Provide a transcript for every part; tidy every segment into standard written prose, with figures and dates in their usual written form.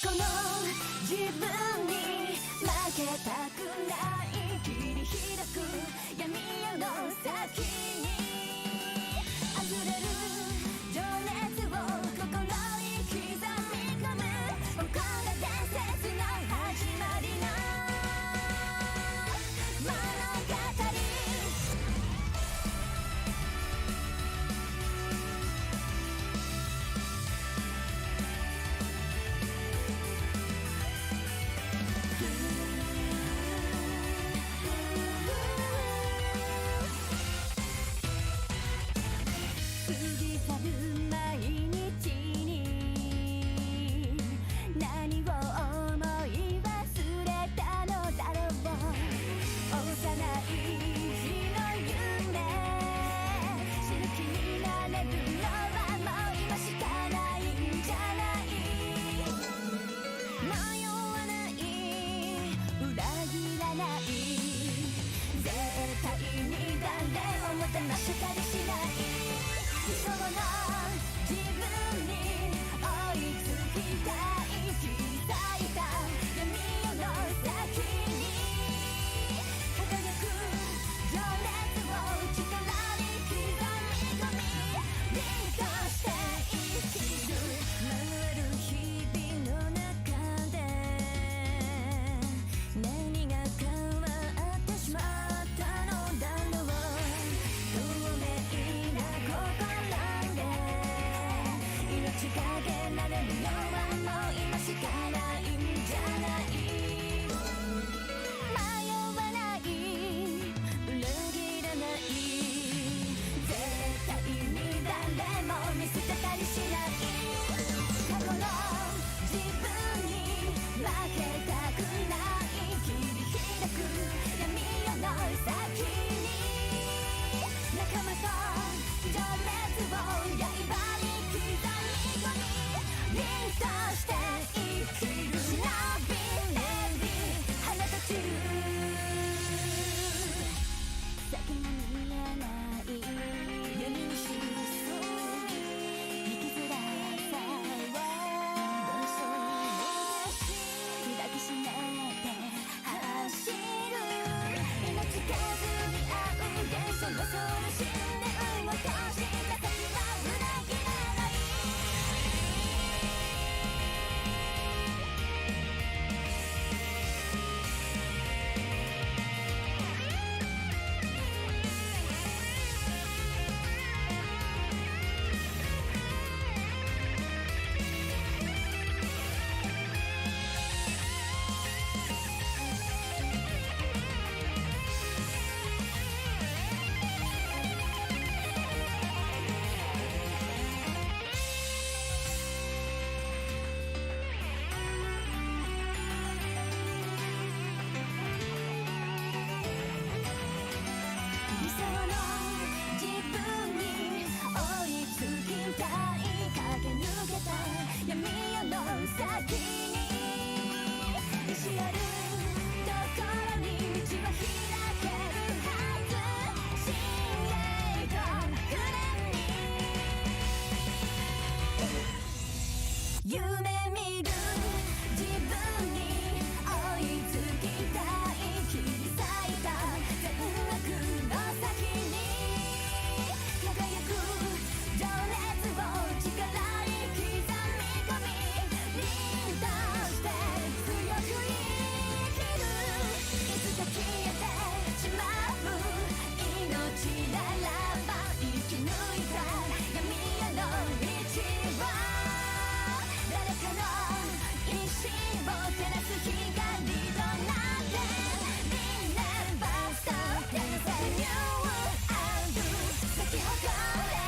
この自分に負けたくない切り開く闇夜の先に溢れる情熱を心に刻み込むここが伝説の始まりの物語過ぎ去る毎日に何を思い忘れたのだろう幼い日の夢死ぬ気になれるのはもう今しかないんじゃない迷わない裏切らない絶対に誰をも騙したりしない理想の自分に追いつきたい小さいた闇夜の先に輝く情熱を力に刻み込み凛として生きる回る日々の中で何が変わってしまったのだろう透明な心命かけられるのはもう今しかないんじゃない迷わない裏切らない絶対に誰も見捨てたりしない過去の自分に負けたくない切り開く闇夜の先に仲間と情熱を刃に刻み込み凛として生きる忍びねり放たちる先が見えない闇に沈む生きづらさを抱きしめて走る命削り合う幻想のその信念を通した先は裏切らない理想の自分に追いつきたい駆け抜けた闇夜の先に意志あるところに道は開けるはず深淵と船に夢見る自分に追いつきたい切り裂いた善悪の先に輝く情熱を力に刻み込み凛として強く生きるいつか消えてしまう命ならば生き抜いた闇夜の道は誰かの意志を照らす光となって Never stop dancing you and you 咲き誇れ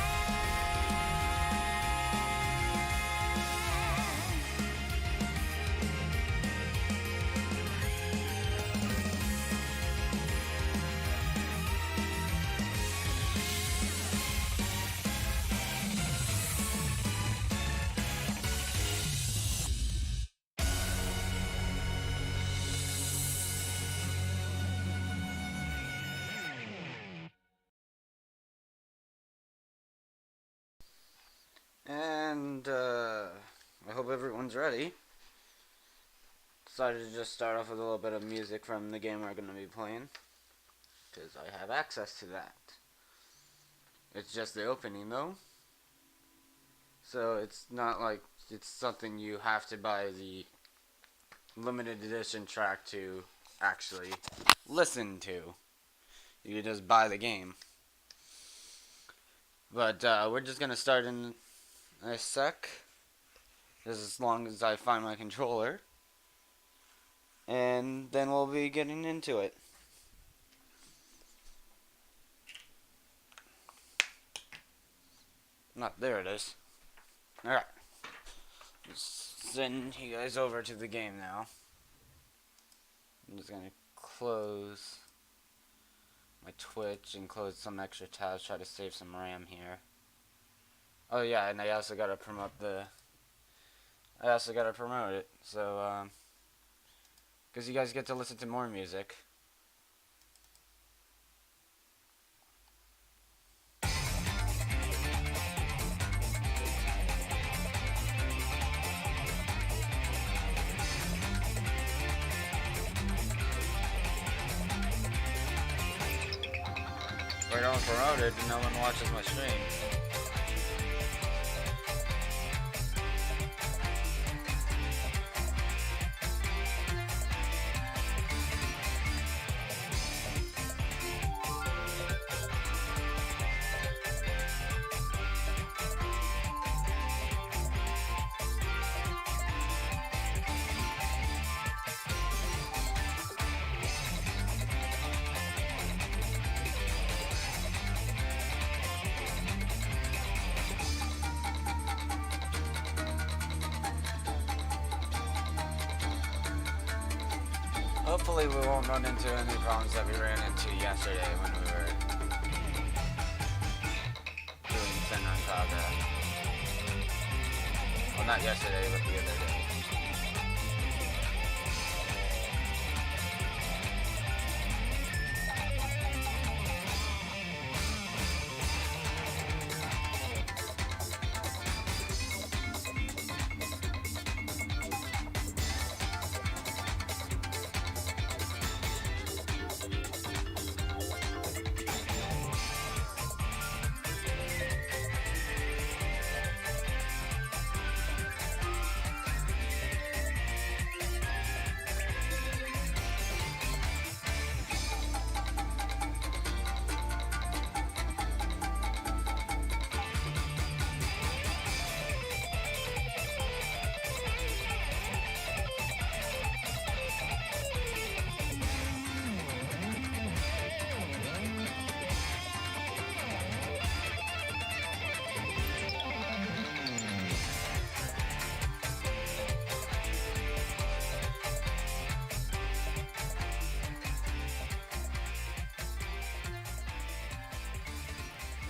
And I hope everyone's ready. decided to just start off with a little bit of music from the game we're going to be playing, because I have access to that. It's just the opening though, so it's not like it's something you have to buy the limited edition track to actually listen to. You can just buy the game. But we're just going to start in a sec, just as long as I find my controller, and then we'll be getting into it. There it is. Alright. Send you guys over to the game now. I'm just gonna close my Twitch and close some extra tabs, try to save some RAM here. Oh yeah, and I also gotta promote it, so, because you guys get to listen to more music. If I don't promote it, no one watches my stream. Hopefully we won't run into any problems that we ran into yesterday when we were doing Senran Kagura. Well, not yesterday, but the other day.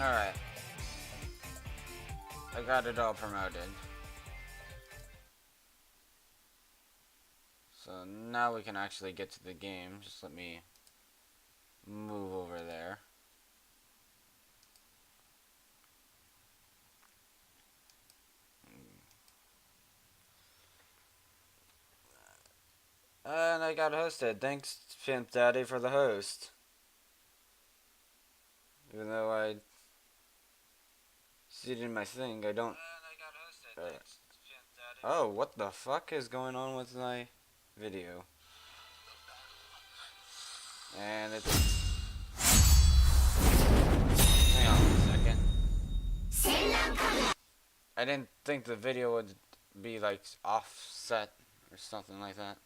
Alright. I got it all promoted. So now we can actually get to the game. Just let me move over there. And I got hosted. Thanks, Pimp Daddy, for the host. Even though I see it in my thing, I don't. Oh, what the fuck is going on with my video? And it's. Hang on a second. I didn't think the video would be like offset or something like that.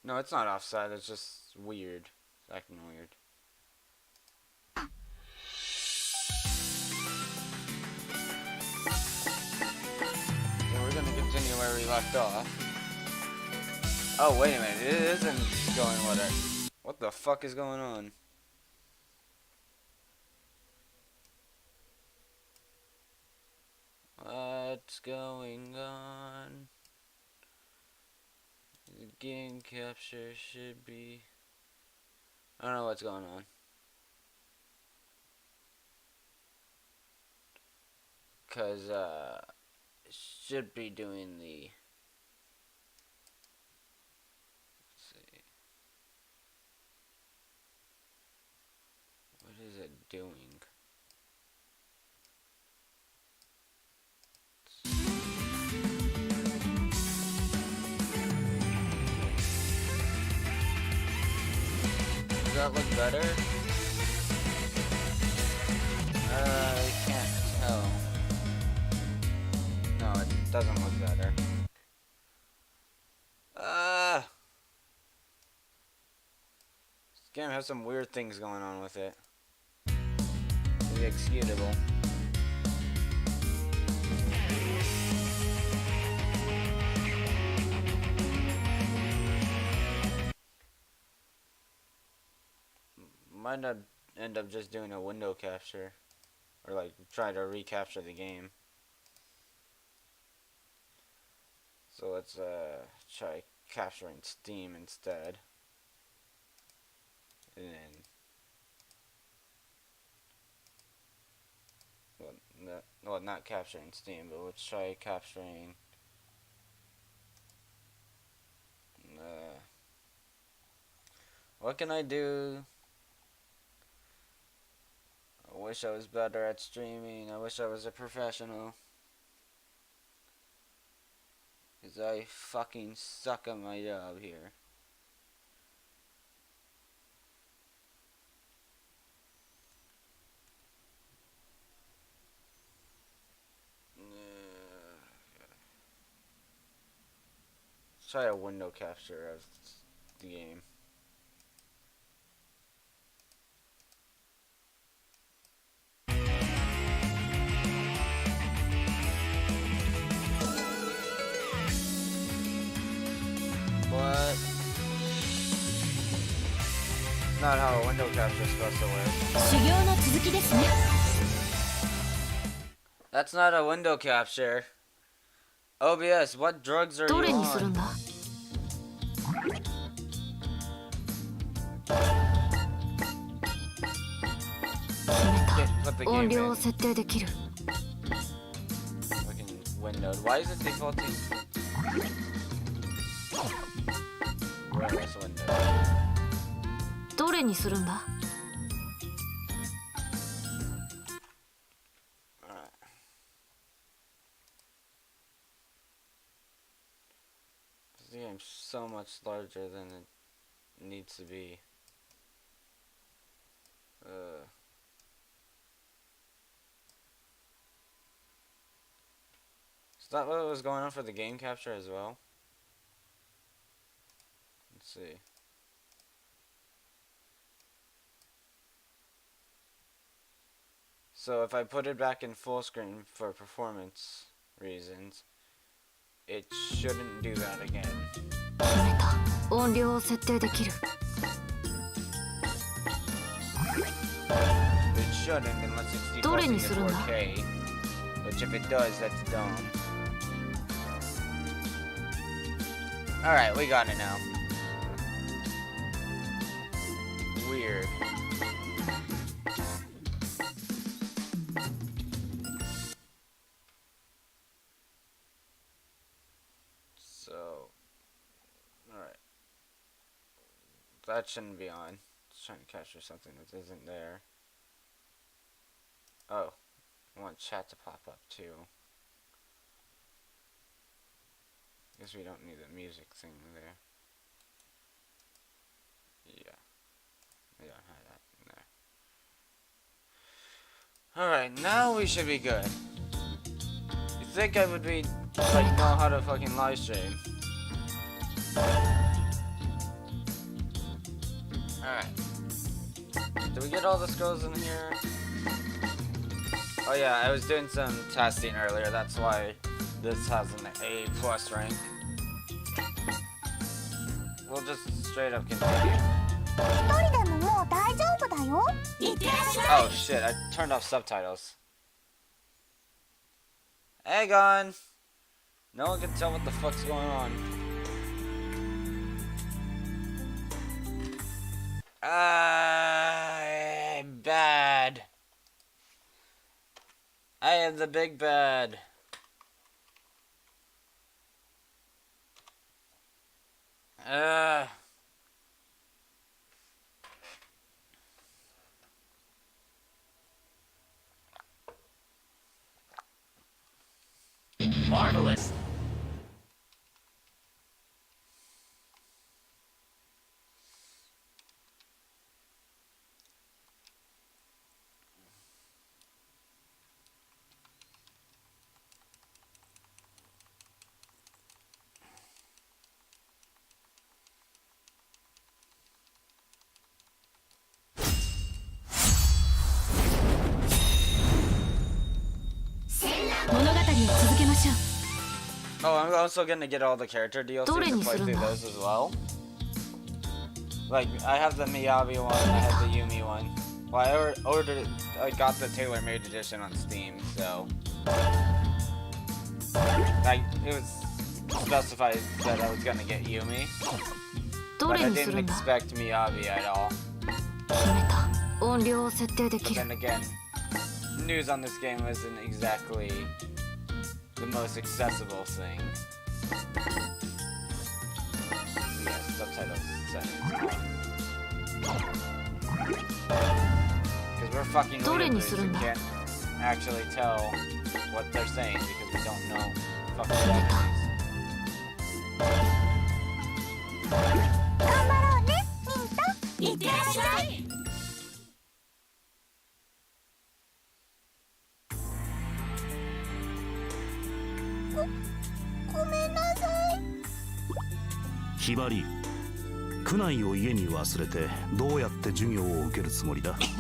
No, it's not offset, it's just weird. It's acting weird. So we're gonna continue where we left off. Oh, wait a minute, it isn't going with it. What the fuck is going on? What's going on? The game capture should be... I don't know what's going on. Cause, should be doing the... Let's see. What is it doing? Does that look better? I can't tell. No, it doesn't look better. This game has some weird things going on with it. Inexcusable. Might not end up just doing a window capture. Or like try to recapture the game. So let's try capturing Steam instead. And then well, not capturing Steam, but let's try capturing what can I do? I wish I was better at streaming. I wish I was a professional. Because I fucking suck at my job here. Let's try a window capture of the game. What? Not how a window capture is supposed to work. 修行の続きですね。 That's not a window capture. OBS, what drugs are ど you れにする on? んだ。決めた。音量を設定できる。 Fucking windowed. Why is it defaulting? Wireless window. どれにするんだ。 This game's so much larger than it needs to be. Is that what was going on for the game capture as well? Let's see. So if I put it back in full screen for performance reasons, it shouldn't do that again. 決めた。音量を設定できる。 It shouldn't unless it's どれ defaulting に to するんだ。 4K. Which if it does, that's dumb. Alright, we got it now. Weird. So, alright. That shouldn't be on. Just trying to capture something that isn't there. Oh, I want chat to pop up too. Guess we don't need the music thing there. Yeah. We don't have that in there. Alright, now we should be good. You think I would be, like, know how to fucking live stream. Alright. Did we get all the scrolls in here? Oh yeah, I was doing some testing earlier, that's why this has an A+ rank. We'll just straight up continue. Oh shit, I turned off subtitles. Hang on! No one can tell what the fuck's going on. I'm bad. I am the big bad. Uh. Marvelous. Oh, I'm also gonna get all the character DLCs to play through those as well. Like, I have the Miyabi one, I have the Yumi one. Well, I got the tailor-made edition on Steam, so... Like, it was specified that I was gonna get Yumi. But I didn't expect Miyabi at all. But then again, news on this game isn't exactly the most accessible thing. Yes, subtitles settings. Because we're fucking weirdos who can't actually tell what they're saying because we don't know fucking Japanese. いってらっしゃい。ごめんなさい。ひばり、区内を家に忘れてどうやって授業を受けるつもりだ？確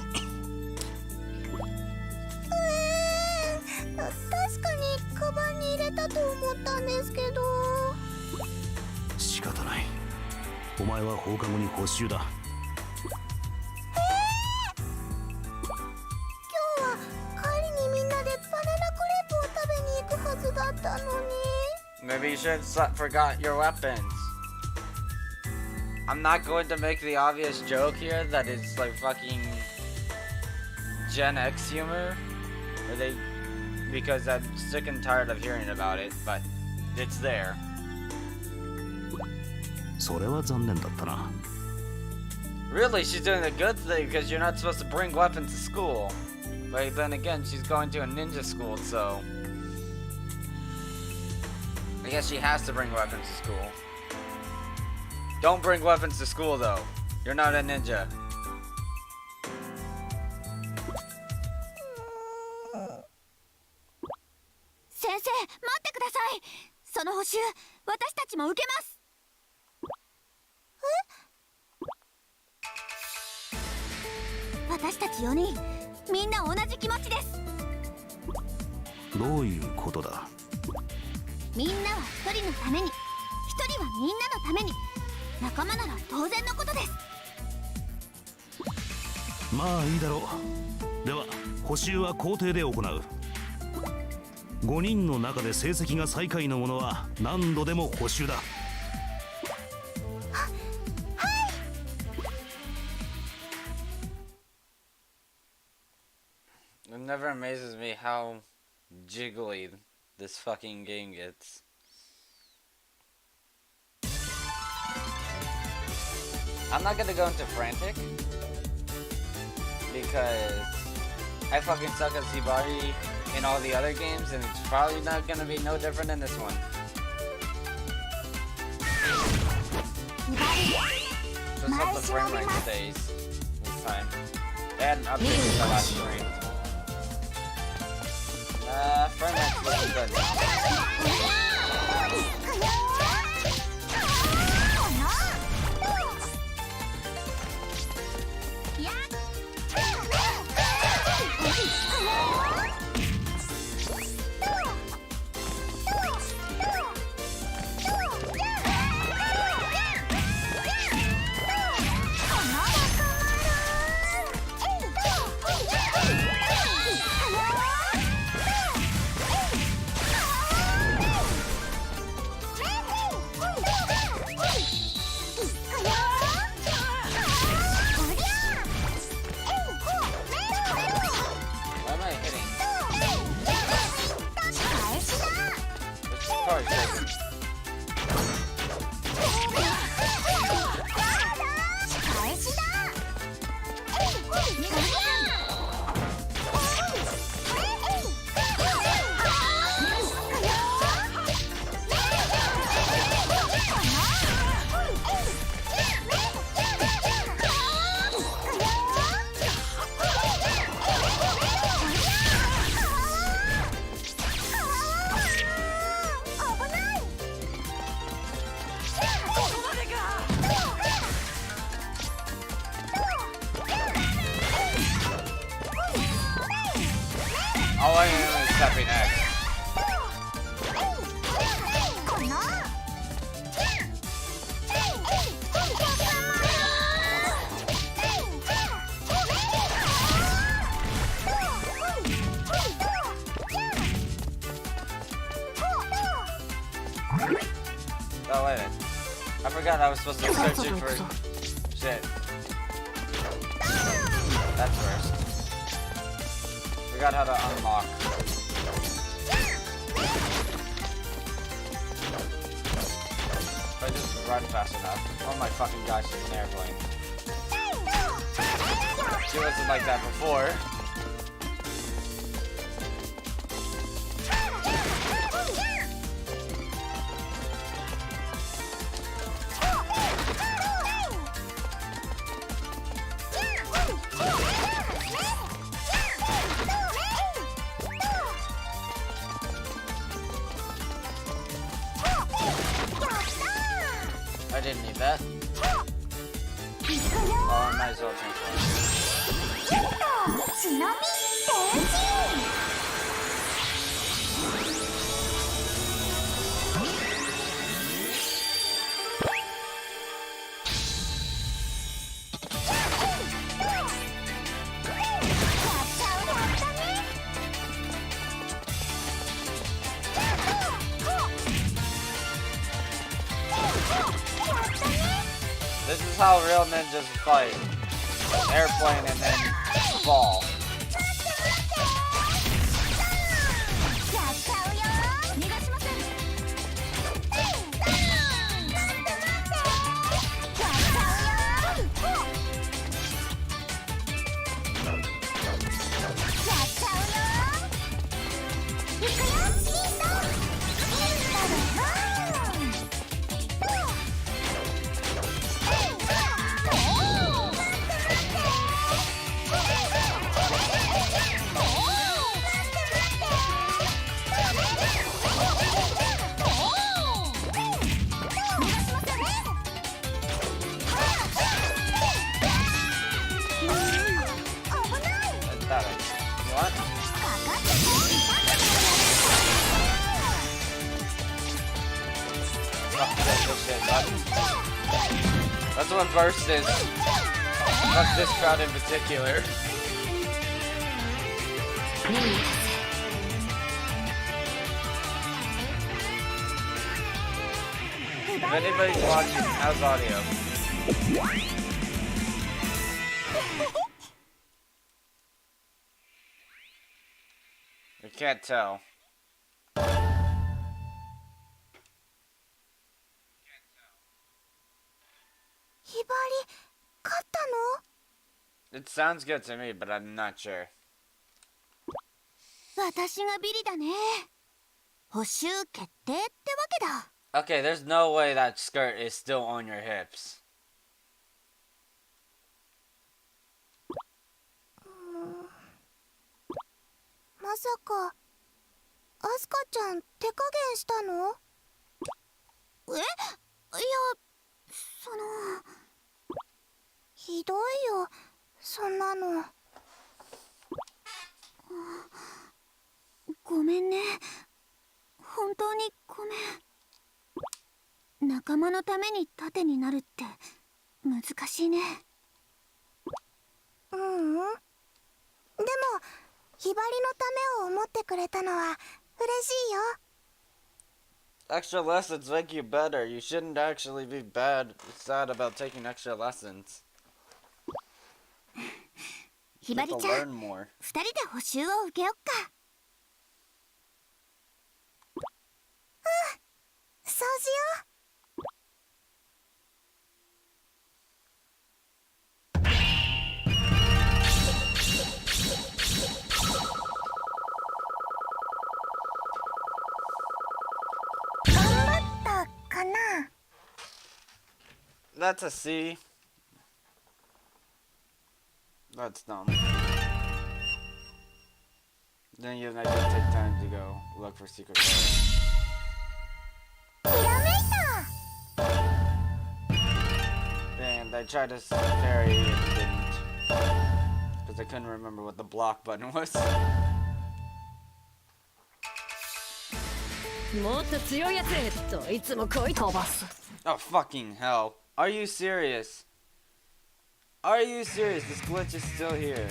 かにカバンに入れたと思ったんですけど。仕方ない。お前は放課後に補習だ。今日は帰りにみんなでバナナクレープを食べに行くはずだったのに。Maybe you should have forgot your weapons. I'm not going to make the obvious joke here that it's like fucking Gen X humor, because I'm sick and tired of hearing about it, but it's there. それは残念だったな。 Really, she's doing a good thing because you're not supposed to bring weapons to school. But then again, she's going to a ninja school, so I guess she has to bring weapons to school. Don't bring weapons to school, though. You're not a ninja. 先生、待ってください。その補習、私たちも受けます。私たち4人、みんな同じ気持ちです。どういうことだ？みんなは1人のために、1人はみんなのために、仲間なら当然のことです。まあいいだろう。では補習は校庭で行う。5人の中で成績が最下位の者は何度でも補習だ。It never amazes me how jiggly this fucking game gets. I'm not gonna go into frantic because I fucking suck at Zibari in all the other games, and it's probably not gonna be no different in this one. Just hope the frame rate stays this time. They had an update to the last stream. Frame rate's looking good now. Oh, wait a minute. I forgot I was supposed to search it for shit. That's first. Forgot how to unlock. If I just run fast enough. Oh my fucking gosh, it's an airplane. She wasn't like that before. I didn't need that. Oh, I might as well transform. This is how real ninjas fight. Airplane and then fall. That's what burst is. Not this crowd in particular. If anybody's watching, how's audio? I can't tell. It sounds good to me, but I'm not sure. 私がビリだね。補修決定ってわけだ。Okay, there's no way that skirt is still on your hips. まさか、アスカちゃん手加減したの？いや、ひどいよ、そんなの。ごめんね。本当にごめん。仲間のために盾になるって難しいね。でもひばりのためを思ってくれたのは嬉しいよ。Extra lessons make you better. You shouldn't actually be sad about taking extra lessons. ひばりちゃん、2人で補習を受けよっか。そうしよう。That's a C. That's dumb. Then you have to take time to go look for secret and I tried to parry and didn't. Because I couldn't remember what the block button was. Oh fucking hell. Are you serious? Are you serious? This glitch is still here.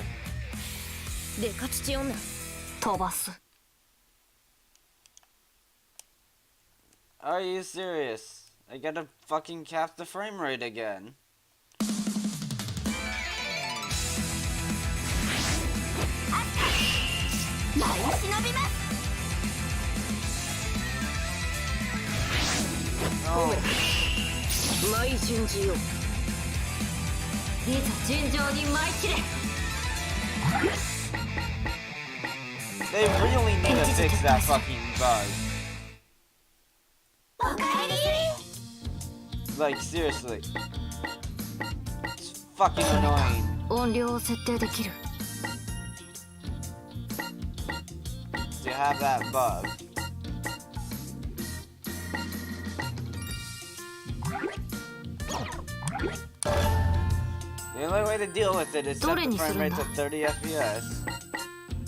Are you serious? I gotta fucking cap the frame rate again. Oh. They really need to fix that fucking bug. Like, seriously. It's fucking annoying. To have that bug. The only way to deal with it is set the frame rate to 30 FPS.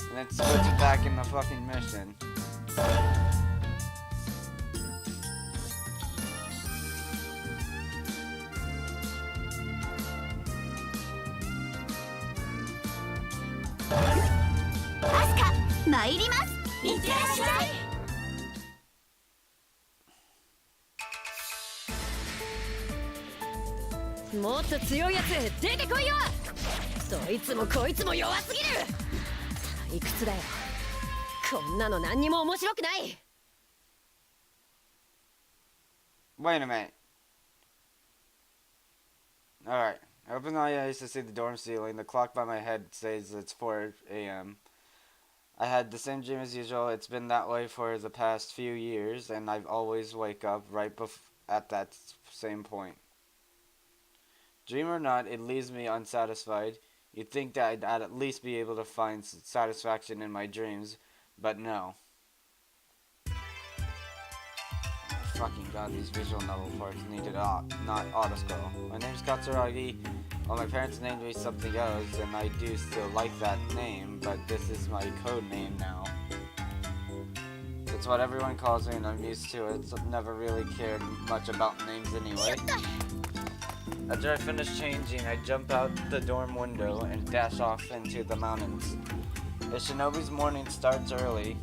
And then switch it back in the fucking mission. Wait a minute. Alright. I open my eyes to see the dorm ceiling. The clock by my head says it's 4 a.m. I had the same dream as usual. It's been that way for the past few years, and I always wake up right at that same point. Dream or not, it leaves me unsatisfied. You'd think that I'd at least be able to find satisfaction in my dreams, but no. Fucking god, these visual novel parts needed not autoscroll. My name's Katsuragi. Well, my parents named me something else, and I do still like that name, but this is my code name now. It's what everyone calls me, and I'm used to it, so I've never really cared much about names anyway. After I finish changing, I jump out the dorm window and dash off into the mountains. The shinobi's morning starts early.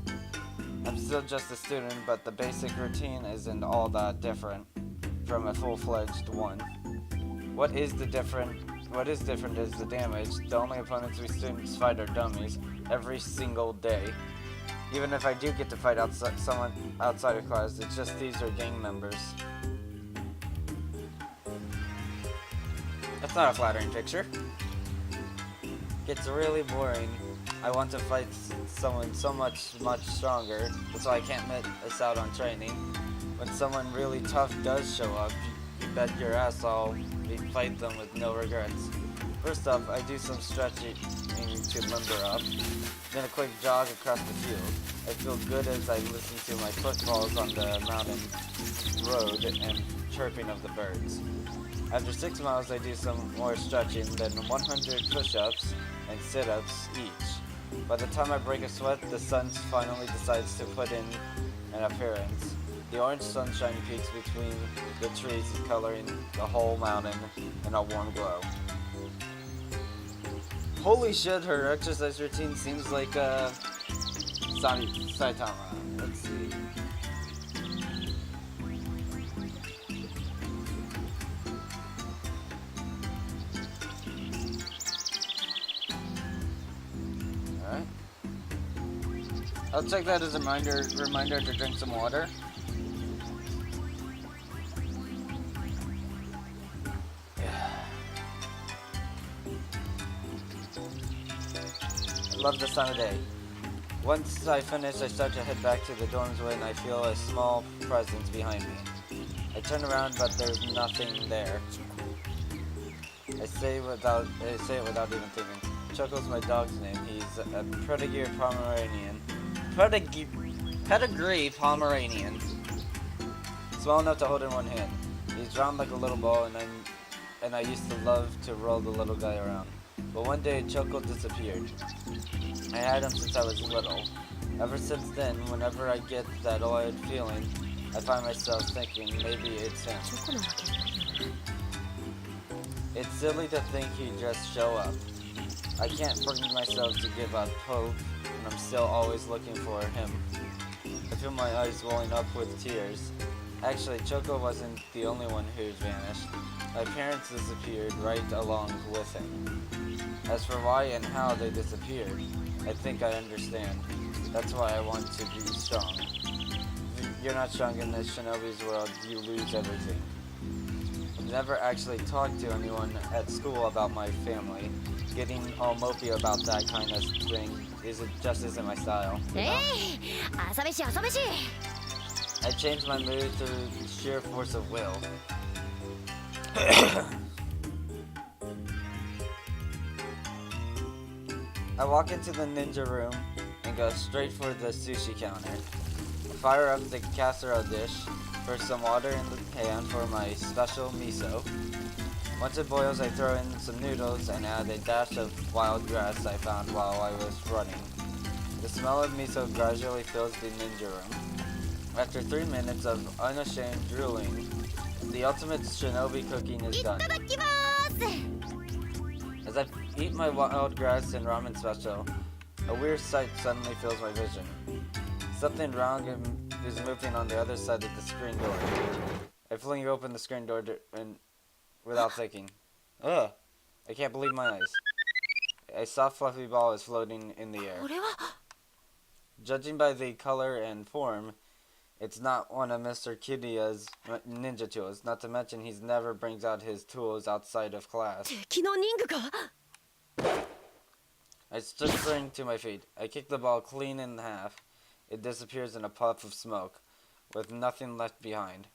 I'm still just a student, but the basic routine isn't all that different from a full-fledged one. What is different is the damage. The only opponents we students fight are dummies every single day. Even if I do get to fight someone outside of class, it's just these are gang members. That's not a flattering picture. Gets really boring. I want to fight someone so much stronger, that's why I can't miss out on training. When someone really tough does show up, you bet your ass I'll fight them with no regrets. First up, I do some stretching to limber up, then a quick jog across the field. I feel good as I listen to my footfalls on the mountain road and chirping of the birds. After 6 miles, I do some more stretching, then 100 push-ups and sit-ups each. By the time I break a sweat, the sun finally decides to put in an appearance. The orange sunshine peaks between the trees, coloring the whole mountain in a warm glow. Holy shit, her exercise routine seems like Saitama. Let's see. Alright. I'll take that as a reminder to drink some water. Love the sun of day. Once I finish, I start to head back to the dorms when I feel a small presence behind me. I turn around, but there's nothing there. I say it without even thinking. Chuckle's my dog's name. He's a pedigree Pomeranian. Pedigree Pomeranian. Small enough to hold in one hand. He's round like a little ball, and I used to love to roll the little guy around. But one day, Choco disappeared. I had him since I was little. Ever since then, whenever I get that odd feeling, I find myself thinking maybe it's him. It's silly to think he'd just show up. I can't bring myself to give up hope, and I'm still always looking for him. I feel my eyes welling up with tears. Actually, Choco wasn't the only one who vanished. My parents disappeared right along with him. As for why and how they disappeared, I think I understand. That's why I want to be strong. If you're not strong in this shinobi's world, you lose everything. I've never actually talked to anyone at school about my family. Getting all mopey about that kind of thing just isn't my style. You know? I changed my mood through sheer force of will. I walk into the ninja room and go straight for the sushi counter. Fire up the casserole dish, pour some water in the pan for my special miso. Once it boils, I throw in some noodles and add a dash of wild grass I found while I was running. The smell of miso gradually fills the ninja room. After 3 minutes of unashamed drooling, the ultimate shinobi cooking is done. As I eat my wild grass and ramen special, a weird sight suddenly fills my vision. Something wrong is moving on the other side of the screen door. I fling open the screen door without thinking. Ugh! I can't believe my eyes. A soft fluffy ball is floating in the air. Judging by the color and form, it's not one of Mr. Kidia's ninja tools, not to mention he never brings out his tools outside of class. I stood spring to my feet. I kick the ball clean in half. It disappears in a puff of smoke, with nothing left behind.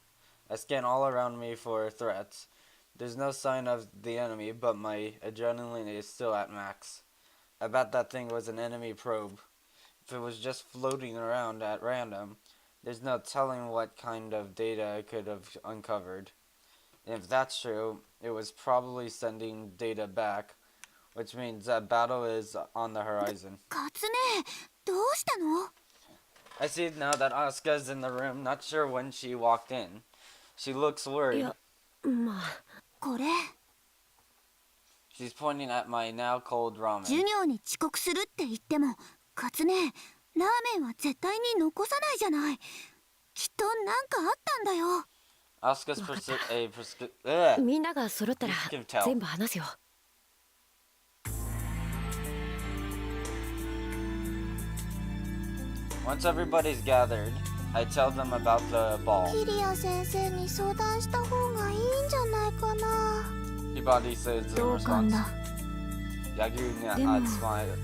I scan all around me for threats. There's no sign of the enemy, but my adrenaline is still at max. I bet that thing was an enemy probe. If it was just floating around at random, there's no telling what kind of data it could have uncovered. And if that's true, it was probably sending data back, which means that battle is on the horizon. I see now that Asuka's in the room, not sure when she walked in. She looks worried. She's pointing at my now cold ramen. Asuka's can tell. Once everybody's gathered, I tell them about the ball. Hibari says in response. Yagyu nods slightly.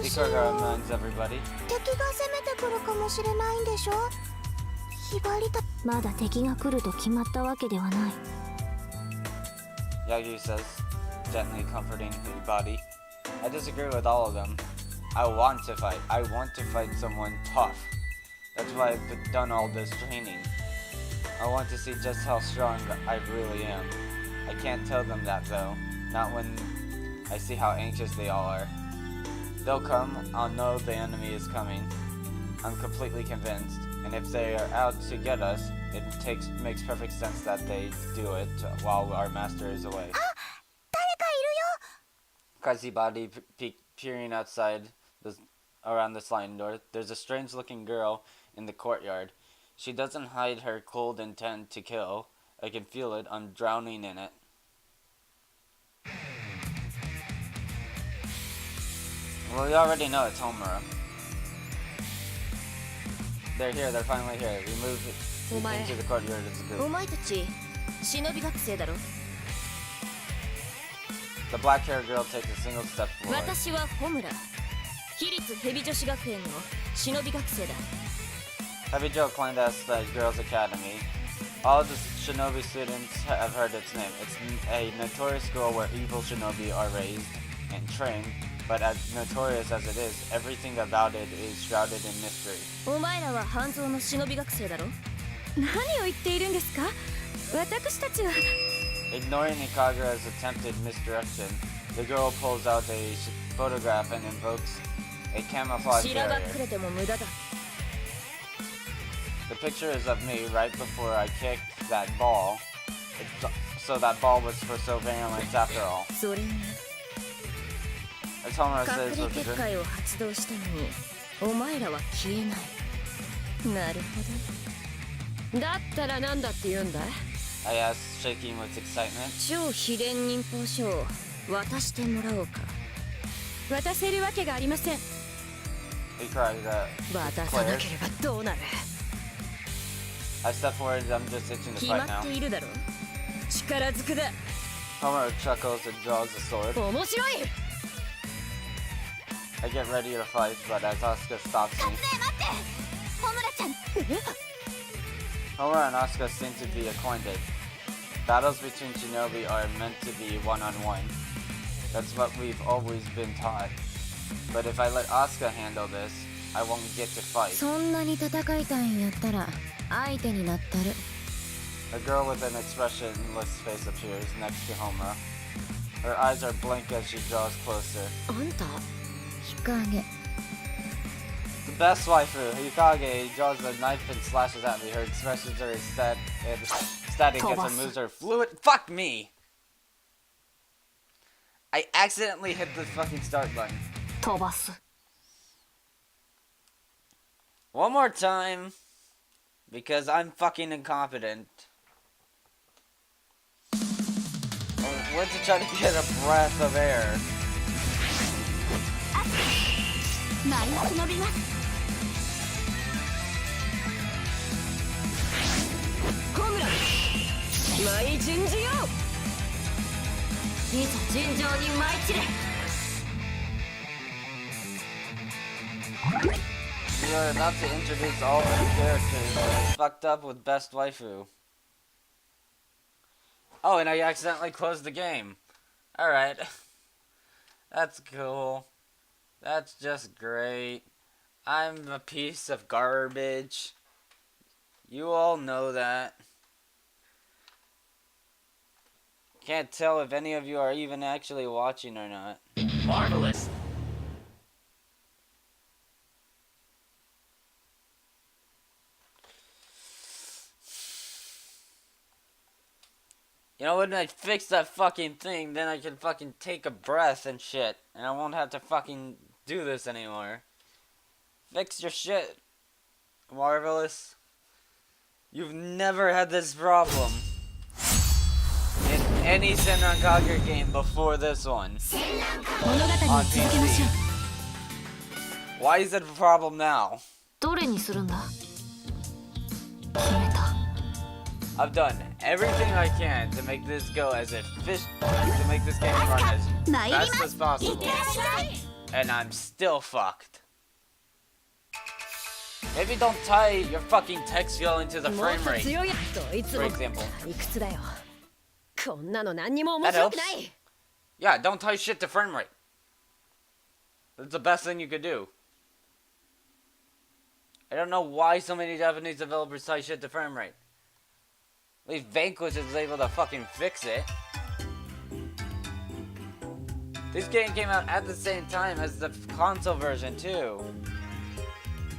Ikaga reminds everybody. Yagyu says, gently comforting Hibari. I disagree with all of them. I want to fight. I want to fight someone tough. That's why I've done all this training. I want to see just how strong I really am. I can't tell them that though. Not when I see how anxious they all are. They'll come. I'll know the enemy is coming. I'm completely convinced. And if they are out to get us, it makes perfect sense that they do it while our master is away. Hibari peering outside around the sliding door. There's a strange-looking girl in the courtyard. She doesn't hide her cold intent to kill. I can feel it. I'm drowning in it. Well, we already know it's Homura. They're here. They're finally here. We moved into the courtyard as a group. The black-haired girl takes a single step forward. Hebijo claimed as the girls' academy. All the shinobi students have heard its name. It's a notorious school where evil shinobi are raised and trained, but as notorious as it is, everything about it is shrouded in mystery. Ignoring Kagura's attempted misdirection, the girl pulls out a photograph and invokes a camouflage barrier. The picture is of me right before I kicked that ball, so that ball was for surveillance after all. As Homura says with a grin, お前らは消えない。なるほど。だったらなんだって言うんだ。 I asked, shaking with excitement. 超秘伝忍法書を渡してもらおうか。渡せるわけがありません。 He cried, 渡さなければどうなる。 I stepped forward, I'm just itching to 決 fight ま now. っているだろう。力ずくだ。 Homura chuckles and draws the sword. 面白い。 I get ready to fight, but as Asuka stops me. 待って。ホムラちゃん。 Homura and Asuka seem to be acquainted. Battles between shinobi are meant to be one-on-one. That's what we've always been taught. But if I let Asuka handle this, I won't get to fight. そんなに戦いたいんやったら相手になったる。 A girl with an expressionless face appears next to Homura. Her eyes are blank as she draws closer. あんた日陰。 The best waifu, Hikage, draws a knife and slashes at me. Her expressions are static as her moves are fluid. Fuck me! I accidentally hit the fucking start button. 飛ばす。 One more time. Because I'm fucking incompetent. I went to try to get a breath of air. 丸く伸びます。 ホムラ舞い順次よ。いざ尋常に舞い散れ。 We are about to introduce all new characters. Fucked up with best waifu. Oh, and I accidentally closed the game. Alright. That's cool. That's just great. I'm a piece of garbage. You all know that. Can't tell if any of you are even actually watching or not. Marvelous. You know, when I fix that fucking thing, then I can fucking take a breath and shit. And I won't have to fucking do this anymore. Fix your shit. Marvelous. You've never had this problem in any Senran Kagura game before this one. On PC. Why is it a problem now? どれにするんだ。決めた。 I've done everything I can to make this go as to make this game run as fast as possible. And I'm still fucked. Maybe don't tie your fucking text skill into the frame rate, for example. いくつだよ。こんなの何にも面白くない。 Yeah, don't tie shit to frame rate. That's the best thing you could do. I don't know why so many Japanese developers tie shit to frame rate. At least Vanquish is able to fucking fix it. This game came out at the same time as the console version too.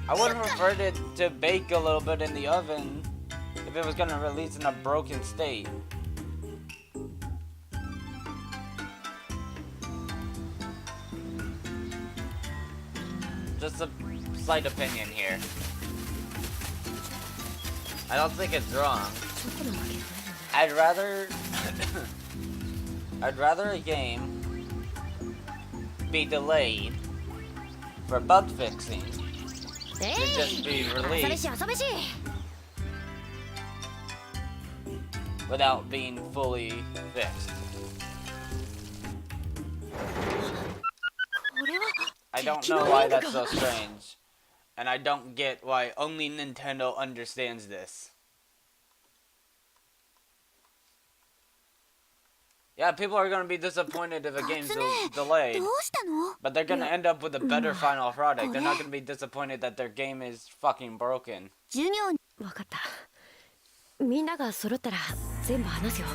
I would have preferred it to bake a little bit in the oven if it was gonna release in a broken state. Just a slight opinion here. I don't think it's wrong. I'd rather a game be delayed for bug fixing than just be released without being fully fixed. I don't know why that's so strange, and I don't get why only Nintendo understands this. Yeah, people are gonna be disappointed if a game's delayed, but they're gonna end up with a better final product. They're not gonna be disappointed that their game is fucking broken. わかった。みんなが揃ったら全部話すよ。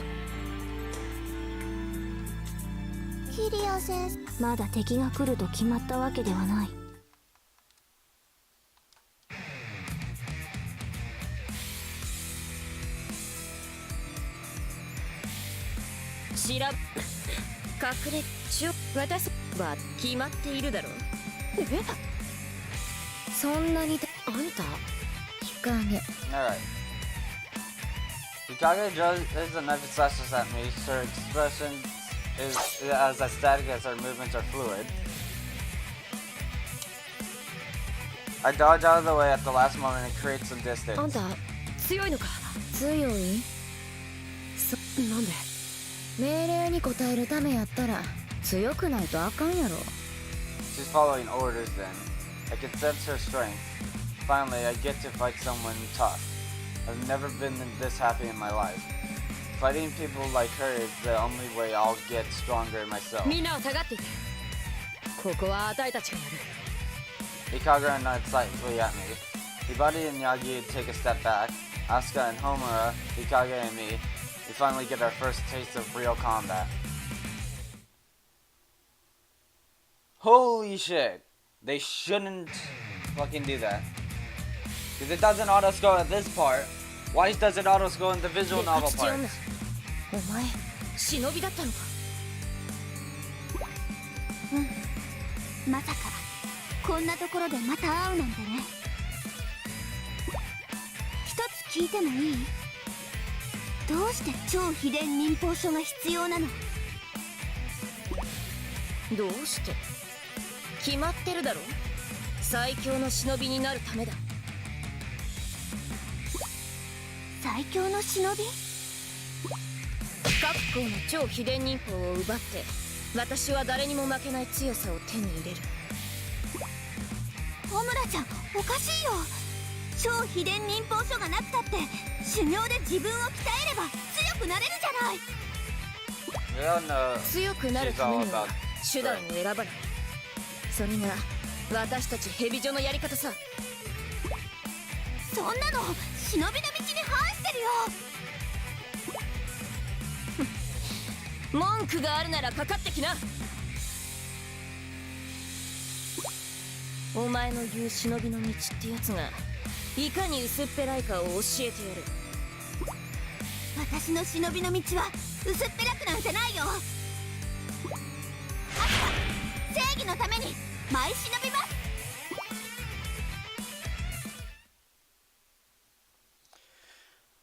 キリア先生、まだ敵が来ると決まったわけではない。隠れちょ私は決まっているだろう。そんなにあんた日陰 Alright. Hikage is a knife slashes at me. Her expression is as static as her movements are fluid. I dodge out of the way at the last moment and create some distance. あんた強いのか強いなんで命令に応えるためやったら強くないとあかんやろ She's following orders then. I can sense her strength. Finally, I get to fight someone tough. I've never been this happy in my life. Fighting people like her is the only way I'll get stronger myself. みんなは下がっていてここはあたいたちがやる Kagura nods slightly at me. Hibari and Yagi take a step back. Asuka and Homura, Hikage and me, we finally get our first taste of real combat. Holy shit! They shouldn't fucking do that. Because it doesn't auto-scroll at this part. Why does it auto-scroll in the visual novel part? お前忍びだったのかまさかこんなところでまた会うなんてね一つ聞いてもいいどうして超秘伝忍法書が必要なのどうして決まってるだろ最強の忍びになるためだ最強の忍び各校の超秘伝忍法を奪って私は誰にも負けない強さを手に入れるホムラちゃんおかしいよ超秘伝忍法書がなくたって修行で自分を鍛えれば強くなれるじゃない強くなるためには手段を選ばないそれが私たちヘビ女のやり方さそんなの忍びの道に反してるよ文句があるならかかってきなお前の言う忍びの道ってやつがいかに薄っぺらいかを教えてやる私の忍びの道は薄っぺらくなんてないよ正義のために舞い忍びます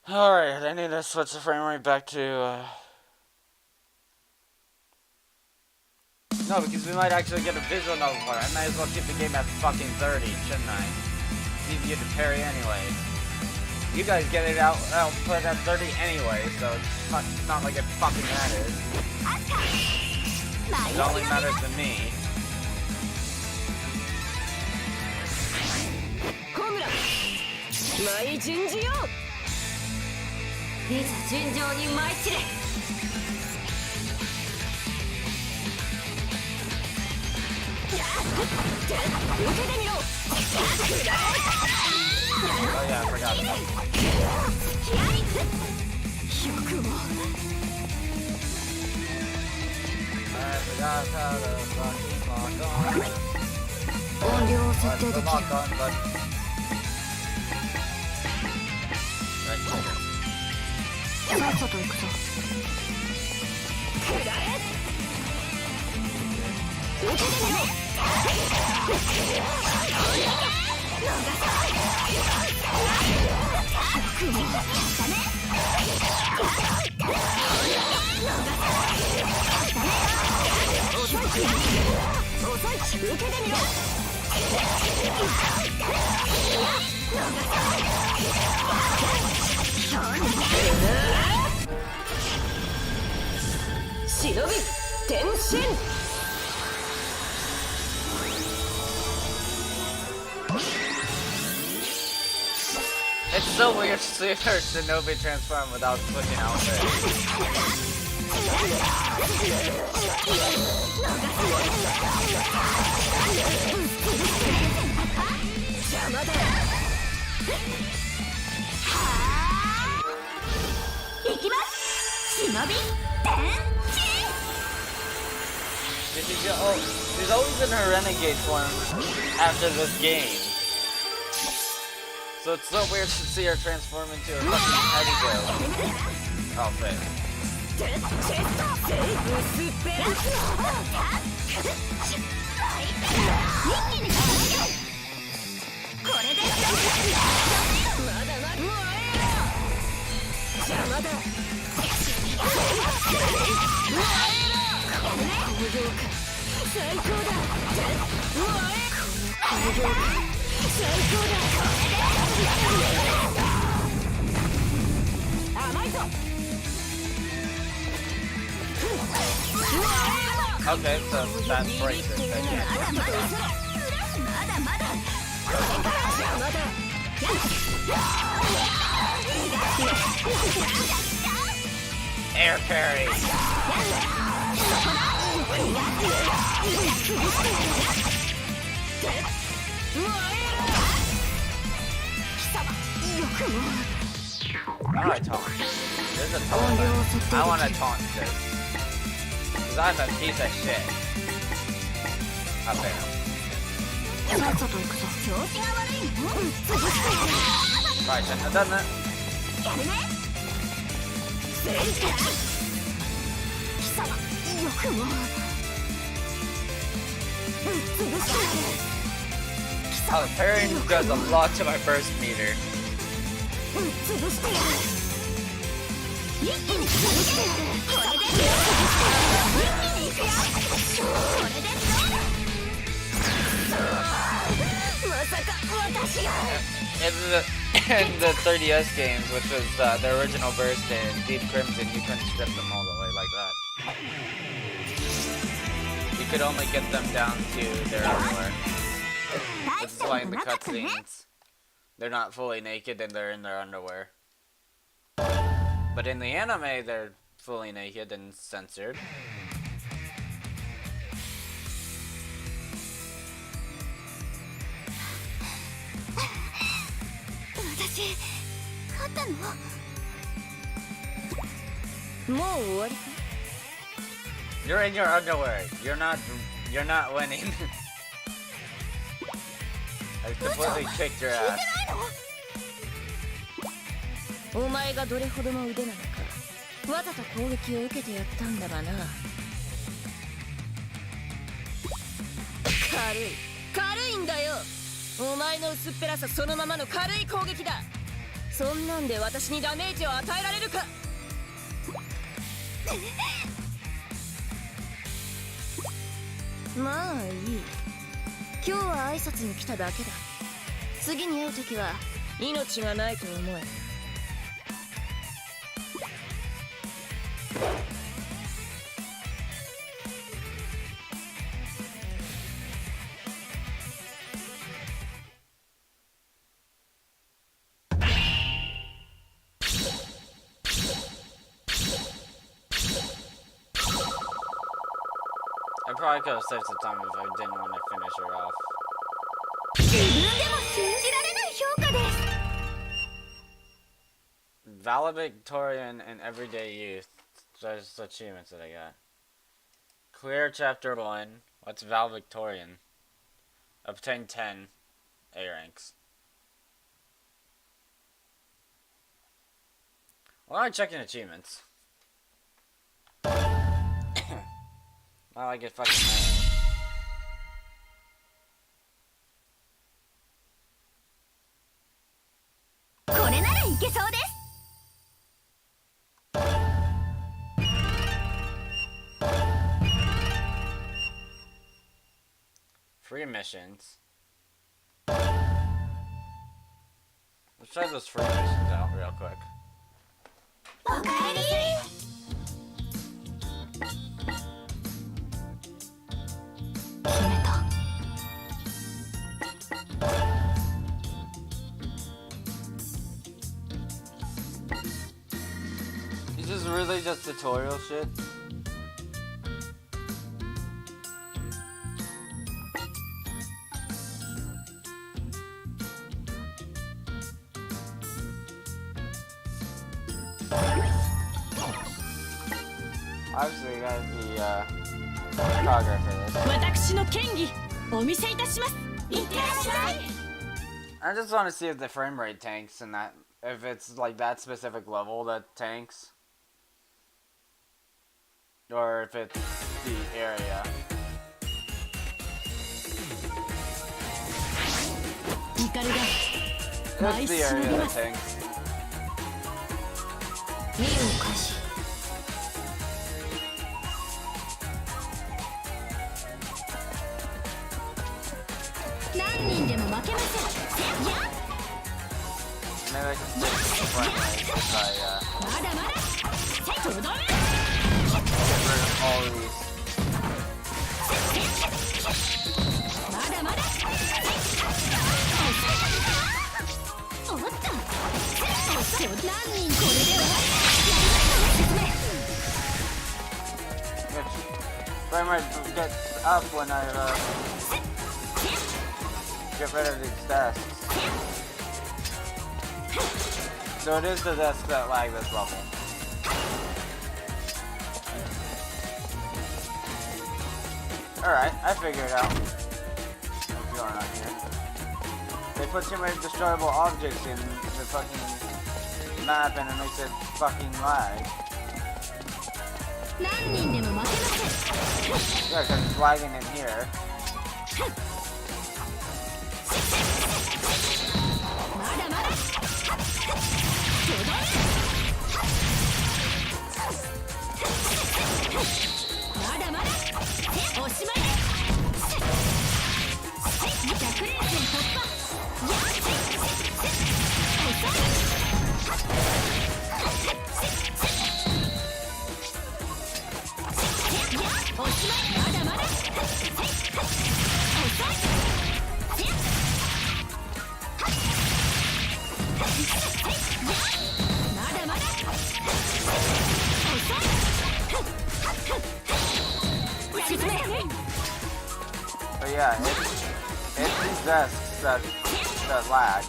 Alright, I need to switch the frame rate back to No, because we might actually get a visual novel part. I might as well keep the game at fucking 30, shouldn't I? It's easier to parry anyway. You guys get it output at 30 anyway, so it's not like it fucking matters. It only matters to me. Homura! 舞順次よいざ順調に舞い散れ Oh yeah, I forgot about that. I forgot how to fucking lock on. Press the lock on button. Right trigger. さっさと行くぞ受けてみろ忍び転身 It's so weird to see her Shinobi transform without switching outfits. She's always in her renegade form after this game. So it's so weird to see her transform into a fucking Hebijo outfit. 最高だ。うわえ、この工業最高だ。甘いぞ。Okay, so that breaks it. I guess. まだまだ。 Air parry. How do I taunt? There's a taunt button. I want to taunt this. Because I'm a piece of shit. I fail. Right, shouldn't have done that. Oh, parrying does a lot to my burst meter. In the 3DS games, which was the original burst in Deep Crimson, you couldn't strip them all the way like that. You could only get them down to their underwear. This is why in the cutscenes, they're not fully naked and they're in their underwear. But in the anime, they're fully naked and censored. You're in your underwear. You're not winning. I completely kicked your ass. お前がどれほどの腕なのか、わざと攻撃を受けてやったんだがな。軽いんだよ。お前の薄っぺらさそのままの軽い攻撃だ。そんなんで私にダメージを与えられるか。まあいい。今日は挨拶に来ただけだ。次に会うときは命がないと思え。I probably could have saved some time if I didn't want to finish her off. 自分でも信じられない評価です。 Valedictorian and Everyday Youth. Those achievements that I got. Clear Chapter 1. What's Valedictorian? Obtain 10 A ranks. Why am I checking achievements? Well, I get fucking mad. これならいけそうです。 Free missions. Let's try those free missions out real quick. おかえり。決めた。 Is this really just tutorial shit? Obviously, you gotta be Kagura for this. 私の剣技お見せいたします。いってらっしゃい。 I just want to see if the frame rate tanks and that, if it's like that specific level that tanks, or if it's the area. イカルだ。 It's the area that tanks. 任務開始。 I けません。や Maybe I can fix the frame rate if I まだまだとどめ get rid of all these. まだまだおっと何人これで終わりやりFrame rate gets up when I get rid of these desks. So it is the desks that lag this level. Alright, I figured it out. What's going on here? They put too many destroyable objects in the fucking map and it makes it fucking lag. 何人でも負けません Yeah, because it's lagging in here. まだまだとどめまだまだおしまい100連戦突破やっおしまいまだまだ遅いまだまだ遅い But yeah, it's these desks that lag.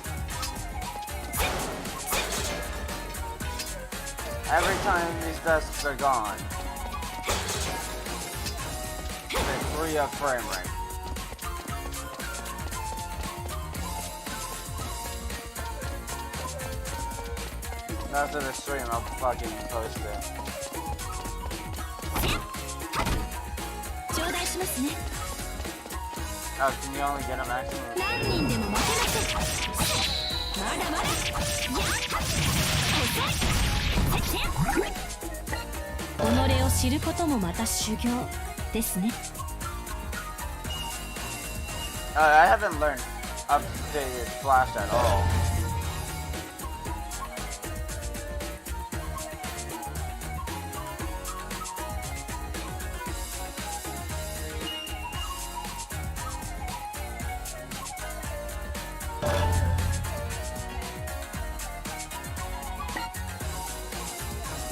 Every time these desks are gone, they free up frame rate. After the stream, I'll fucking post it. 頂戴しますね Oh, can you only get a maximum? 何人でも負けませんまだまだ己を知ることもまた修行ですね I haven't learned updated Flash at all.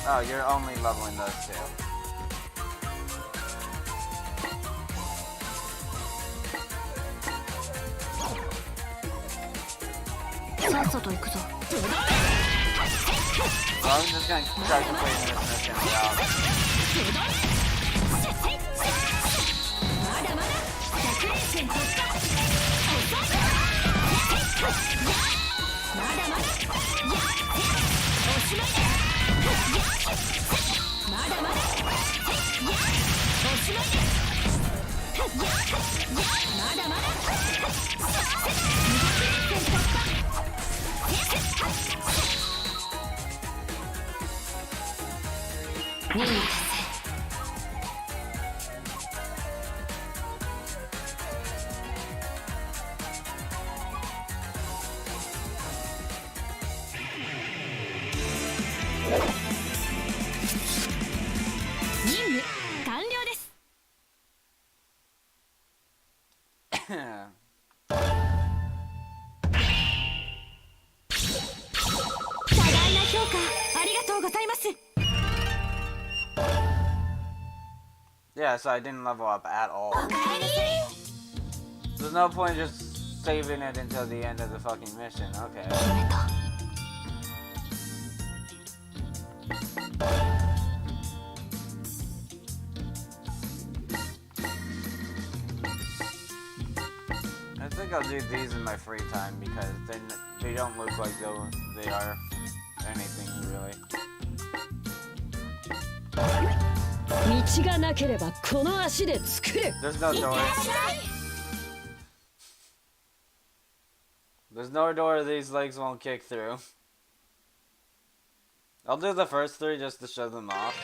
Oh, you're only leveling those two. さっさと行くぞ Well, I'm just gonna try completing this mission without. まだまだ100連戦突破まだまだおしまいまだまだおしまいまだまだ200連戦突破任務達成 任務完了です多大な評価ありがとうございます Yeah, so I didn't level up at all. おかえり There's no point just saving it until the end of the fucking mission. Okay. 決めた I think I'll do these in my free time because they don't look like they are anything really. 道がなければこの足で作る There's no door. There's no door these legs won't kick through. I'll do the first three just to show them off.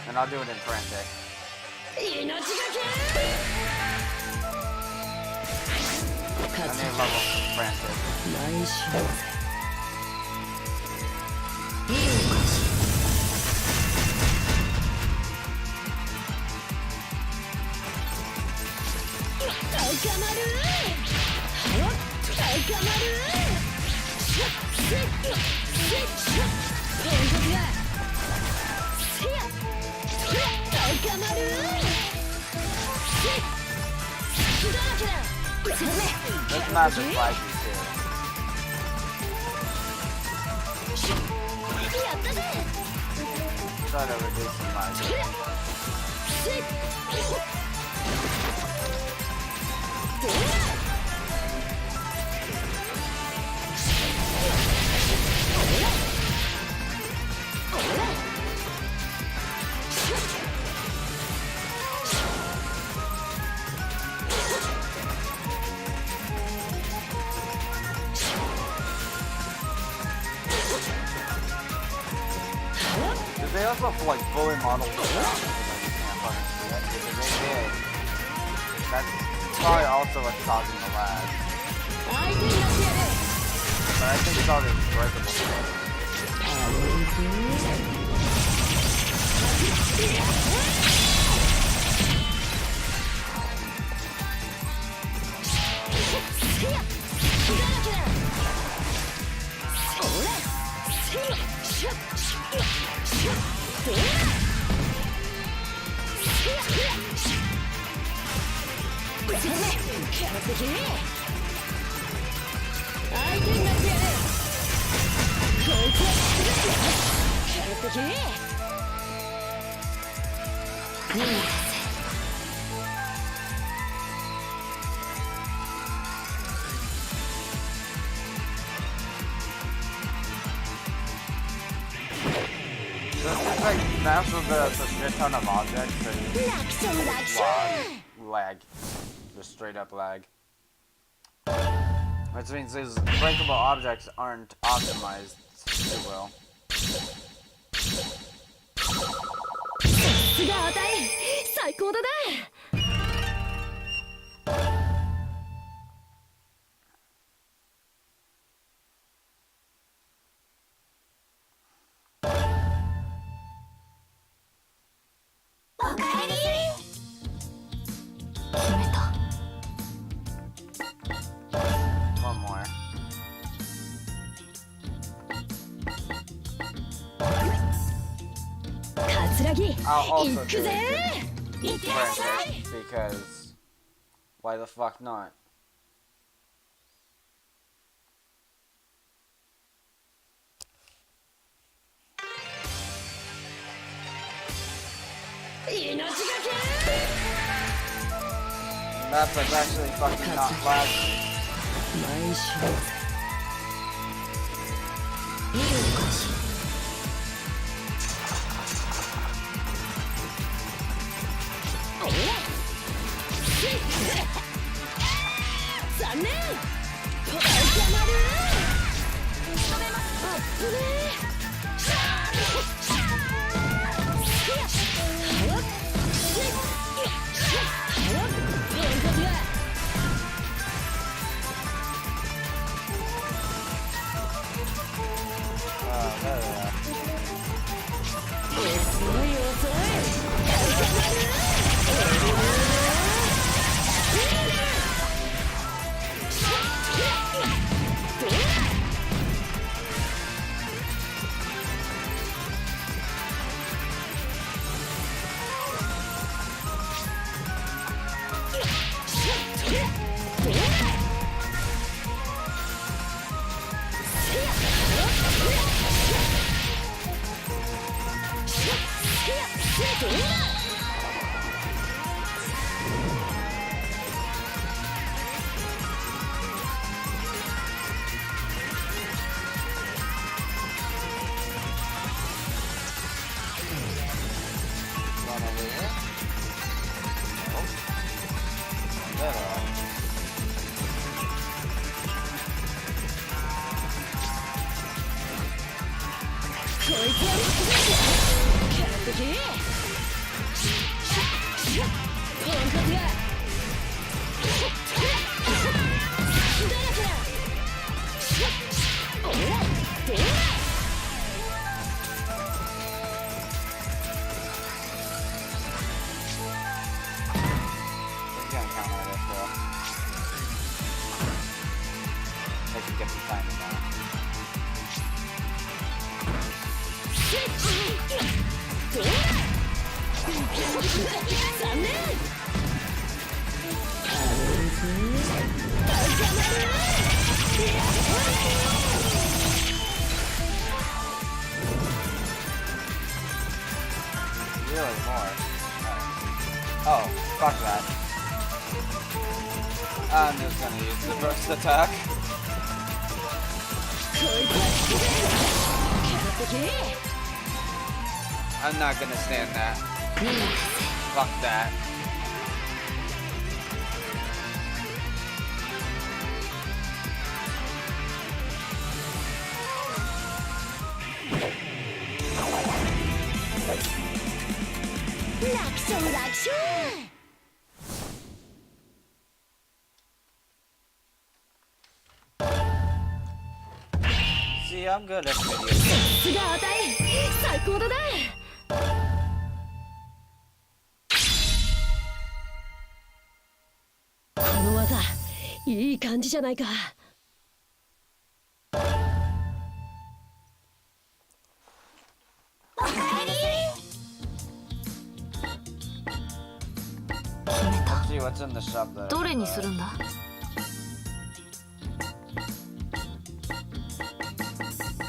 And I'll do it in frantic. 命がけ I need level Francis. 来週だぜ高まる高まるシャッセッシャッシャッポンコツがせや高まるせっ先だらけだ This map is laggy too. やったぜ Try to reduce some lag. せっどうだ Did they also like fully model the ground so that you can't fucking see it? Because if they did, that's probably also what's causing the lag. 相手になってやれ But I think it's all this breakable stuff. So it's just like maps with a shit ton of objects and lag. Just straight up lag. Which means these breakable objects aren't optimized too well. さすがあたい最高だな One more. I'll also do it because why the fuck not? Map is actually fucking not laggy. 毎週だぜ残念高まるあっぶねこいつは完璧 they can get some timing now. Really more. Oh, fuck that. I'm just gonna use the burst attack. I'm not gonna stand that. Fuck that. See, I'm good at video games. さすがあたい最高だな。この技いい感じじゃないか。おかえり。決めた。 See what's in the shop though. どれにするんだ？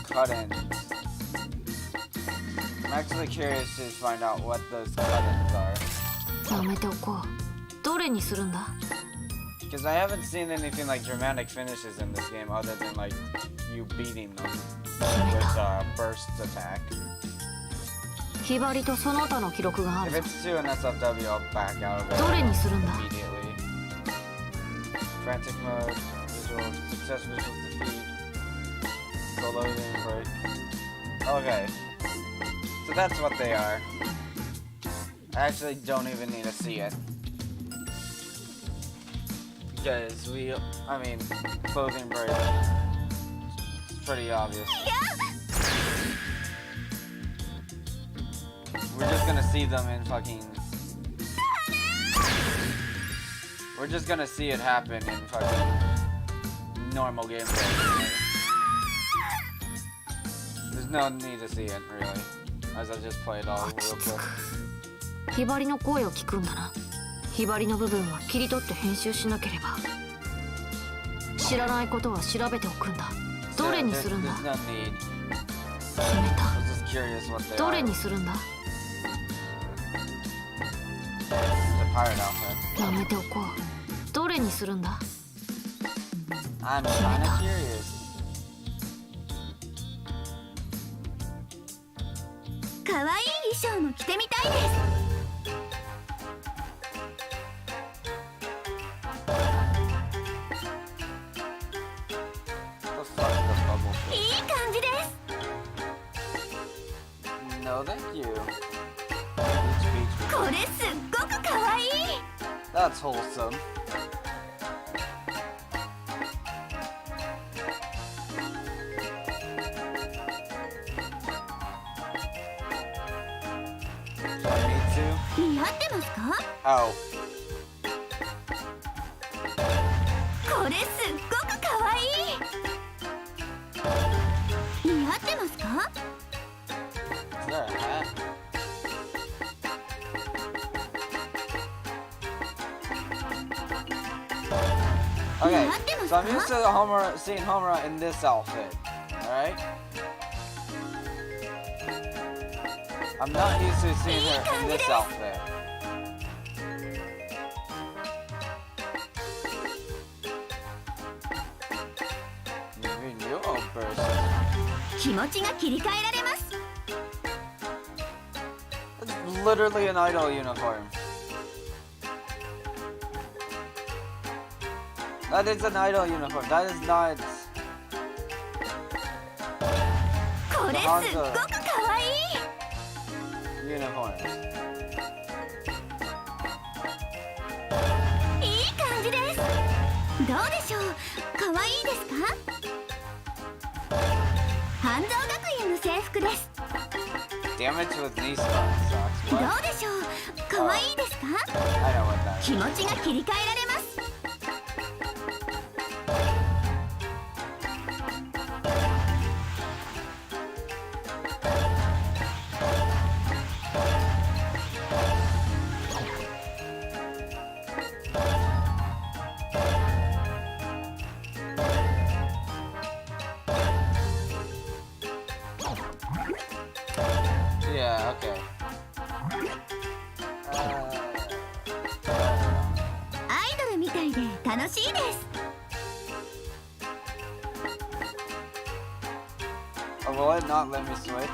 Cut-ins. I'm actually curious to find out what those cut-ins are. やめておこう。どれにするんだ？ Because I haven't seen anything like dramatic finishes in this game other than like you beating them with burst attack. ひばりとその他の記録があ If る。 it's 2 and SFW, I'll back out of it どれにするんだ？ immediately. Frantic mode, visual, success visual defeat, solo break. Okay, so that's what they are. I actually don't even need to see it. Because closing break. It's pretty obvious. We're just gonna see them in fucking... We're just gonna see it happen in fucking normal gameplay. There's no need to see it, really. As I just play it all real quick. ひばりの声を聞くんだな。ひばりの部分は切り取って編集しなければ。知らないことは調べておくんだ。どれにするんだ？ There's no need. 決めた。 I was just curious what they ど are. れにするんだ？ The pirate outfit. やめておこう。どれにするんだ？ I'm kinda curious. 可愛い衣装も着てみたいです。 The fuck the bubble いい感じです。 fish? No, thank you. Beach, beach, これすっごく可愛い。 That's wholesome. Do I need to? 似合ってますか？ Oh. これすっごく可愛い。似合ってますか？ Is there a hat? Okay, so I'm used to seeing Homura in this outfit, alright? I'm not used to seeing her in this outfit. Renewal burst. 気持ちが切り替えられます。 It's literally an idol uniform. That is an idol uniform. That is not. これすっごく可愛い。 Uniform. いい感じです。どうでしょう。可愛いですか？半蔵学園の制服です。 Damage with knee socks. ど What? うでしょう。可愛いですか？ I know what that 気 is. 持ちが切り替えられます。楽しいです。 Oh, will it not let me switch?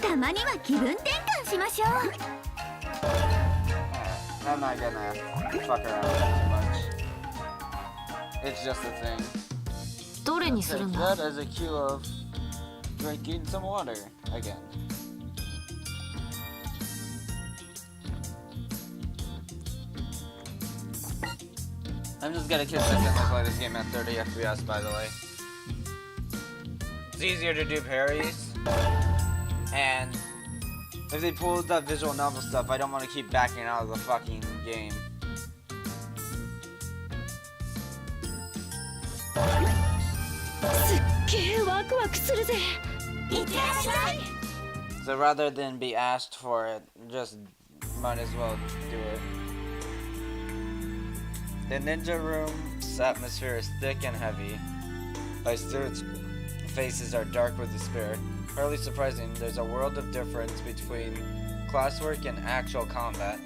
たまには気分転換しましょう。 I'm not gonna fuck around too much. It's just a thing. どれにす Take るんだ？ that as a cue of drinking some water again. I'm just gonna consistently play this game at 30 FPS, by the way. It's easier to do parries, and if they pull that visual novel stuff, I don't want to keep backing out of the fucking game. So rather than be asked for it, just might as well do it. The ninja room's atmosphere is thick and heavy. My students' faces are dark with despair. Hardly surprising, there's a world of difference between classwork and actual combat.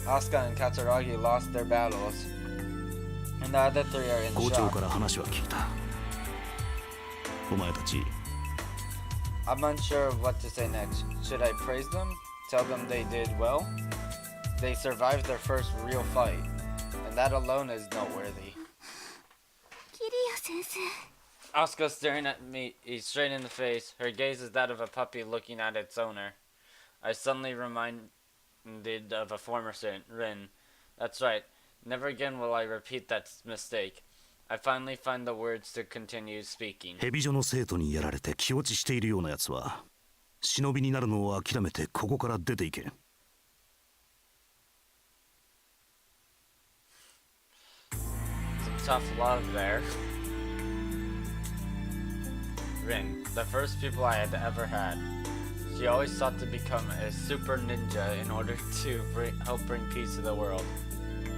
Asuka and Katsuragi lost their battles, and the other three are in 校長 shock. から話は聞いた。お前たち I'm unsure of what to say next. Should I praise them? Tell them they did well? They survived their first real fight, and that alone is noteworthy. キリヤ先生。 Asuka staring at me straight in the face. Her gaze is that of a puppy looking at its owner. I suddenly reminded of a former Rin. That's right. Never again will I repeat that mistake. I finally find the words to continue speaking. ヘビジョの生徒にやられて気落ちしているようなやつは忍びになるのを諦めてここから出ていけ。 Some tough love there. Rin, the first pupil I had ever had. She always sought to become a super ninja in order to help bring peace to the world.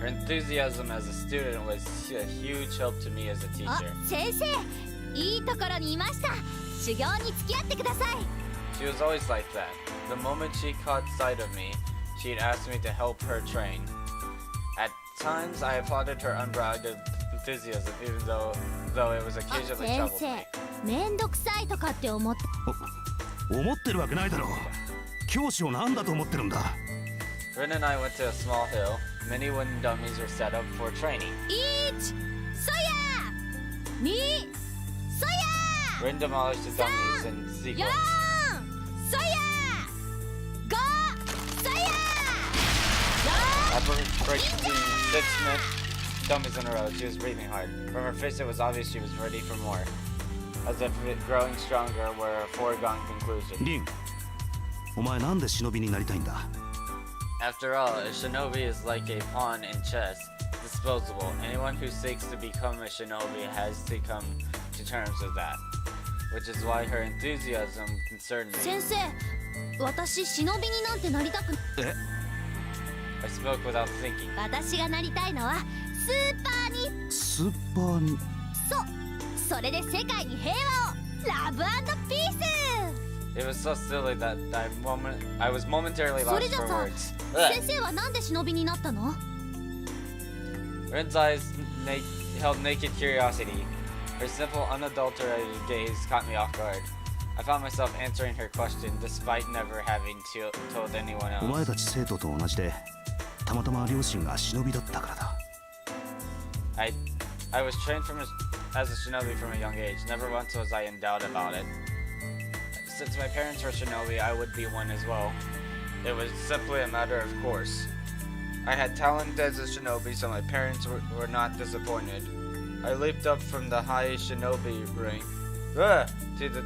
Her enthusiasm as a student was a huge help to me as a あ、 teacher. 先生、いいところにいました。修行に付き合ってください。 She was always like that. The moment she caught sight of me, she'd ask me to help her train. At times, I applauded her unbridled enthusiasm, even though it was あ、 occasionally 先 troubled 生 me.、めんどくさいとかって思って。思ってるわけないだろう。教師を何だと思ってるんだ。 Rin and I went to a small hill. Many wooden dummies were set up for training. 1、そや2、そや Rin demolished the dummies in 4、 sequence. そや5、そや After breaking 6 dummies in a row, she was breathing hard. From her face, it was obvious she was ready for more. As if it growing stronger were a foregone conclusion. リン、お前なんで忍びになりたいんだ。 After all, a shinobi is like a pawn in chess, disposable. Anyone who seeks to become a shinobi has to come to terms with that. Which is why her enthusiasm concerned me. 先生、私忍びになんてなりたく。 I spoke without thinking. 私がなりたいのはスーパーに。スーパーに。そう、それで世界に平和を。ラブ&ピース。 It was so silly that I was momentarily そ lost れじゃ for さ、 words. 先生はなんで忍びになったの？ Rin's eyes held naked curiosity. Her simple, unadulterated gaze caught me off guard. I found myself answering her question despite never having told anyone お前 else. たち生徒と同じで、たまたま両親が忍びだったからだ。I was trained as a shinobi from a young age. Never once was I in doubt about it. Since my parents were shinobi, I would be one as well. It was simply a matter of course. I had talent as a shinobi, so my parents were not disappointed. I leaped up from the high shinobi ring to the...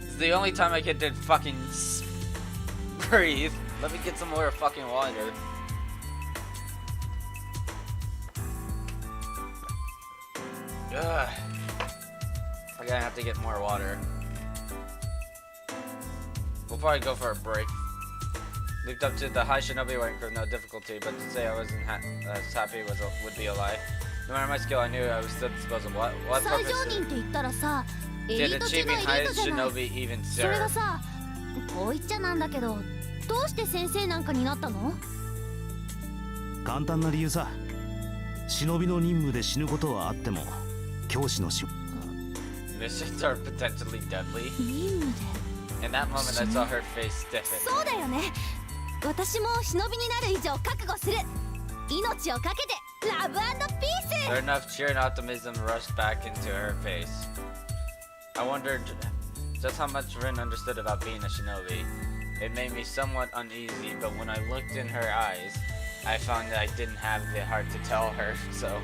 It's the only time I did fucking breathe. Let me get some more fucking water. Ugh. I'm gonna have to get more water. We'll probably go for a break. Leaped up to the high shinobi rank with no difficulty, but to say I wasn't as happy would be a lie. No matter my skill, I knew I was still disposable. What 最 purpose 上人って言ったらさ、エリ did ート中の achieving エリー highest トじゃない。 shinobi even それが serve? さ、こう言っちゃなんだけど、どうして先生なんかになったの？簡単な理由さ。忍びの任務で死ぬことはあっても教師の仕 Missions are potentially deadly. 任務で。 In that moment, I saw her face stiffen. そうだよね。私も忍びになる以上覚悟する。命をかけてラブ&ピース。 Sure enough, cheer and optimism rushed back into her face. I wondered just how much Rin understood about being a shinobi. It made me somewhat uneasy, but when I looked in her eyes, I found that I didn't have the heart to tell her, so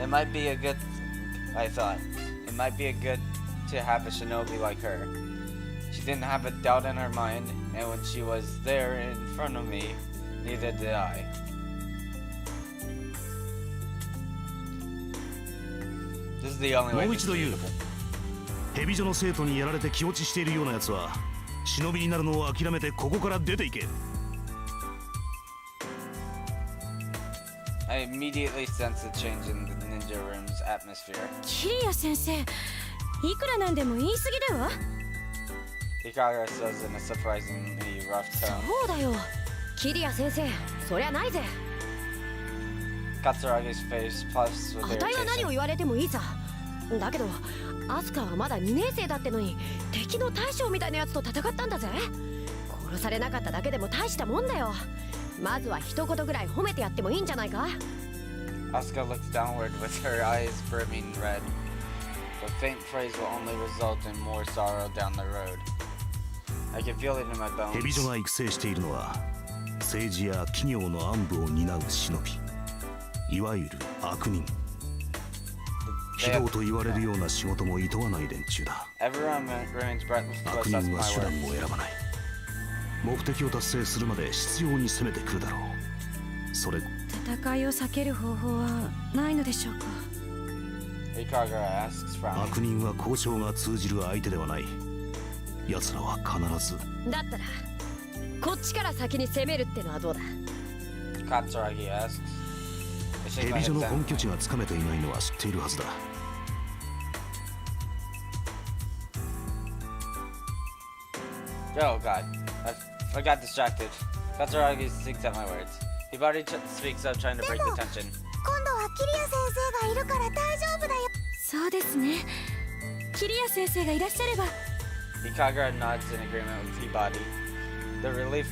it might be a good, I thought, it might be a good to have a shinobi like her. She didn't have a doubt in her mind, and when she was there in front of me, neither did I. This is the only way もう to 一度言う。ヘビジョの生徒にやられて気落ちしているようなやつは忍びになるのを諦めてここから出ていけ。 I immediately sensed a change in the ninja room's atmosphere. キリヤ先生、いくらなんでも言い過ぎだわ。 Hikaga says in a surprisingly rough tone. そうだよ。キリヤ先生、そりゃないぜ。 Katsuragi's face puffs with あたいは何を irritation. 言われてもいいさ。だけど、アスカはまだ2年生だってのに敵の大将みたいなやつと戦ったんだぜ。殺されなかっただけでも大したもんだよ。まずは一言ぐらい褒めてやってもいいんじゃないか。 Asuka looks downward with her eyes brimming red. The faint praise will only result in more sorrow down the road. I can feel it in my ヘビ bones. ジョが育成しているのは政治や企業の暗部を担う忍び、いわゆる悪人。 They 非 have- 道と言われるような仕事も厭わない連中だ。 Everyone remains breathless 悪 as 人 my は手段 words. を選ばない。目的を達成するまで執拗に攻めてくるだろう。それ戦いを避ける方法はないのでしょうか。 Hikaga asks, frowning. 悪人は交渉が通じる相手ではない。奴らは必ずだったらこっちから先に攻めるってのはどうだ。 Katsuragi asks. I shake ヘ my ビジョ head の本拠 sadly. 地がつかめていないのは知っているはずだ。 Oh god, I got distracted. Katsuragi sinks at my words. Hibari speaks up, trying to break the tension. 今度はキリヤ先生がいるから大丈夫だよ。そうですね。キリヤ先生がいらっしゃれば。 Hikaga nods in agreement with Hibari. The relief,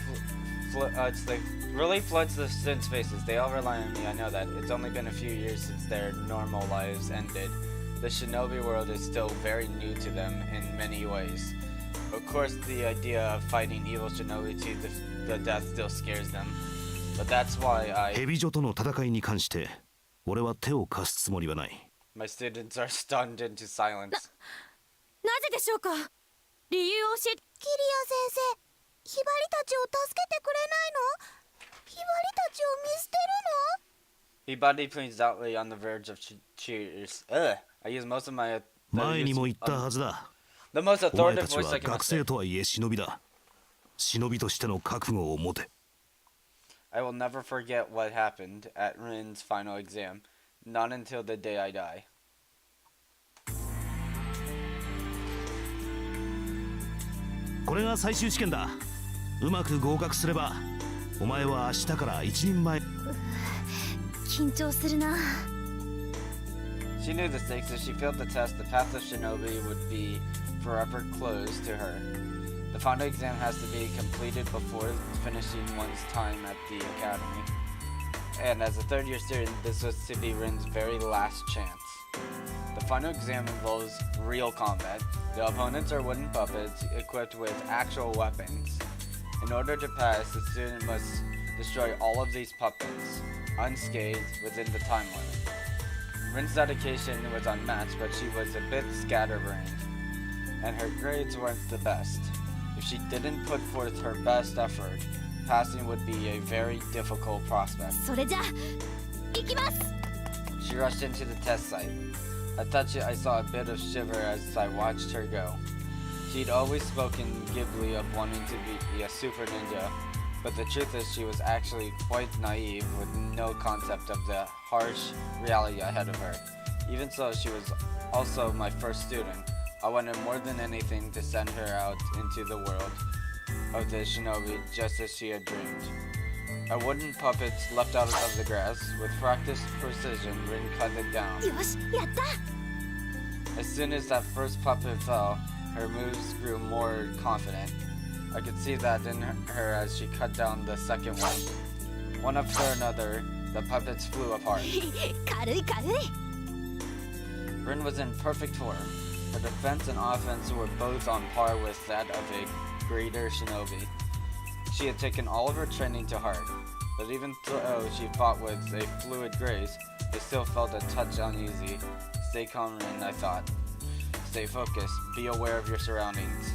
relief floods the students' faces. They all rely on me, I know that. It's only been a few years since their normal lives ended. The shinobi world is still very new to them in many ways. Of course, the idea of fighting evil shinobi to the death still scares them. But that's why ヘビジョとの戦いに関して俺は手を貸すつもりはない。 my students are stunned into silence. なぜでしょうか。理由を教えて。キリヤ先生、ヒバリたちを助けてくれないの？ヒバリたちを見捨てるの？ Hibari points outly on the verge of cheers. I use most of my 前にも言ったはずだ。 the most お前 authoritative たち voice は I can 学生 muster. とはいえ忍びだ。忍びとしての覚悟を持て。 I will never forget what happened at Rin's final exam. Not until the day I die. これが最終試験だ。うまく合格すればお前は明日から一人前。緊張するな。 She knew the stakes. If she failed the test, the path of shinobi would be forever closed to her. The final exam has to be completed before finishing one's time at the academy. And as a third-year student, this was to be Rin's very last chance. The final exam involves real combat. The opponents are wooden puppets equipped with actual weapons. In order to pass, the student must destroy all of these puppets, unscathed, within the time limit. Rin's dedication was unmatched, but she was a bit scatterbrained, and her grades weren't the best. If she didn't put forth her best effort, passing would be a very difficult prospect. それじゃ行きます。 She rushed into the test site. At touch it, I saw a bit of shiver as I watched her go. She'd always spoken glibly of wanting to be a super ninja, but the truth is she was actually quite naive with no concept of the harsh reality ahead of her. Even so, she was also my first student, I wanted more than anything to send her out into the world of the shinobi just as she had dreamed. A wooden puppet leapt out of the grass. With practiced precision, Rin cut it down. よしやった As soon as that first puppet fell, her moves grew more confident. I could see that in her as she cut down the second one. One after another, the puppets flew apart. 軽い軽い Rin was in perfect form. Her defense and offense were both on par with that of a greater shinobi. She had taken all of her training to heart, but even though she fought with a fluid grace, it still felt a touch uneasy. Stay calm, Rin, I thought. Stay focused. Be aware of your surroundings.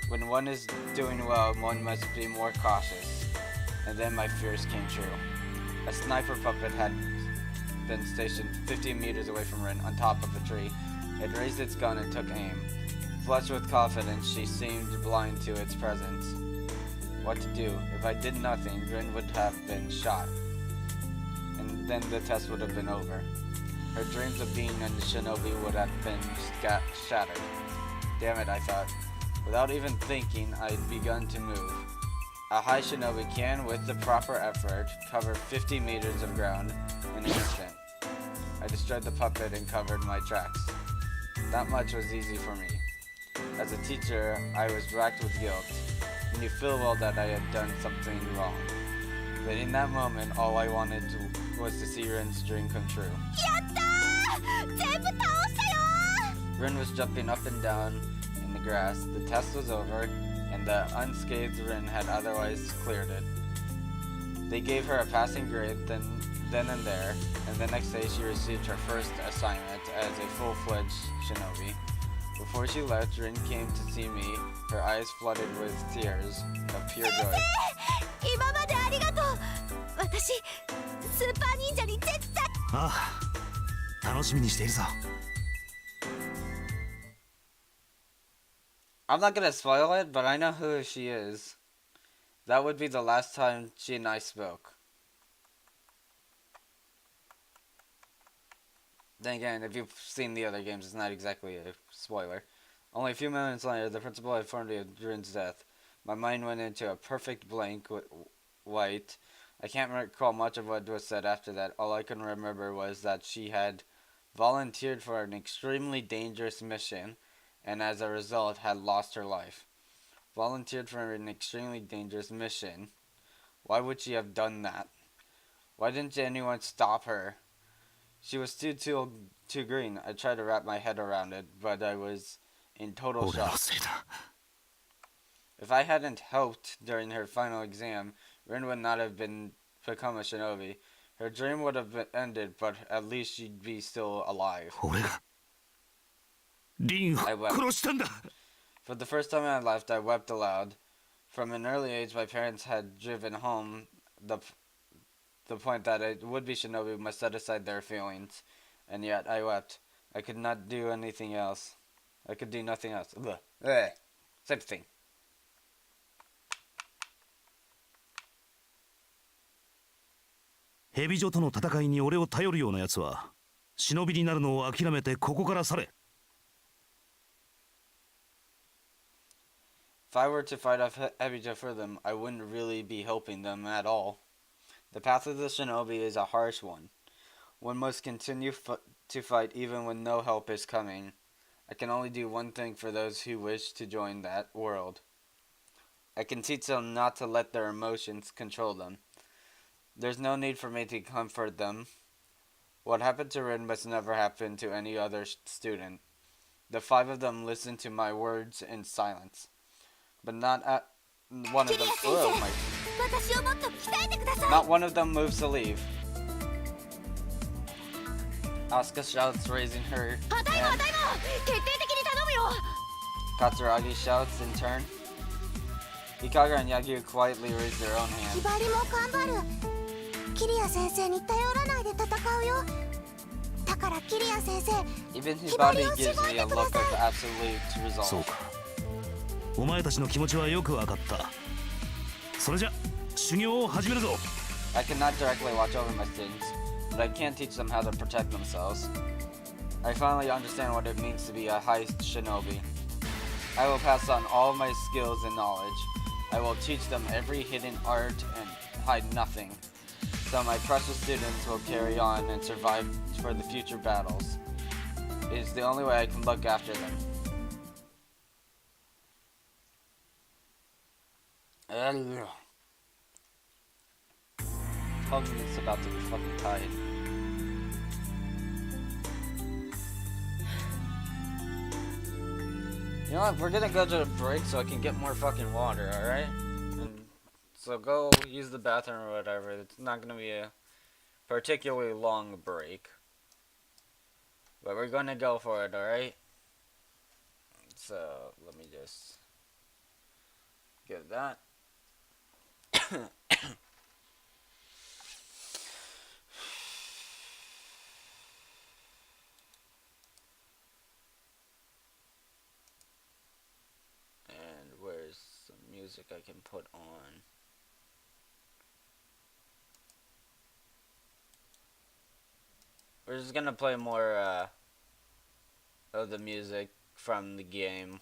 When one is doing well, one must be more cautious. And then my fears came true. A sniper puppet had been stationed 50 meters away from Rin on top of a tree. It raised its gun and took aim. Flushed with confidence, she seemed blind to its presence. What to do? If I did nothing, Rin would have been shot. And then the test would have been over. Her dreams of being a shinobi would have been shattered. Damn it, I thought. Without even thinking, I'd begun to move. A high shinobi can, with the proper effort, cover 50 meters of ground in an instant. I destroyed the puppet and covered my tracks. That much was easy for me. As a teacher, I was racked with guilt. I knew full well that I had done something wrong. But in that moment, all I wanted was to see Rin's dream come true. やったー全部倒したよ Rin was jumping up and down in the grass. The test was over, and the unscathed Rin had otherwise cleared it. They gave her a passing grade then and there, and the next day she received her first assignment as a full-fledged shinobi. Before she left, Rin came to see me, her eyes flooded with tears of pure joy. 今までありがとう私スーパー忍者に絶対ああ、楽しみにしているぞ。 I'm not gonna spoil it, but I know who she is. That would be the last time she and I spoke. Then again, if you've seen the other games, it's not exactly a spoiler. Only a few minutes later, the principal informed me of Rin's death. My mind went into a perfect blank white. I can't recall much of what was said after that. All I can remember was that she had volunteered for an extremely dangerous mission, and as a result had lost her life. Volunteered for an extremely dangerous mission. Why would she have done that? Why didn't anyone stop her? She was too green. I tried to wrap my head around it, but I was in total shock. If I hadn't helped during her final exam, Rin would not have become a shinobi. Her dream would have ended, but at least she'd be still alive. I wept. For the first time in my life, I wept aloud. From an early age, my parents had driven home the point that a would-be shinobi must set aside their feelings, and yet I wept. I could not do anything else. I could do nothing else. Same thing. Hebijo との戦いに俺を頼るような奴は忍びになるのを諦めてここから去れ。 If I were to fight off Hebijo for them, I wouldn't really be helping them at all. The path of the shinobi is a harsh one. One must continue to fight even when no help is coming. I can only do one thing for those who wish to join that world. I can teach them not to let their emotions control them. There's no need for me to comfort them. What happened to Rin must never happen to any other student. The 5 of them listened to my words in silence. But not one of them. Oh my! Not one of them moves to leave. Asuka shouts, raising her hand. Katsuragi shouts in turn. Ikaga and Yagyu quietly raise their own hands. ひばりも頑張るキリア先生に頼らないで戦うよだからキリア先生 Even Hibari gives me a look of absolute resolve. そうか。お前たちの気持ちはよく分かった。それじゃ修行を始めるぞ。 I cannot directly watch over my students, but I can teach them how to protect themselves. I finally understand what it means to be a heist shinobi. I will pass on all of my skills and knowledge. I will teach them every hidden art and hide nothing. So my precious students will carry on and survive for the future battles. It is the only way I can look after them. Tongue is about to be fucking tied. You know what? We're gonna go to a break so I can get more fucking water, alright? And so go use the bathroom or whatever. It's not gonna be a particularly long break. But we're gonna go for it, alright? So, let me just get that. And where's some music I can put on? We're just gonna play more of the music from the game.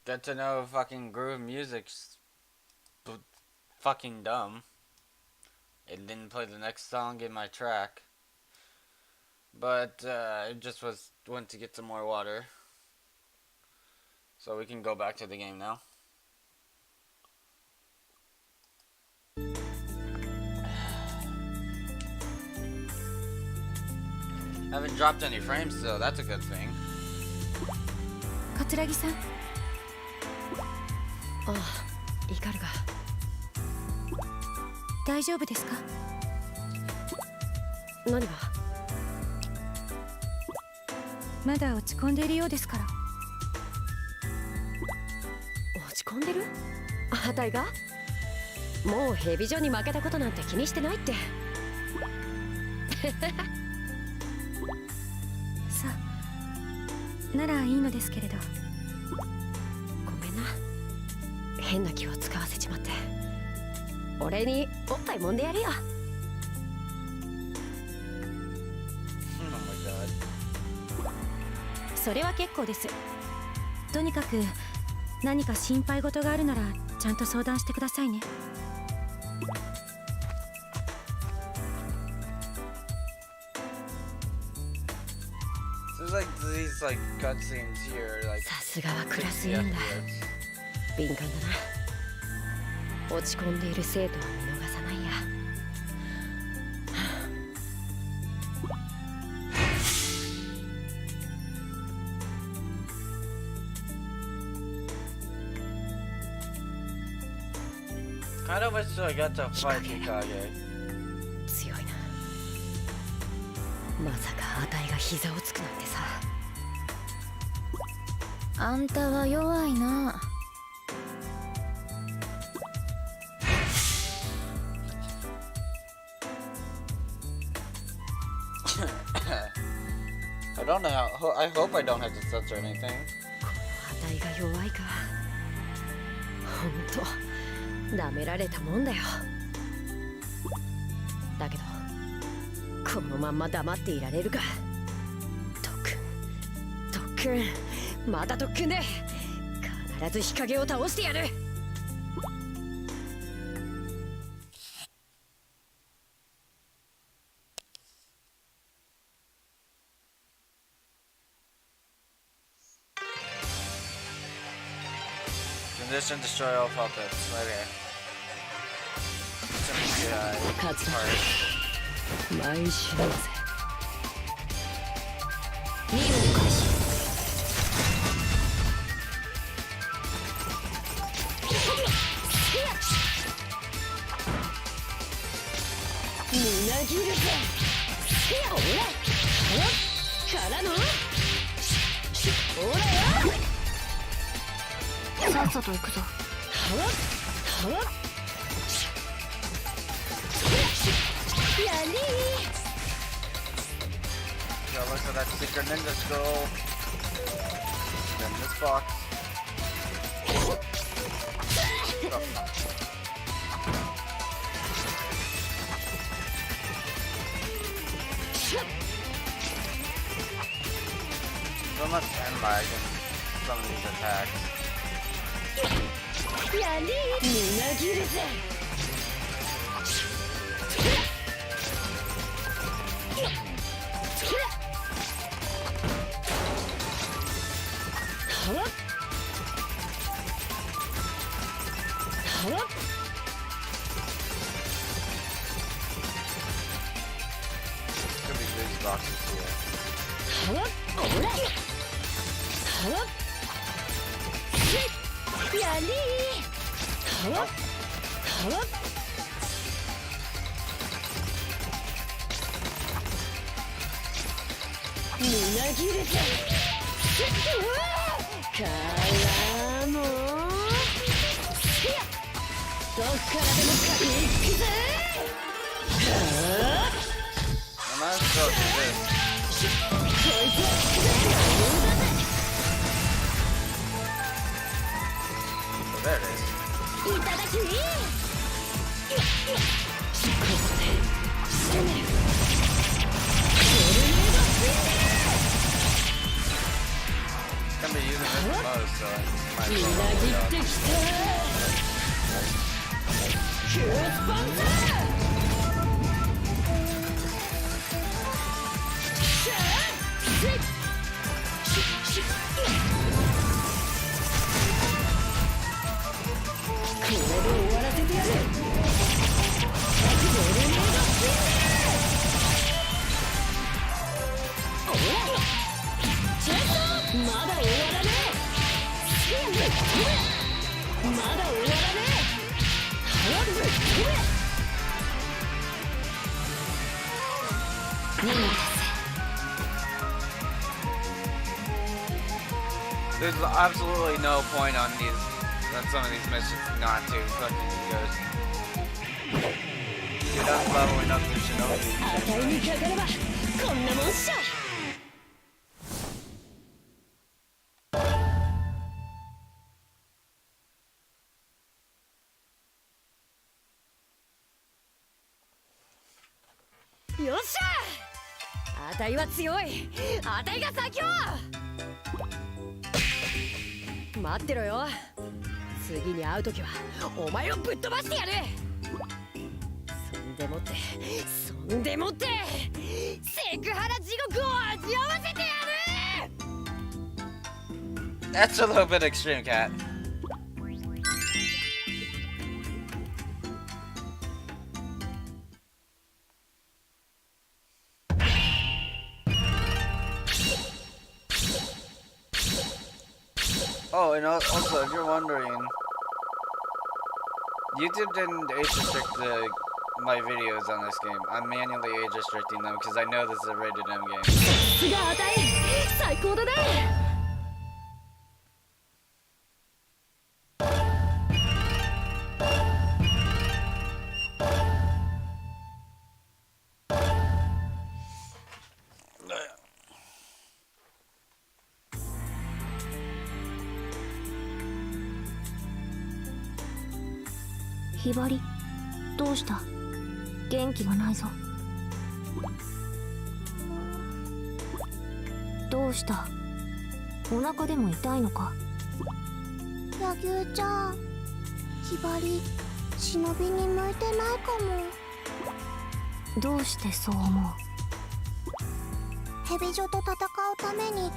Good to know fucking groove music's fucking dumb. It didn't play the next song in my track. But it just went to get some more water. So we can go back to the game now. Haven't dropped any frames, so that's a good thing. 桂木さん。ああ、イカルが。大丈夫ですか？何が？まだ落ち込んでいるようですから。落込んでる？あたいがもうヘビジョに負けたことなんて気にしてないって。そうならいいのですけれど。ごめんな、変な気を使わせちまって。俺におっぱい揉んでやるよ。それは結構です。とにかく何か心配事があるならちゃんと相談してくださいね。さすがはクラス委員だ。敏感だな。落ち込んでいる生徒は見逃さないや。Kind of wish I got to fight Hikage. 強いな。まさかあたいが膝をつくなんてさ。あんたは弱いな。I don't know how. I hope I don't have to touch or anything. このあたいが弱いか。ほんと舐められたもんだよ。だけどこのまんま黙っていられるか。特訓また特訓で必ず日陰を倒してやる。Condition destroy all puppets. Okay. 勝つだ。毎週だぜ。任務開始。みなぎるぜ。ほらからのほらよ。さっさと行くぞ。やりー。 Go look for that secret ninja scroll. Then this box. So much end lag in some of these attacks. やりー。みなぎるぜ。Could be these boxes here. やりー。みなぎるぜ。からもどっからでもかけに行くぜ。 I might as well do this. こいつは So there it is. いただき。ここで攻める。Gonna be using this the most, so I might み as な well ぎ load って it きた。キュースパンザー。シャーシッシッシッ。これで終わらせてやる。トルネードスピン。おらチェスト。まだ終わらねえ。まだ終わらねえ。早く飛べ。任務達成。 There's absolutely no point on these on some of these missions not to fucking ghost. Dude, I'm leveling up to Shinobi. 値にかかればこんなもんっしょ。よっしゃ、あたいは強い、あたいが先を。待ってろよ、次に会う時はお前をぶっ飛ばしてやる。そんでもってセクハラ地獄を味わわせてやる。 That's a little bit extreme, cat. Oh, and also, if you're wondering, YouTube didn't age restrict my videos on this game. I'm manually age restricting them because I know this is a rated M game. すがあたい最高だね。ひばり、どうした？元気がないぞ。どうした？お腹でも痛いのか？柳生ちゃん、ひばり忍びに向いてないかも。どうしてそう思う？ヘビ女と戦うために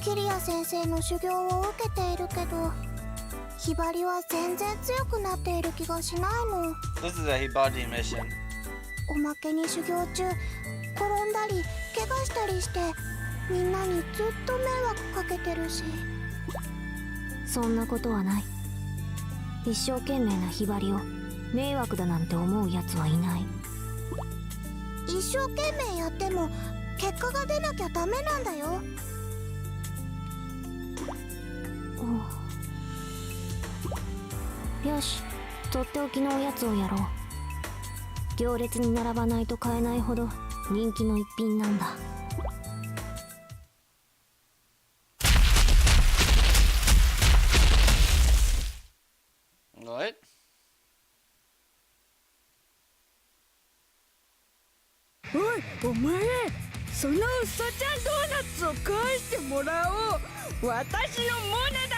キリア先生の修行を受けているけど、ひばりは全然強くなっている気がしないの。 This is a Hibadi mission. おまけに修行中転んだり怪我したりしてみんなにずっと迷惑かけてるし。そんなことはない。一生懸命なひばりを迷惑だなんて思うやつはいない。一生懸命やっても結果が出なきゃダメなんだよ。よし、とっておきのおやつをやろう。行列に並ばないと買えないほど人気の一品なんだ。What? おい、お前、そのうさちゃんドーナツを返してもらおう。私のモネだ。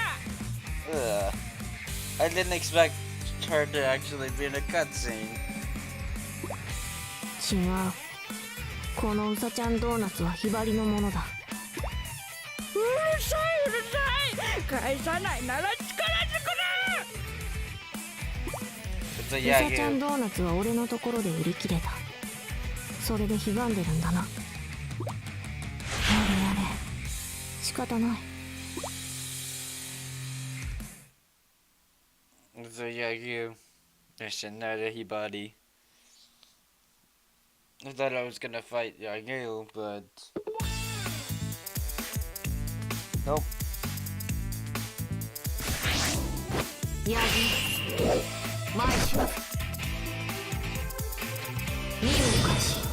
I didn't expect her to actually be in a cutscene. 違う。このうさちゃんドーナツはひばりのものだ。うるさいうるさい。返さないなら力ずくだ。It's a うさちゃん Yagyu. ドーナツは俺のところで売り切れた。それでひがんでるんだな。やれやれ、仕方ない。It's a Yagyu mission, not a Hibadi. I thought I was gonna fight Yagyu, but nope. ヤギ、毎週任務開始。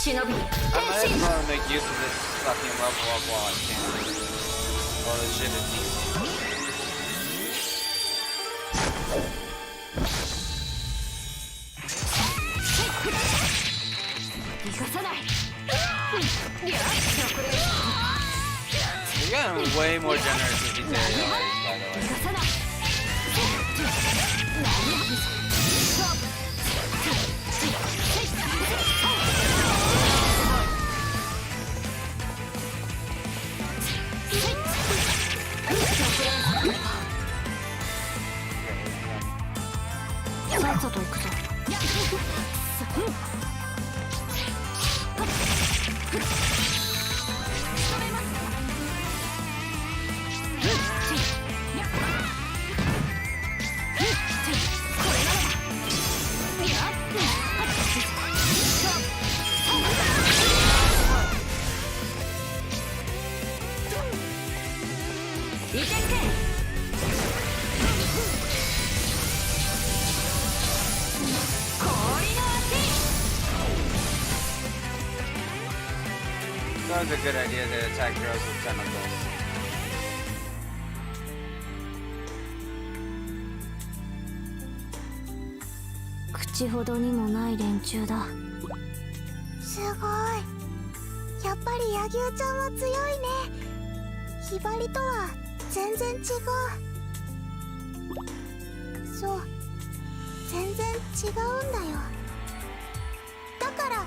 忍び、I might as well make use of this fucking level up while I can. While this shit is easy. 生かさない。 You're getting way more generous with these aerial aids, by the way. 生かさない。さっさと行くぞ。いてけ氷の足 That was a good idea to attack girls with tentacles.口ほどにもない連中だ。すごい。やっぱり柳生ちゃんは強いね。ひばりとは全然違う。そう、全然違うんだよ。だから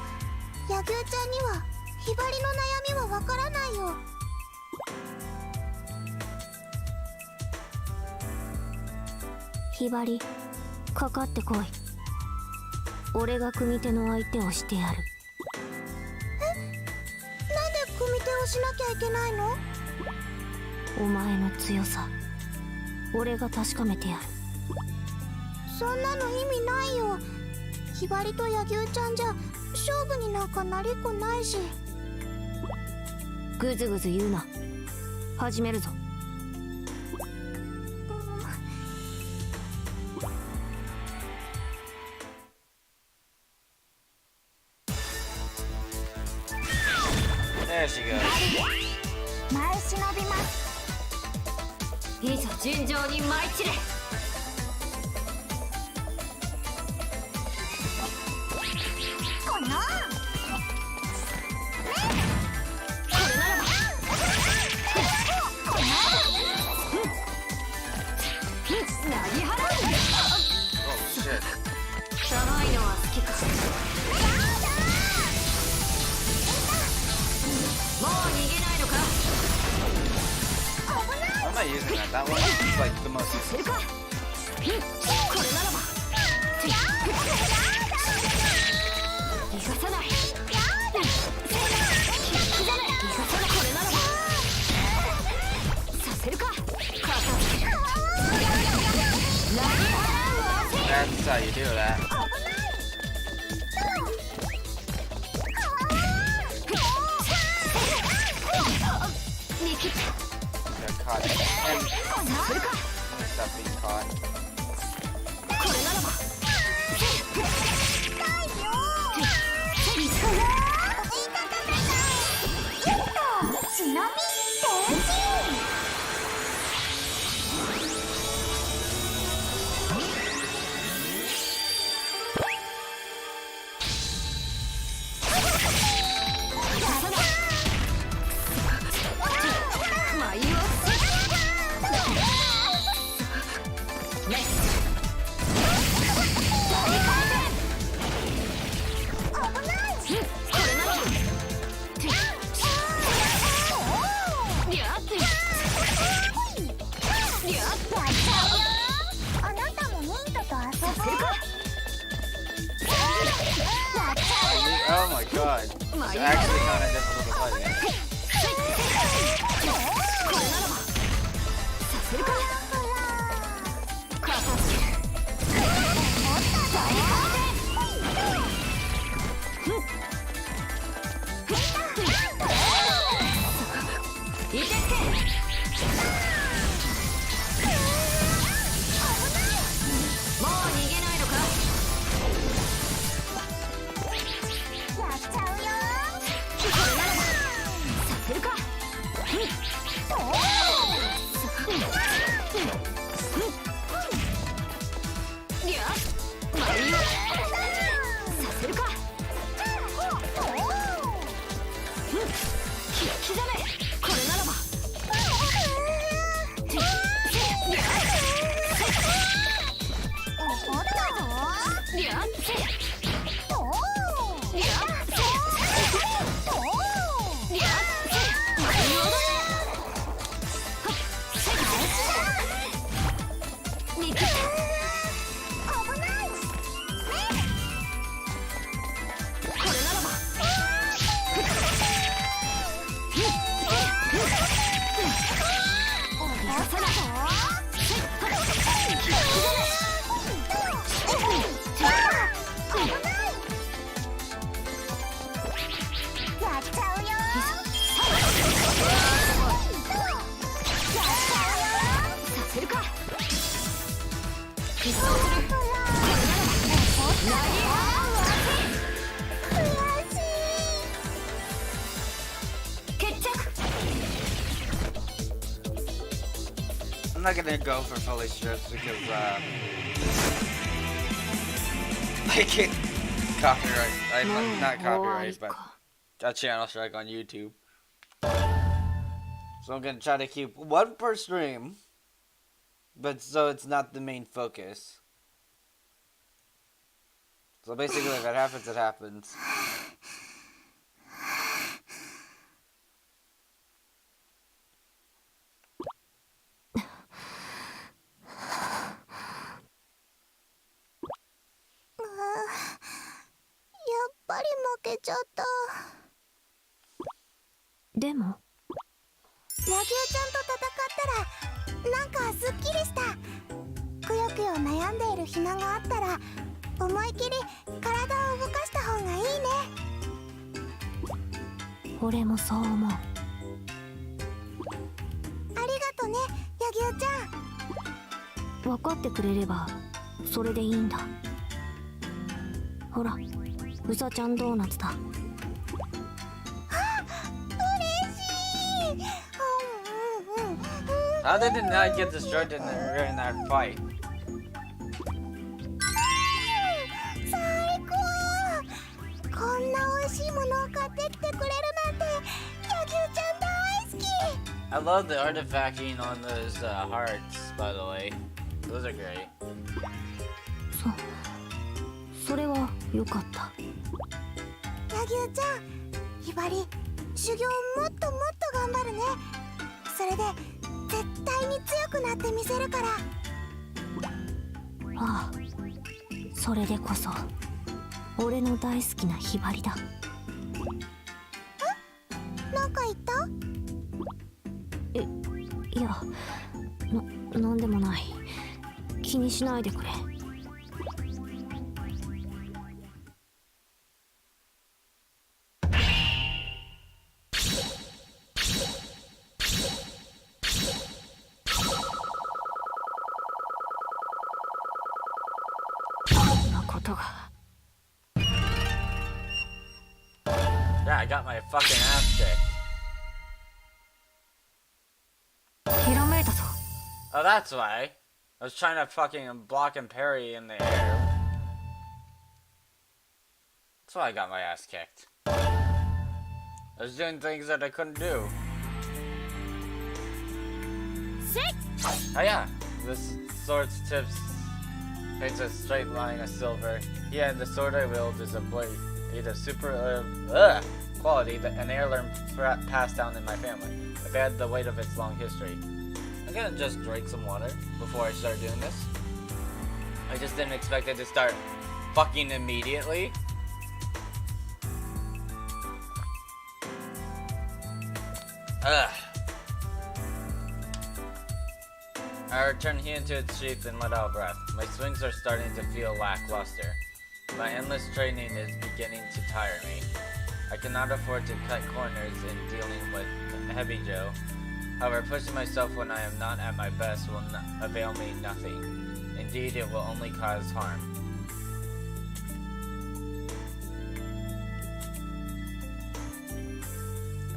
柳生ちゃんにはひばりの悩みはわからないよ。ひばり、かかってこい。俺が組手の相手をしてやる。なんで組手をしなきゃいけないの？お前の強さ、俺が確かめてやる。そんなの意味ないよ。ひばりと柳生ちゃんじゃ勝負になんかなりっこないし。ぐずぐず言うな。始めるぞ。There she goes. 前忍びます。いざ尋常に舞い散れ。このI'm not using that. That one is like the most useful. これならば逃がさない。これならばさせるか。 That's how you do that. Got caught. And stop being caught. これならば Oh my god. It's actually kind of difficult to fight against. やっちゃうよ。not gonna go for fully strips because I can't copyright. I'm not copyright, but a channel strike on YouTube. So I'm gonna try to keep one per stream, but so it's not the main focus. So basically, if it happens, it happens.でも柳生ちゃんと戦ったらなんかすっきりした。くよくよ悩んでいる暇があったら思い切り体を動かした方がいいね。俺もそう思う。ありがとね、柳生ちゃん。分かってくれればそれでいいんだ。ほら、うさちゃんドーナツだ。How did it not get destroyed during that fight? 最高。こんな美味しいものを買ってきてくれるなんて柳生ちゃん大好き。 I love the artifacting on those hearts, by the way. Those are great. それは良かった。柳生ちゃん、ひばり修行もっともっと頑張るね。それで絶対に強くなってみせるから。ああ、それでこそ俺の大好きなひばりだ。なんか言った？いや、なんでもない。気にしないでくれ。Yeah, I got my fucking ass kicked. ひらめいたぞ。 Oh, that's why. I was trying to fucking block and parry in the air. That's why I got my ass kicked. I was doing things that I couldn't do. Oh yeah, this sword's tips paints a straight line of silver. Yeah, and the sword I wield is a blade of super quality, an heirloom passed down in my family. It had the weight of its long history. I'm gonna just drink some water before I start doing this. I just didn't expect it to start fucking immediately. Ugh. I return here into its sheath and let out a breath. My swings are starting to feel lackluster. My endless training is beginning to tire me. I cannot afford to cut corners in dealing with Hebijo. However, pushing myself when I am not at my best will avail me nothing. Indeed, it will only cause harm.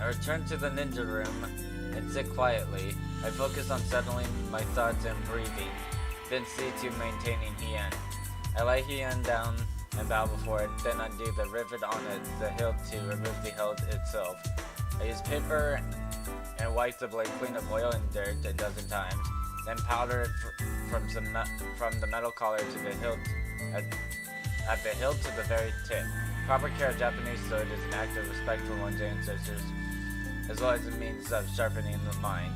I return to the ninja room and sit quietly. I focus on settling my thoughts and breathing, then see to maintaining Hien. I lay Hien down and bow before it, then undo the rivet on the hilt to remove the hilt itself. I use paper and wipe the blade clean of oil and dirt a dozen times, then powder it from the metal collar to the hilt, at the hilt to the very tip. Proper care of Japanese sword is an act of respect for one's ancestors, as well as a means of sharpening the mind.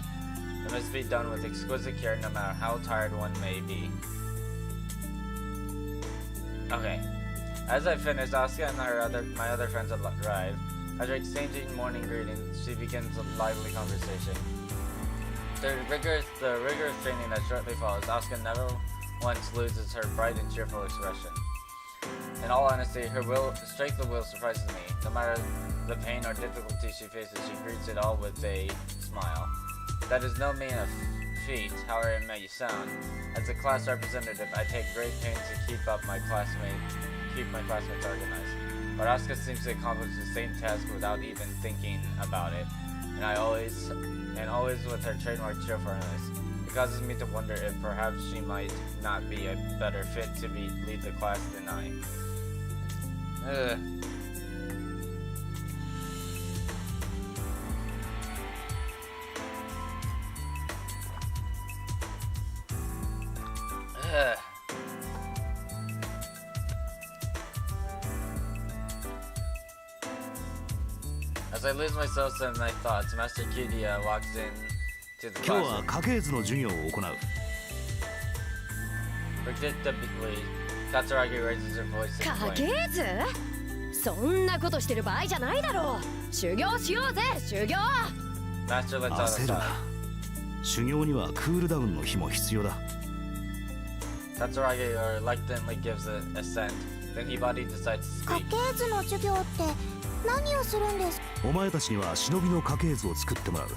It must be done with exquisite care no matter how tired one may be. Okay. As I finish, Asuka and my other friends arrive. After exchanging morning greetings, she begins a lively conversation. The rigorous training that shortly follows, Asuka never once loses her bright and cheerful expression. In all honesty, her strength of will surprises me. No matter the pain or difficulty she faces, she greets it all with a smile. That is no mean feat, however it may sound. As a class representative, I take great pains to keep my classmates organized. But Asuka seems to accomplish the same task without even thinking about it, and always with her trademark cheerfulness. causes me to wonder if perhaps she might not be a better fit to lead the class than I. As I lose myself in my thoughts, Master Kiria walks in to the 今日は classroom. 家系図の授業を行う。 Predictably, Katsuragi raises her voice and 家 explains. 系図そんなことしてる場合じゃないだろう。修行しようぜ修行。 Master lets out 焦 a るな。 sigh. 修行にはクールダウンの日も必要だ。 Katsuragi reluctantly gives a assent. Then Hibari decides to 家 speak. 系図の授業って何をするんですか？お前たちには忍びの家系図を作ってもらう。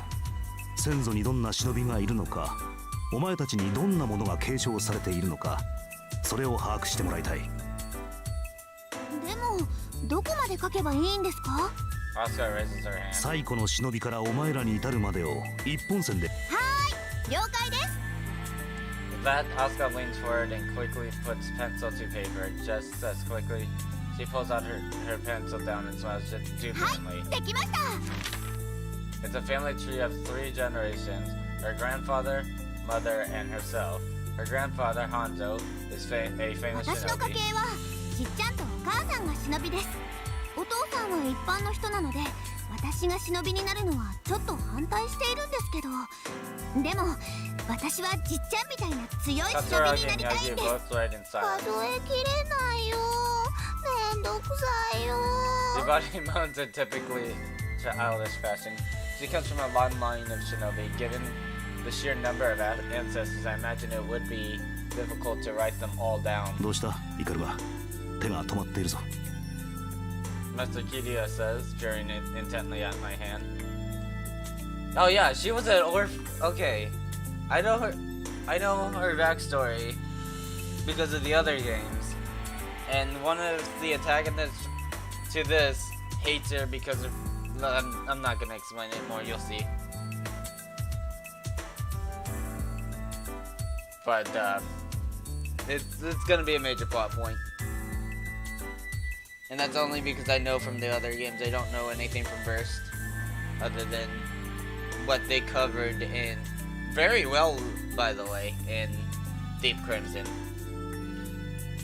先祖にどんな忍びがいるのか、お前たちにどんなものが継承されているのか、それを把握してもらいたい。でもどこまで書けばいいんですか？ Asuka raises her hand. 最古の忍びからお前らに至るまでを一本線で。了解です。 With that, Asuka leans forward and quickly puts pencil to paper. Just as quickly, she pulls out her pencil down and smiles jubilantly. できました。 It's a family tree of 3 generations: her grandfather, mother, and herself. Her grandfather, Hanzo, is a famous 私の家 shinobi. 系はじっちゃんとお母さんが忍びです。お父さんは一般の人なので私が忍びになるのはちょっと反対しているんですけど、でも私はじっちゃんみたいな強い忍び Katsuragi にな and りたい Yagi んです。 both write in 数 silence. えきれないよ。めんどくさいよ。 Hibari moans in typically childish fashion. She comes from a long line of shinobi. Given the sheer number of ancestors, I imagine it would be difficult to write them all down. どうしたイカルバ、手が止まっているぞ。 Master Kiria says, peering intently at my hand. Oh yeah, she was an Okay, I know her backstory because of the other games, and one of the antagonists to this hates her because of. I'm not gonna explain it more. You'll see. But it's gonna be a major plot point. And that's only because I know from the other games. I don't know anything from Burst other than what they covered in very well, by the way, in Deep Crimson.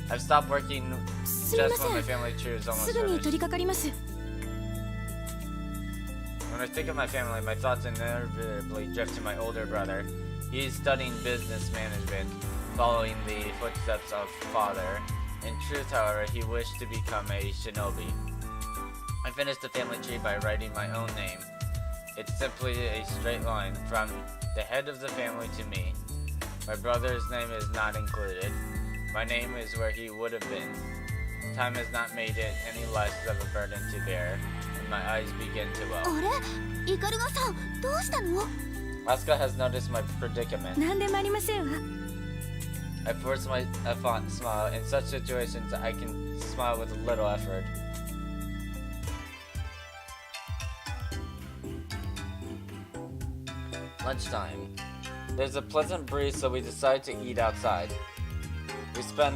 I've stopped working すみま just せ when my ん。 family tree is almost すぐに finished. 取り掛かります。 When I think of my family, my thoughts inevitably drift to my older brother. He is studying business management, following the footsteps of father. In truth, however, he wished to become a shinobi. I finished the family tree by writing my own name. It's simply a straight line from the head of the family to me. My brother's name is not included. My name is where he would have been. Time has not made it any less of a burden to bear, and my eyes begin to well. あれイカルガさんどうしたの？ Asuka has noticed my predicament. なんでもありませんわ。 I force a fond smile. In such situations, I can smile with little effort. Lunchtime. There's a pleasant breeze, so we decide to eat outside. We spread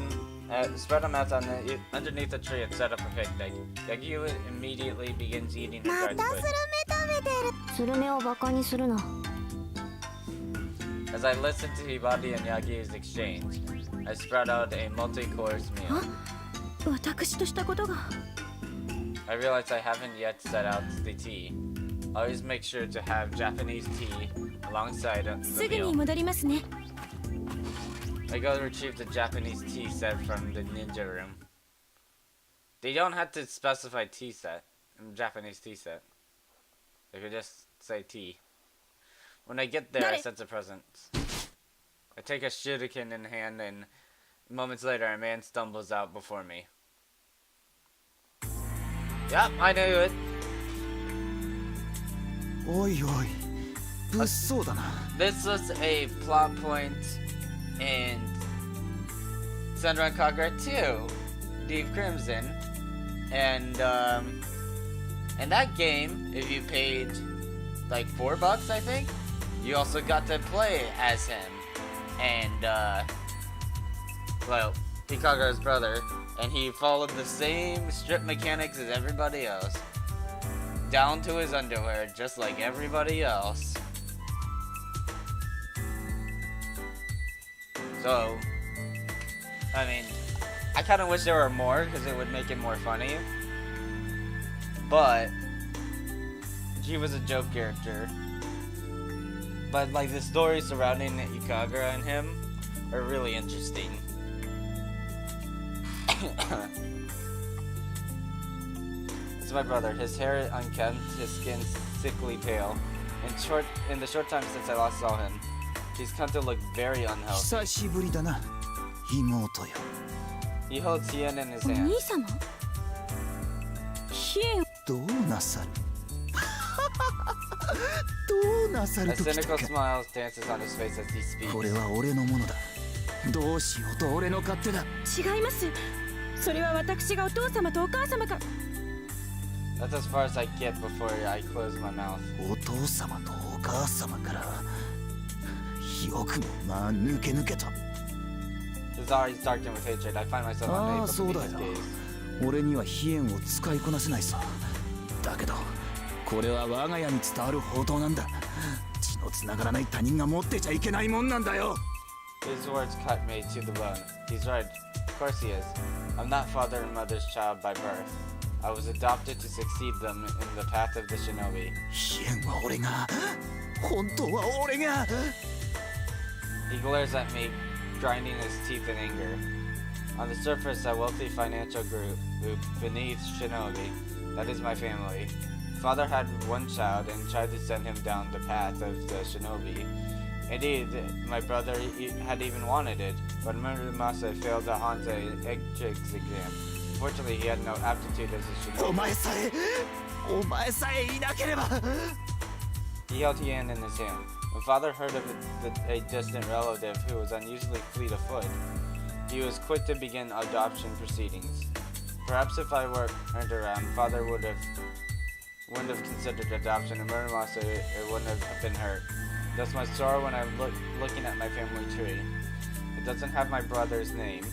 a mat underneath a tree and set up a picnic. Yagi immediately begins eating her ま dried た squid. スルメ食べてる。スルメをバカにするな。 As I listen to Hibari and Yagi's exchange, I spread out a multi-course meal. 私としたことが。 I realize I haven't yet set out the tea. Always make sure to have Japanese tea alongside the すぐに meal. 戻りますね。 I go to retrieve the Japanese tea set from the ninja room. They don't have to specify tea set, Japanese tea set. They could just say tea. When I get there, I sense a presence. I take a shuriken in hand, and moments later, a man stumbles out before me. Yep, I knew it. おいおい物騒だな。 This was a plot point in Senran Kagura 2, Deep Crimson, and in that game, if you paid like $4, I think, you also got to play as him. and well, Kagura's brother, and he followed the same strip mechanics as everybody else, down to his underwear, just like everybody else. So, I mean, I kind of wish there were more, because it would make it more funny. But he was a joke character. But like the stories surrounding Kagura and him are really interesting. It's my brother. His hair is unkempt, his skin sickly pale. In the short time since I last saw him, he's come to look very unhealthy. 久しぶりだな、妹よ。 He holds Hien in his お hand. 兄様ヒエどうなさるどうなさ A るときた cynical か。 smile dances on his face as he speaks. これは俺のものだ。どうしようと俺の勝手だ。違います。それは私がお父様とお母様か。 That's as far as I get before I close my mouth. お父様とお母様からよくもまあ抜けた。 His eyes darken with hatred. I find myself あ unable あ to そう meet だ his よ。 gaze. 俺には飛燕を使いこなせないさ。だけどこれは我が家に伝わる宝刀なんだ。血のつながらない他人が持ってちゃいけないもんなんだよ。 His words cut me to the bone. He's right. Of course he is. I'm not father and mother's child by birth. I was adopted to succeed them in the path of the shinobi. 飛燕は俺が、本当は俺が。 He glares at me, grinding his teeth in anger. On the surface, a wealthy financial group beneath shinobi. That is my family. Father had one child and tried to send him down the path of the shinobi. Indeed, my brother had even wanted it, but Muramasa failed the Hanse Eggs exam. Fortunately, he had no aptitude as a お shinobi. 前さえいなければ。 He held Hien in his hand. When Father heard of a distant relative who was unusually fleet of foot, he was quick to begin adoption proceedings. Perhaps if I weren't around, Father wouldn't have considered adoption, and Muramasa it wouldn't have been hurt. Thus my sorrow when I'm looking at my family tree. It doesn't have my brother's name,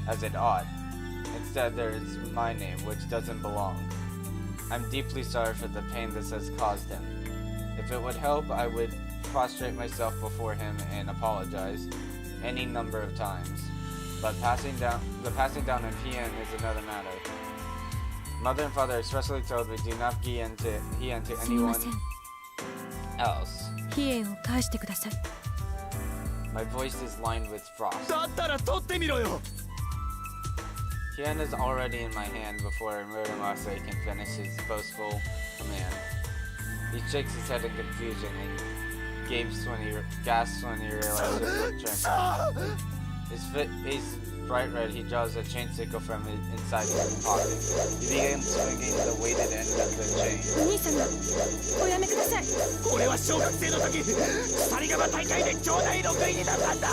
as it ought. Instead, there is my name, which doesn't belong. I'm deeply sorry for the pain this has caused him. If it would help, I would prostrate myself before him and apologize any number of times. But the passing down of Hien is another matter. Mother and father expressly told me do not give Hien to すみま anyone せん。 else. ヒエを返してください。 My voice is lined with frost. だったら取ってみろよ。 Hien is already in my hand before Muramasa can finish his boastful command. He shakes his head in confusion and gasps when he realizes his trick. His face bright red, he draws a chain sickle from inside his pocket. He begins swinging the weighted end of the chain. お兄様、おやめください。俺は小学生の時、鎖釜大会で兄弟6位になったんだ。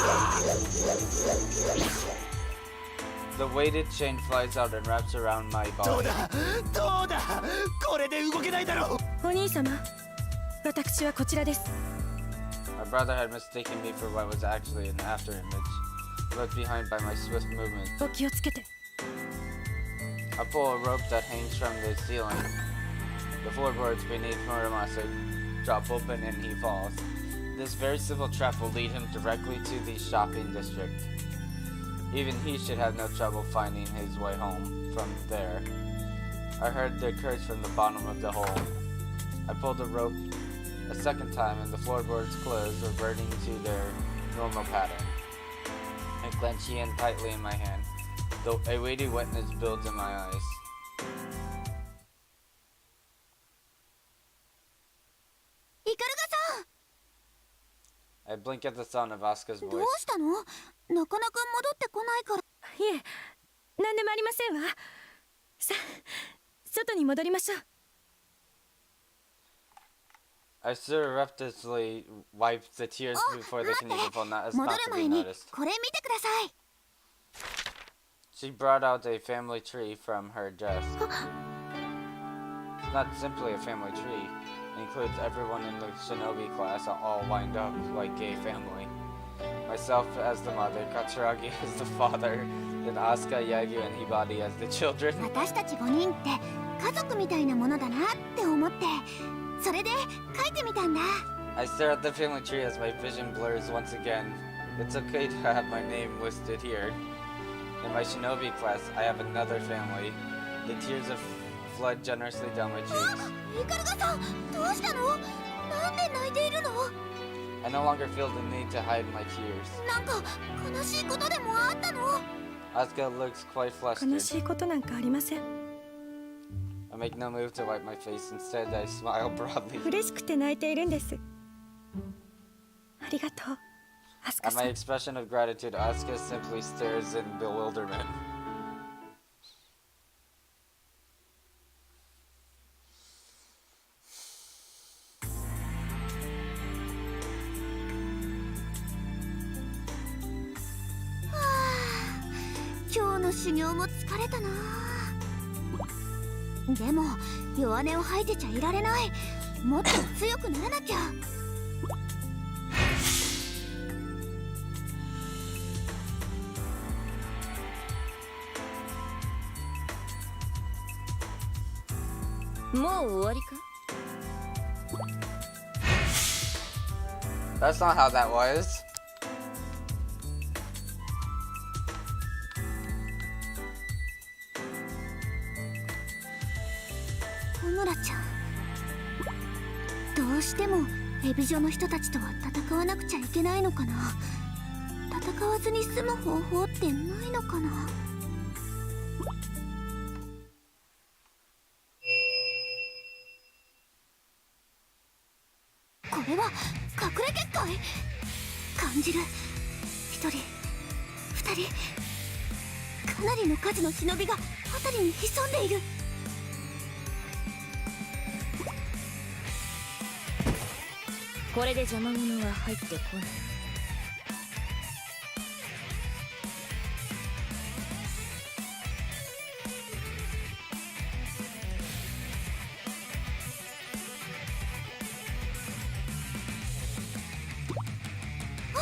The weighted chain flies out and wraps around my どう body. だどうだこれで動けないだろう。お兄様、私はこちらです。 My brother had mistaken me for what was actually an afterimage, left behind by my swift movement. お気をつけて。 I pull a rope that hangs from the ceiling. The floorboards beneath Muramasa drop open and he falls. This very simple trap will lead him directly to the shopping district. Even he should have no trouble finding his way home from there. I heard the curse from the bottom of the hole. I pulled the rope a second time and the floorboards closed, reverting to their normal pattern. I clench Hien tightly in my hand, though a weighty wetness builds in my eyes. イカルガさん、 I blink at the sound of Asuka's どう voice. したの？なかなか戻ってこないから。いえ、何でもありませんわ。さあ、外に戻りましょう。 I surreptitiously wiped the tears お、 before 待 the って。 Kaneko fall not 戻 not る to 前 be に noticed. これ見てください。 She brought out a family tree from her dress. It's not simply a family tree. It includes everyone in the shinobi class all lined up like a family. myself as the mother, Katsuragi as the father, then Asuka, Yagyu, and Hibari as the children. 私たち5人って家族みたいなものだなって思って、それで書いてみたんだ。 I stare at the family tree as my vision blurs once again. It's okay to have my name listed here. In my shinobi class, I have another family. The tears of flood generously down my cheeks. イカルガさん、どうしたの？なんで泣いているの？ I no longer feel the need to hide my tears. なんか悲しいことでもあったの？ Asuka looks quite 悲 flustered. しいことなんかありません。 I make no move to wipe my face. Instead, I smile broadly. 嬉しくて泣いているんです。ありがとう、アスカ At さ my ん。 expression of gratitude, Asuka simply stares in bewilderment. Ah, 今日の修行も疲れたな。でも弱音を吐いてちゃいられない。もっと強くならなきゃ。もう終わりか？ That's not how that was. ホムラちゃん、どうしてもヘビジョの人たちとは戦わなくちゃいけないのかな。戦わずに済む方法ってないのかな。これは隠れ結界。感じる。一人、二人、かなりの数の忍びが辺りに潜んでいる。これで邪魔者は入ってこない。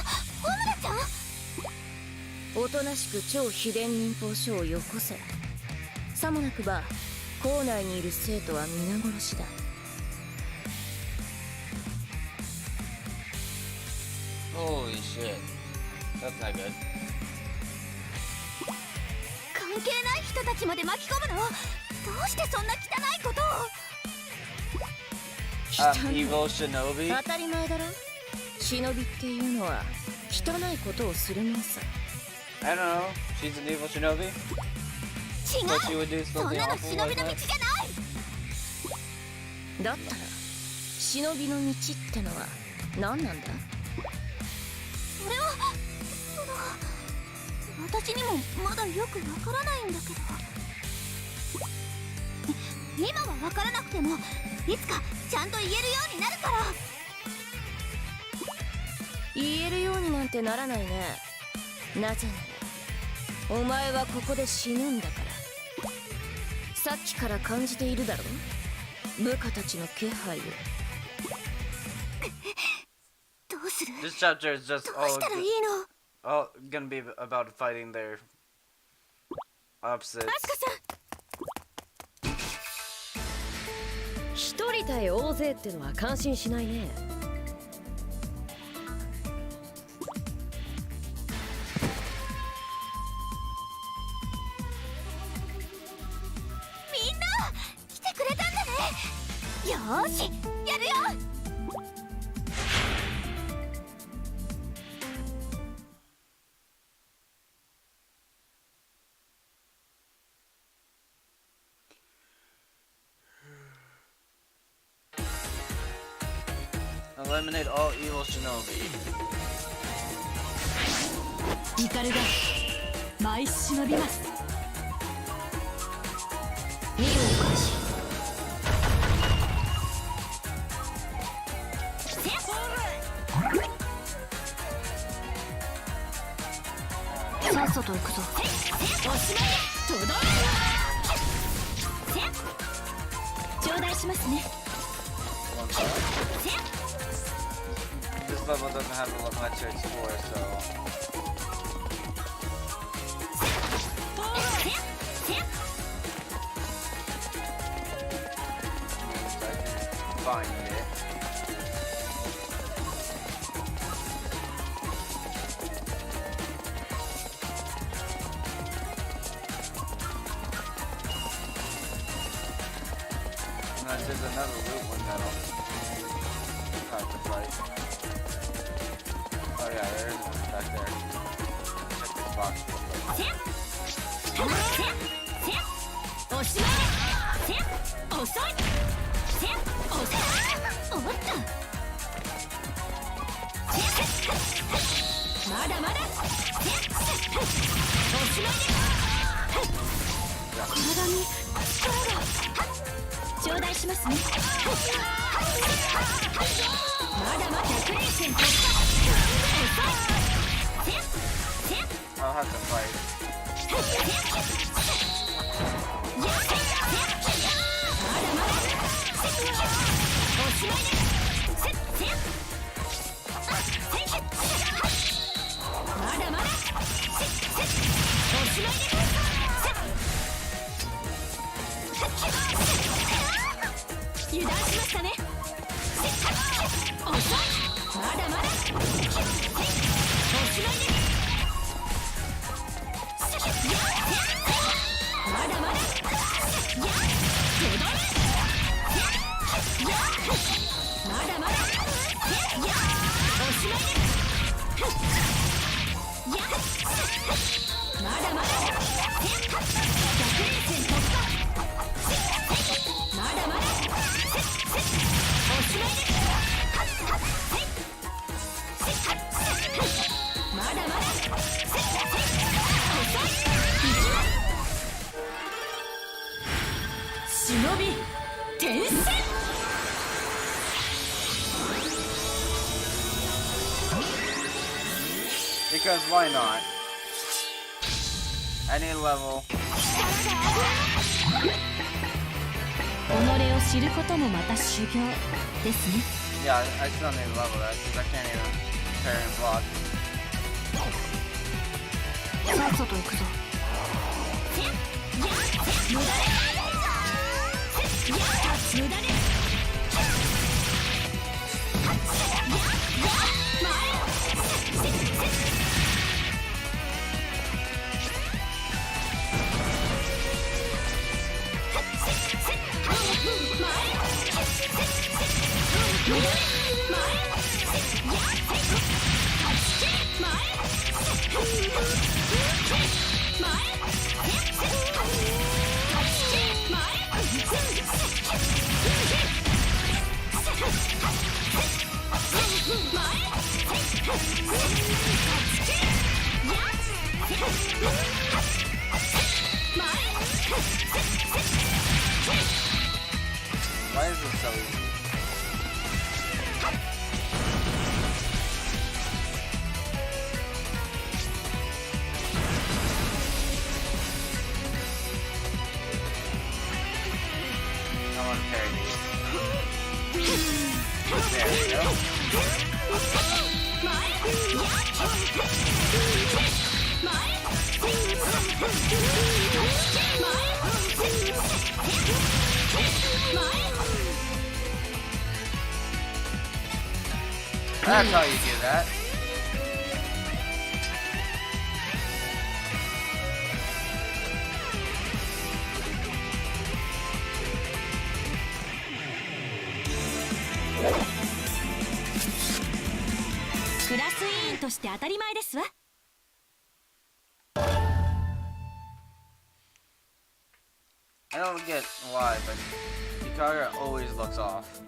ホムラちゃん、おとなしく超秘伝忍法書をよこせ。さもなくば校内にいる生徒は皆殺しだ。 Holy shit. That's not good. 関係ない人たちまで巻き込むの？どうしてそんな汚いことを？ Evil shinobi? 当たり前だろ。忍びっていうのは汚いことをするもんさ。 I don't know. She's an evil shinobi? 違 But she う、 would do そん something なの awful 忍び like の道 that? じゃない。だったら忍びの道ってのは何なんだ？それは私にもまだよくわからないんだけど。今はわからなくてもいつかちゃんと言えるようになるから。言えるようになんてならないね。なぜならお前はここで死ぬんだから。さっきから感じているだろう、部下たちの気配を。どうする？ This chapter is just どうしたらいいの？ all gonna be about fighting their opposites. アスカさん、一人対大勢ってのは感心しないね。みんな来てくれたんだね。よーし、やるよ。 Eliminate all evil shinobi. イカルが舞い忍びます。見るおかしい。さっさと行くぞ。おしまい。届け。頂戴しますね。 This level doesn't have much to explore, so find it. And there's another loot one that'll have to fight. Oh yeah, there is one back there. Check this box real quick. おしまい遅い遅いおっとまだまだおしまい体に力が頂戴しますねまだまだ100連戦突破遅い I'll have to fight. まだまだおしまいですまだまだおしまいです油断しましたね遅いまだまだおしまいですまだまだまだまだおしまいですまだまだ100連戦突破まだまだおしまいですまだまだ忍び転戦 Because why not? Any level. 己を知ることもまた修行ですね Yeah, I still need to level that because I can't even parry and block. さっさと行くぞ無駄ねWhy is it so easy? I want to parry these. There we go. That's how you do that. I don't get why, but Hikaru always looks off.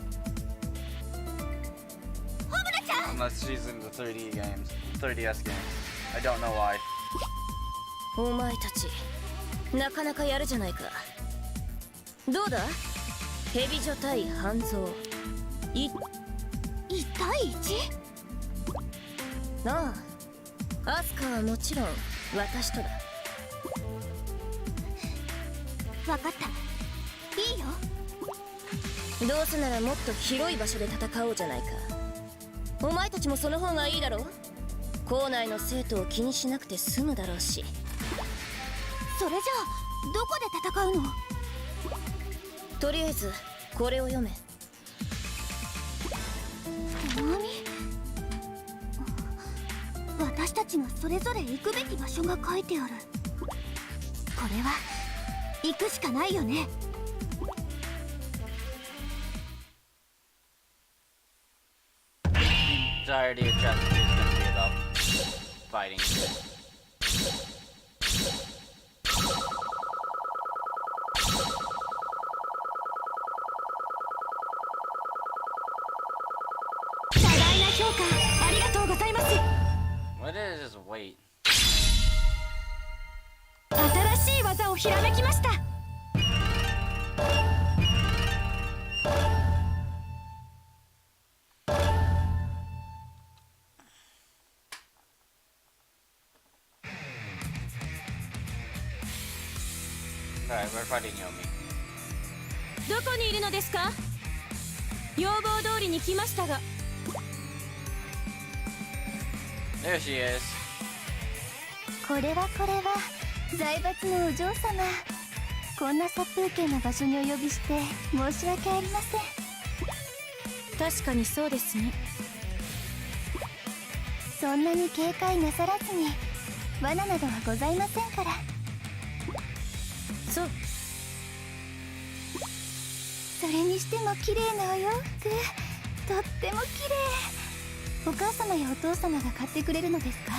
Unless she's in the 3DS games. I don't know why. お前たちなかなかやるじゃないか。どうだヘビ女対半蔵1対 1？ ああ、アスカはもちろん私とだ。分かった、いいよ。どうせならもっと広い場所で戦おうじゃないか。お前たちもその方がいいだろう。校内の生徒を気にしなくて済むだろうし。それじゃあどこで戦うの？とりあえずこれを読め。手紙？私たちがそれぞれ行くべき場所が書いてある。これは行くしかないよね。Entirety of chapter 2 is going to be about fighting. 多大な評価ありがとうございます。 What is wait? 新しい技をひらめきました。Alright, we're fighting Yomi. どこにいるのですか？要望通りに来ましたが。 There she is. これは財閥のお嬢様。こんな殺風景な場所にお呼びして申し訳ありません。確かにそうですね。そんなに警戒なさらずに。罠などはございませんから。そう。それにしても綺麗なお洋服。とっても綺麗。お母様やお父様が買ってくれるのですか？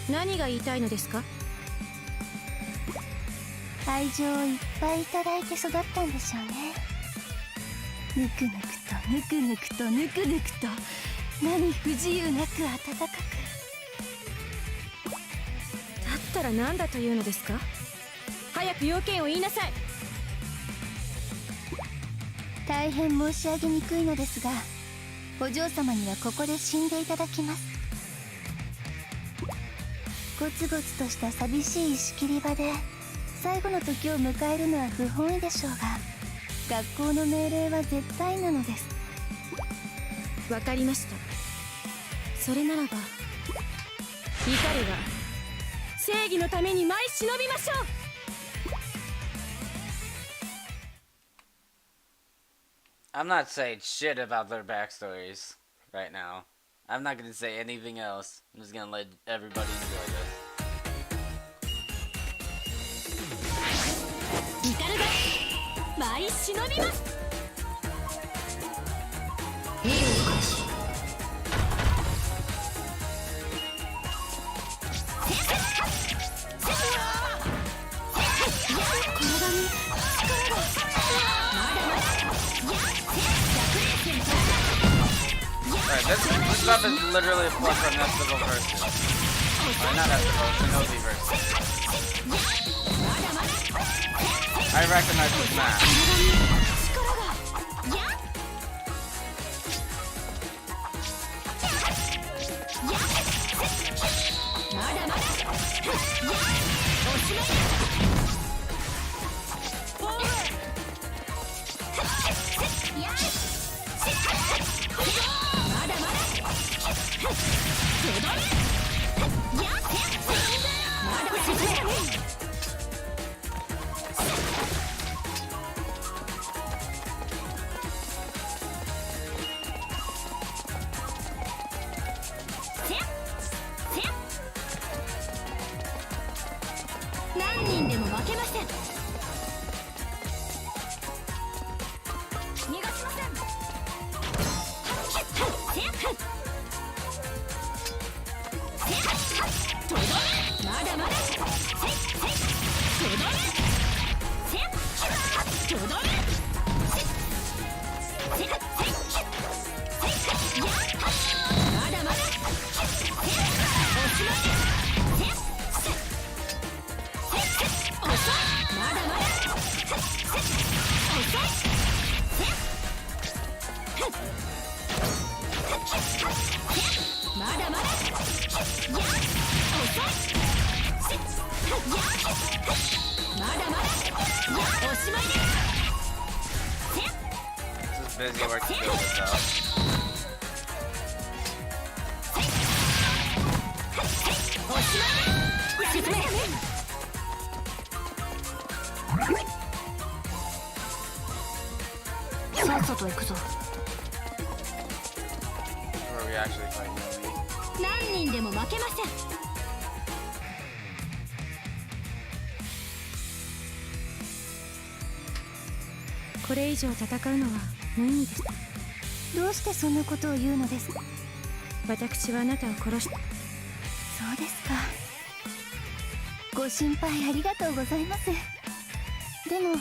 何が言いたいのですか？愛情をいっぱいいただいて育ったんでしょうね。ぬくぬくとぬくぬくとぬくぬくと、何不自由なく温かく。だったら何だというのですか？早く要件を言いなさい。大変申し上げにくいのですが、お嬢様にはここで死んでいただきます。ゴツゴツとした寂しい石切り場で最後の時を迎えるのは不本意でしょうが、学校の命令は絶対なのです。わかりました。それならば怒りが正義のために舞い忍びましょう。I'm not saying shit about their backstories right now. I'm not gonna say anything else. I'm just gonna let everybody enjoy this. 怒るが舞い忍びます。エールを開始。Alright, this stuff is literally a plug from Festival Versus. Or not Festival, Shinobi Versus. I recognize this map. busy working on stuff. さっさと行くぞ。 Where are we actually fighting Nomi? 何人でも負けません。これ以上戦うのは無意味です。どうしてそんなことを言うのです？私はあなたを殺し。そうですか。ご心配ありがとうございます。でも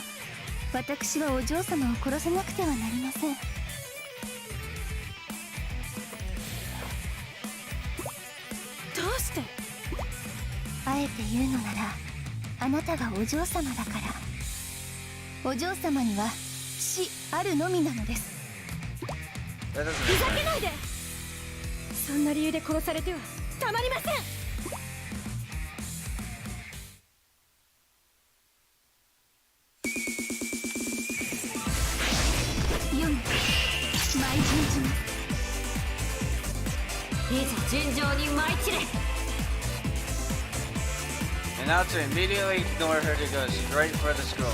私はお嬢様を殺さなくてはなりません。どうして？あえて言うのなら、あなたがお嬢様だから。お嬢様には死あるのみなのです。 That doesn't ふ make ざけ sense. ないで。そんな理由で殺されてはたまりません。舞い散ります。いざ尋常に舞い散れ。 And now to immediately ignore her to go straight for the scrolls.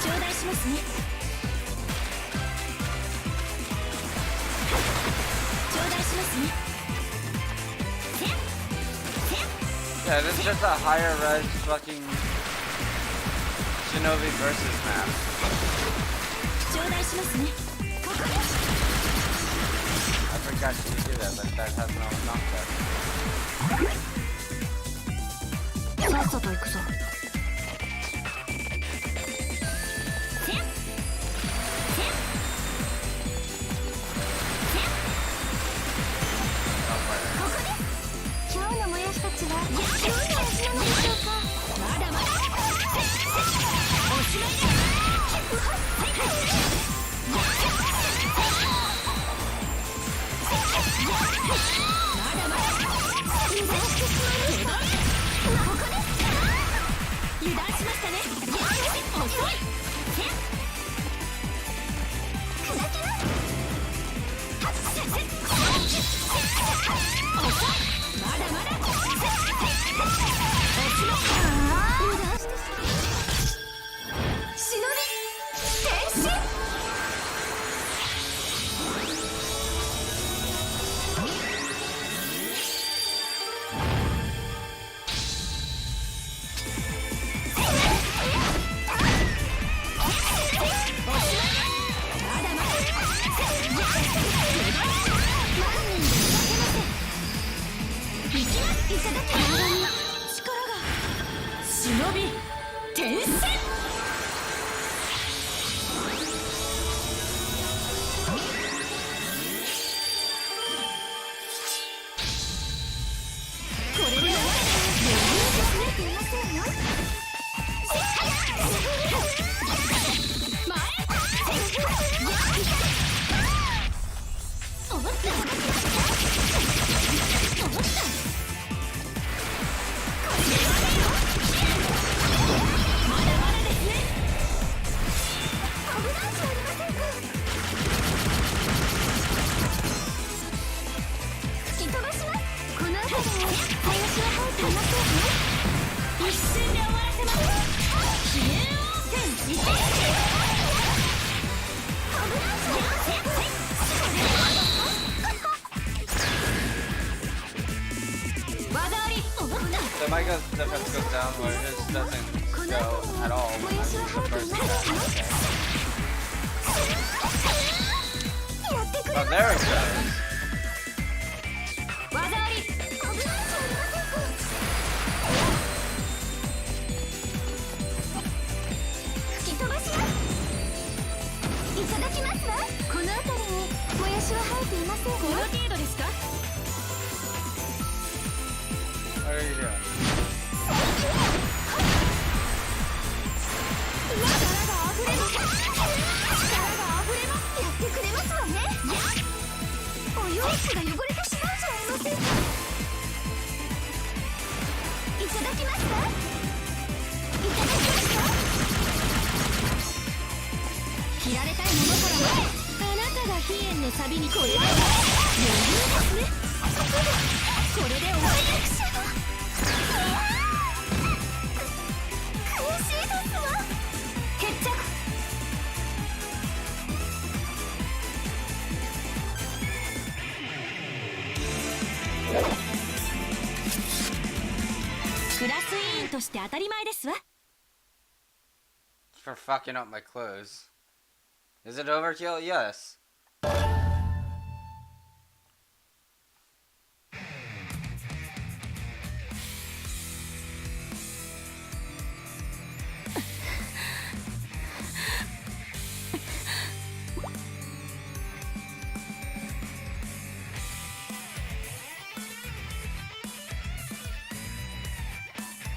頂戴しますね。頂戴しますね。 Yeah, this is just a higher res fucking Shinobi versus map. 頂戴しますね。 I forgot you could do that, but that has no knockback. さっさと行くぞ。 今日のもやしたちはどんな味なのでしょうか。まだまだ。おしまいだ。まだまだ。油断してしまいました。ここです。油断しましたね。遅い。砕きます。まだまだ。油断してしまいました。忍び変身。忍び転戦。これで終わり。一瞬で終わらせます。支援オープン。一技あり。 So Micah's defense goes down where his doesn't go at all when it's the first attack. Oh, there it goes. 技あり。 吹き飛ばします。いただきますわ。この辺りにもやしは生えていませんこのよ。程度ですか。 What are you doing? 力が溢れます。力が溢れます。やってくれますわね。お洋服が汚れてしまうじゃありませんか。いただきますわ。いただきますわ。なたが飛燕のサビにこれは余裕ですね。これで終わり。悔しいですわ。決着。クラス委員として当たり前ですわ。For fucking up my clothes. Is it overkill? Yes.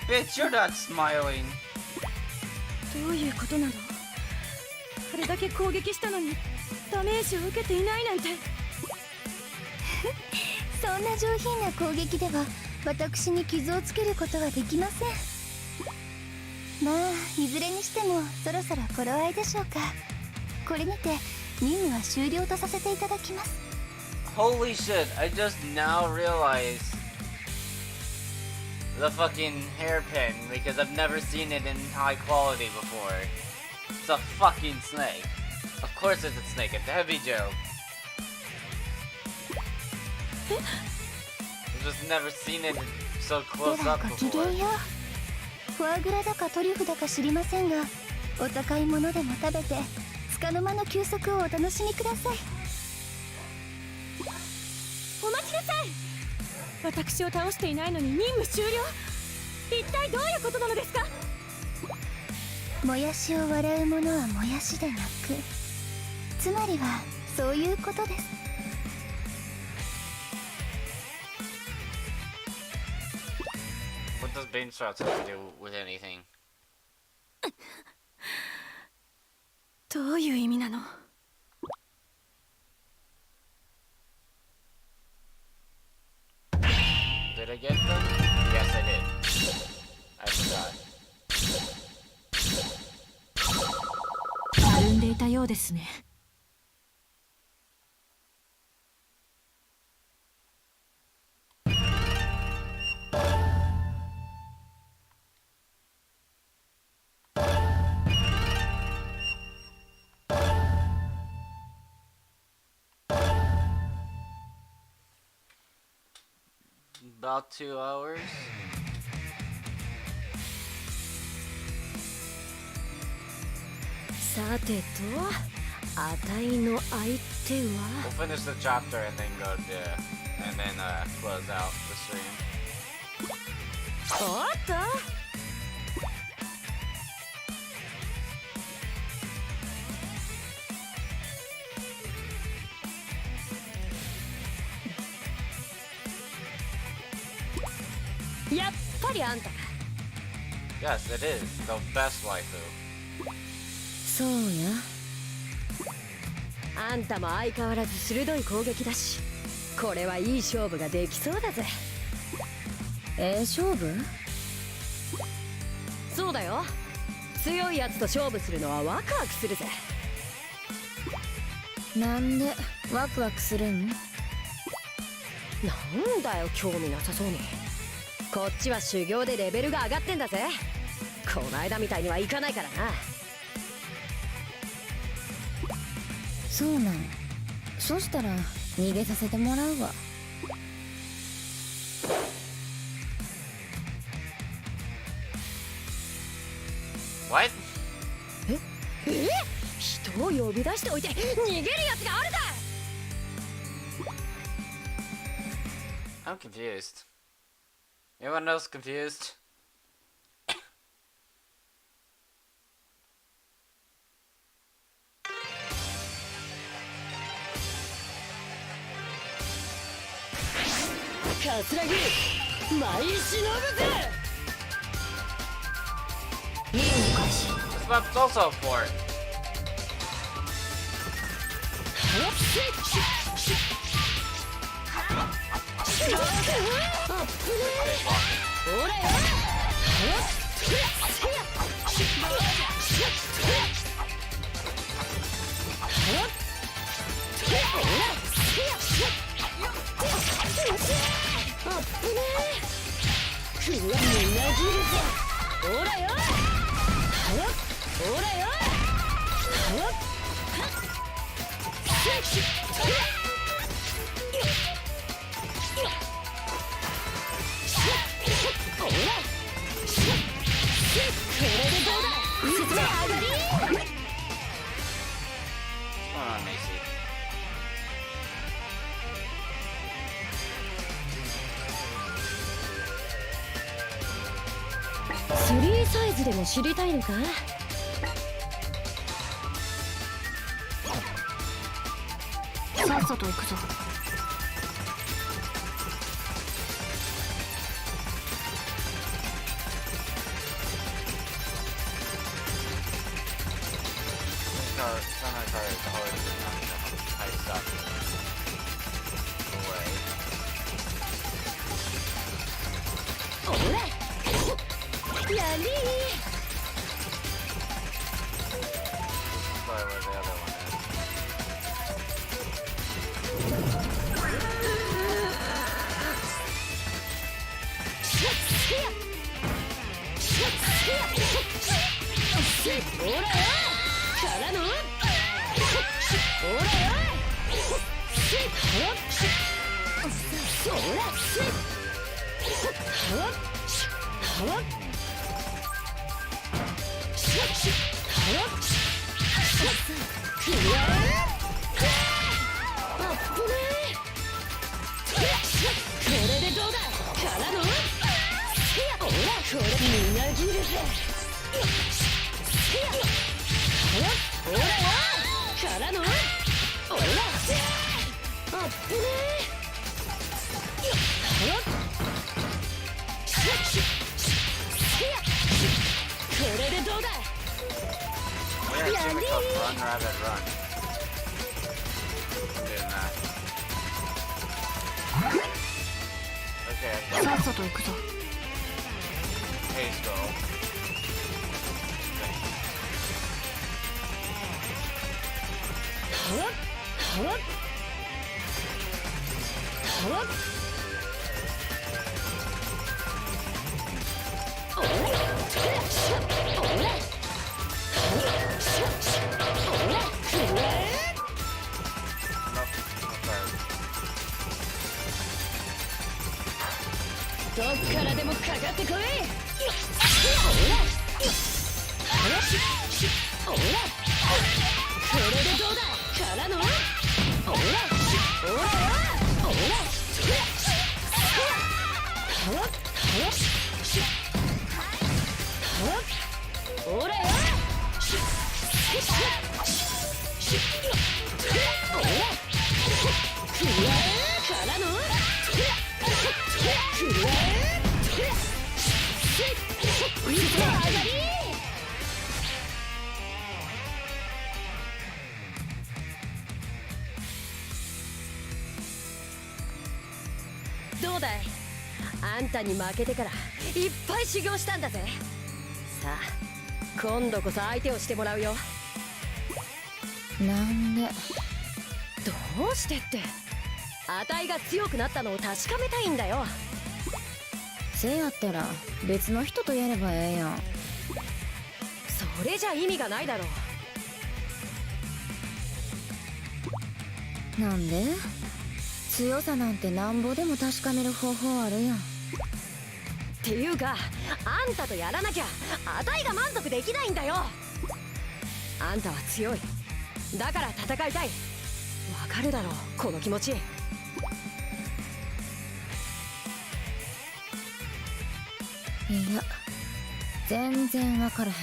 Bitch, you're not smiling. どういうことなの？あれだけ攻撃したのにダメージを受けていないなんて。そんな上品な攻撃では私に傷をつけることはできません。まあいずれにしてもそろそろ頃合いでしょうか。これにて任務は終了とさせていただきます。 Holy shit, I just now realized the fucking hairpin because I've never seen it in high quality before. It's a fucking snake. Of course it's a snake, it's a Hebijo. I've just never seen it so で close は up ごき before. げんよう。フォアグラだかトリュフだか知りませんが、お高いものでも食べて束の間の休息をお楽しみください。お待ちなさい。私を倒していないのに任務終了。一体どういうことなのですか？もやしを笑う者はもやしで泣く。つまりはそういうことです。 What does Bane shots have to do with anything? どういう意味なの？ Did I get them? Yes, I did. I forgot. たるんでいたようですね。 About 2 hours. さてと、あたいの相手 We'll は finish the chapter and then go to and then close out the stream. おっと、やっぱりあんたか。 Yes, it is the best waifu. そうや。あんたも相変わらず鋭い攻撃だし、これはいい勝負ができそうだぜ。勝負？そうだよ。強いやつと勝負するのはワクワクするぜ。なんでワクワクするん？なんだよ興味なさそうに。こっちは修行でレベルが上がってんだぜ。この間みたいにはいかないからな。そうなん。そしたら逃げさせてもらうわ。What? 人を呼び出しておいて逃げるやつがあるだ。 I'm confused. Anyone else confused? This map's also a fort. ほらよほらよこれでどうだ打ち上がり What's going on, Macy? 3サイズでも知りたいのかさっさと行くぞ。おらやり Sorry, where the other one is. ほらよからのほらよそらこれでどうだからのほらこれみなぎるぜほらよからのほらあっぶねこれでどうだ Yeah, it's gonna called Run Rabbit Run. I'm doing that. Okay, さっさと行くぞ。 haze goal. Nope, どっからでもかかってこいほらこれでどうだからのほらほらよほらほらよからのどうだいあんたに負けてからいっぱい修行したんだぜさあ今度こそ相手をしてもらうよなんで？どうしてってあたいが強くなったのを確かめたいんだよせやったら別の人とやればええやん。それじゃ意味がないだろうなんで？強さなんてなんぼでも確かめる方法あるやん。っていうかあんたとやらなきゃあたいが満足できないんだよあんたは強いだから戦いたいわかるだろうこの気持ちいや全然分からへんわ。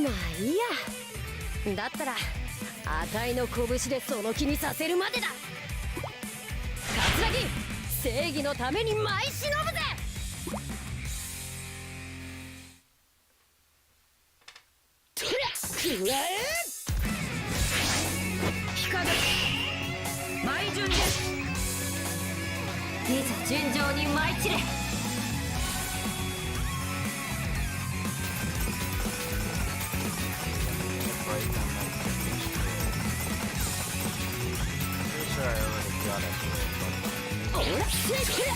まあいいやだったらあたいの拳でその気にさせるまでだ桂木正義のために舞い忍ぶぜとりゃくらえ光る舞順ですいざ順調に舞い散れ。Pretty sure I already got it. おらせくれは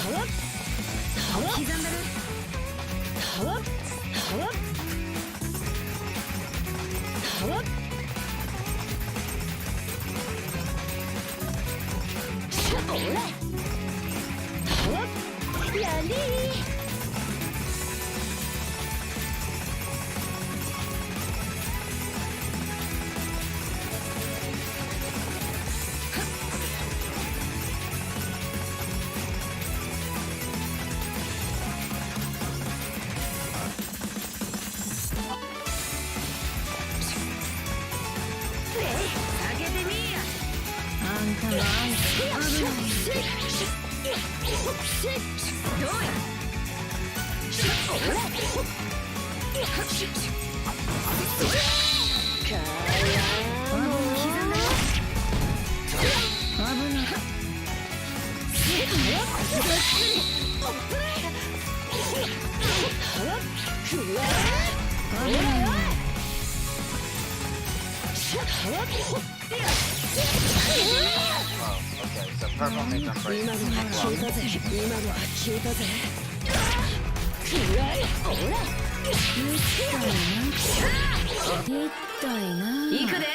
刻んだるやり上げてみーやあんたの愛危ないよどうやOkay, so purple means I'm breaking. 今のは消えたぜ今のは消えたぜ痛いな行くで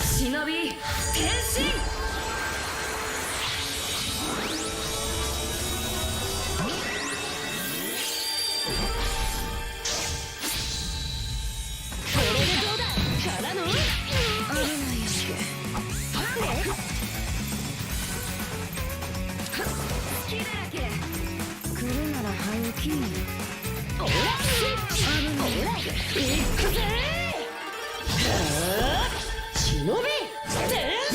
忍び変身これでどうだからの危ないやしけ好きだらけ来るなら早きおら危ないやしけ行くぜ忍び変身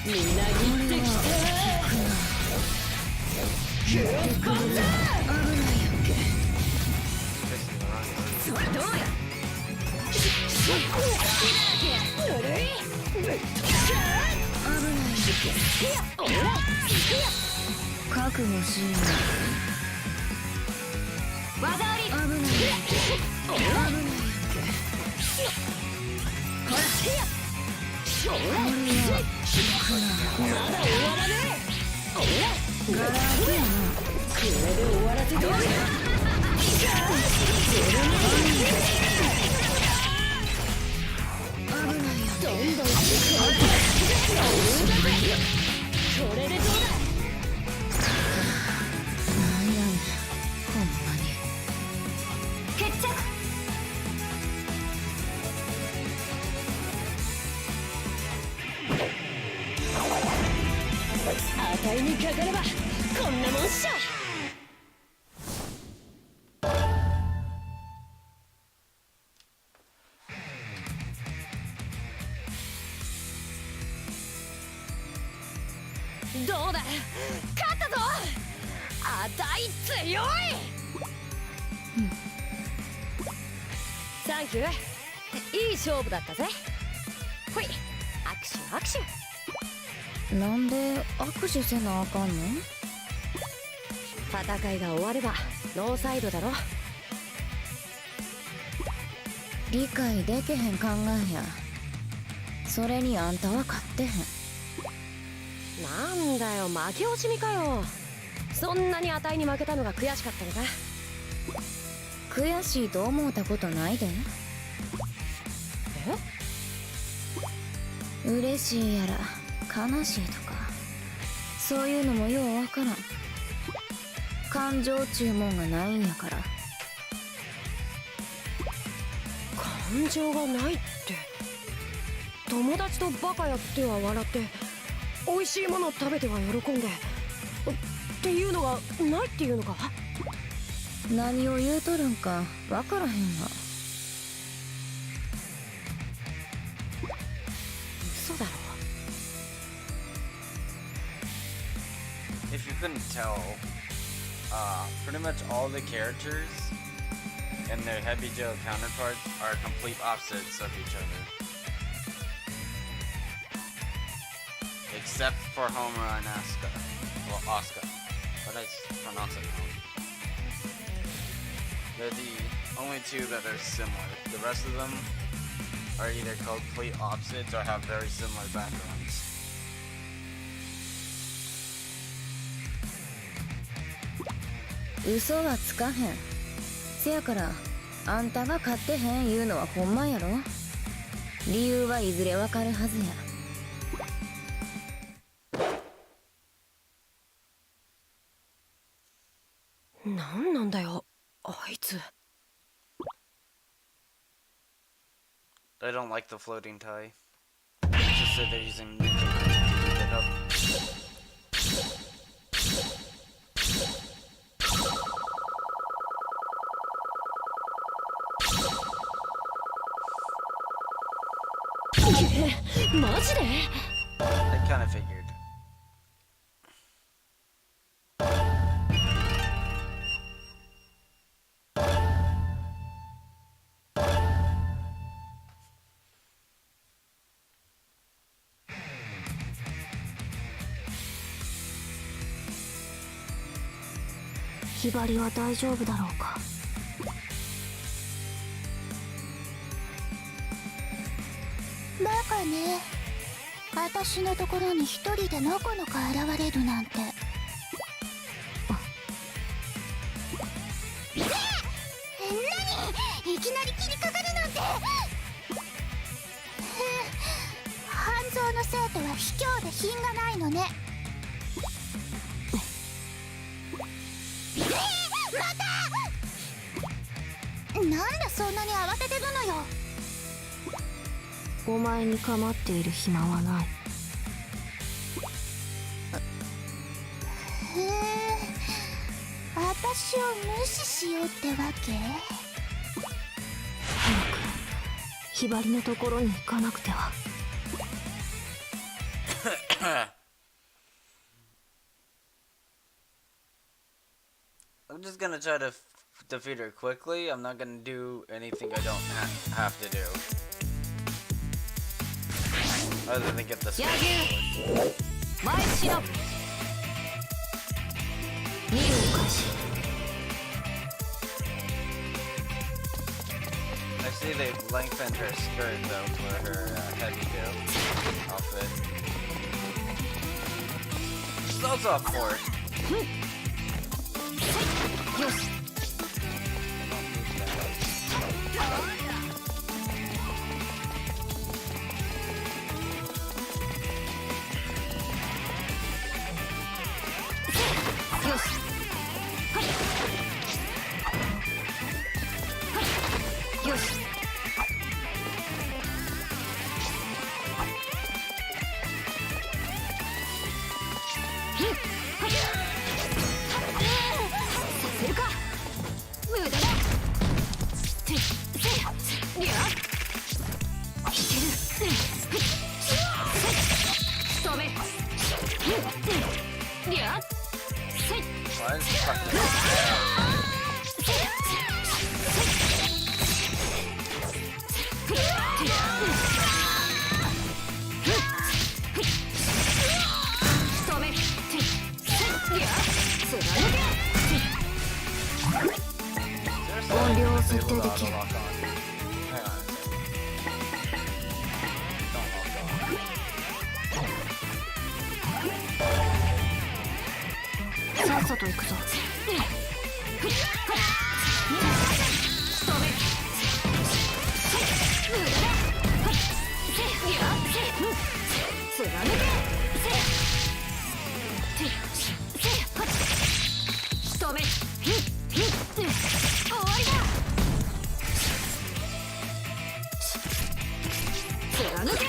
みなぎってきた危ないやんけそれどうや覚悟しよう技あり危ないやんけほらせやまだ終わらねえガラスやなこれで終わらせてやる危ないよどんどんこれでどうだなんやねんほんまに決着値にかかればこんなもんっしょどうだ勝ったぞ値強い、サンキューいい勝負だったぜほい握手握手なんで握手せなあかんの戦いが終わればノーサイドだろ理解できへん考えやそれにあんたは勝ってへんなんだよ負け惜しみかよそんなに値に負けたのが悔しかったのか悔しいと思ったことないでえ嬉しいやら悲しいとかそういうのもようわからん感情注文がないんやから感情がないって友達とバカやっては笑って、美味しいもの食べては喜んでっていうのがないっていうのか。何を言うとるんかわからへんわ。嘘だろ。 If you couldn't tell, pretty much all the characters and their Hebijo counterparts are complete opposites of each other. Except for Homura and Asuka. Well, Asuka. But I pronounce it wrong. They're the only two that are similar. The rest of them are either complete opposites or have very similar backgrounds. 嘘はつかへん。せやからあんたが勝ってへん言うのはほんまやろ。理由はいずれわかるはずや。なんなんだよあいつ。 I don't like the floating tie. It's just that they're using ninja to keep it up.マジで？ I kind of figured. ひばりは大丈夫だろうか。バカね。私のところに一人でのこのこ現れるなんて。何？いきなり切りかかるなんて。半蔵の生徒は卑怯で品がないのね。また！なんでそんなに慌ててるのよ。お前に構っている暇はない。へえ、私を無視しようってわけ？早くひばりのところに行かなくては。I'm just gonna try to defeat her quickly. I'm not gonna do anything I don't have to do. Other than get this one. 前しろ。見るおかし。 I see they lengthened her skirt though for her Hebijo outfit. She's also a force. よし。 音量を設定できる。さっさと行くぞ。貫け。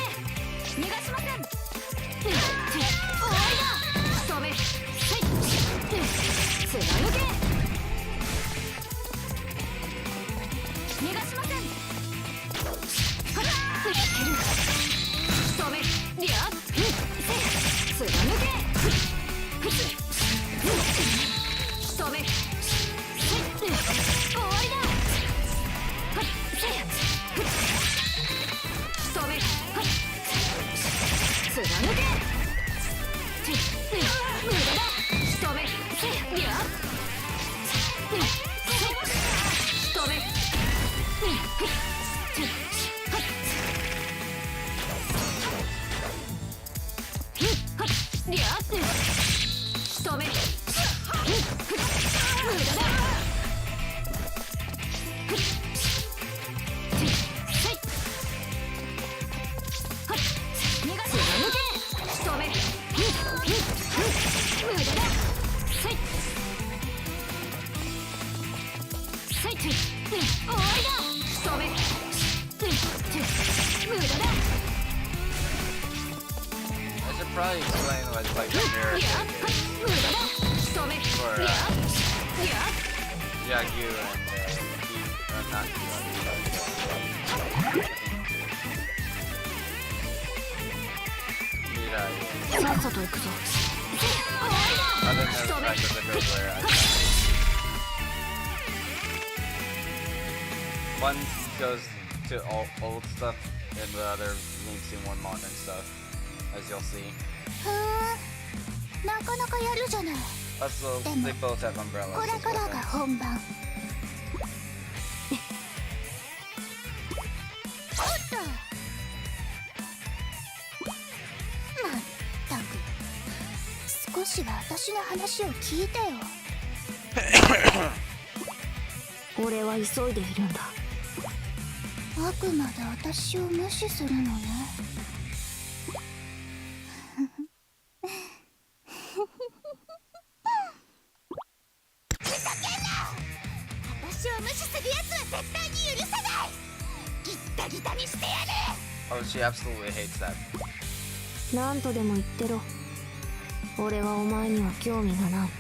I should probably explain what like the mirror thing is for Yagyu and not Mirai. さっさと行くぞ。 Other than the fact that the girls were one goes to old stuff and the other leans to more modern stuff, as you'll see. なかなかやるじゃない。 Also, they both have umbrellas. これ as から well. が本番。おっと。まったく。少しは私の話を聞いてよ。俺は急いでいるんだ。あくまで私を無視するのね。私を無視するやつは絶対に許さない。ギッタギタにしてやる。 Oh, she absolutely hates that. 何とでも言ってろ。俺はお前には興味がない。だっ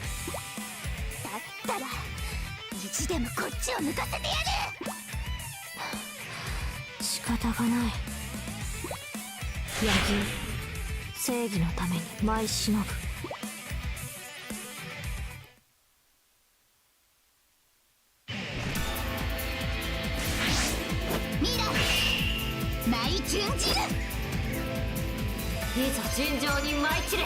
たら意地でもこっちを抜かせてやる。仕方がない。野球正義のために舞い忍ぶ。ミラ舞い順じる。いざ尋常に舞い散れ。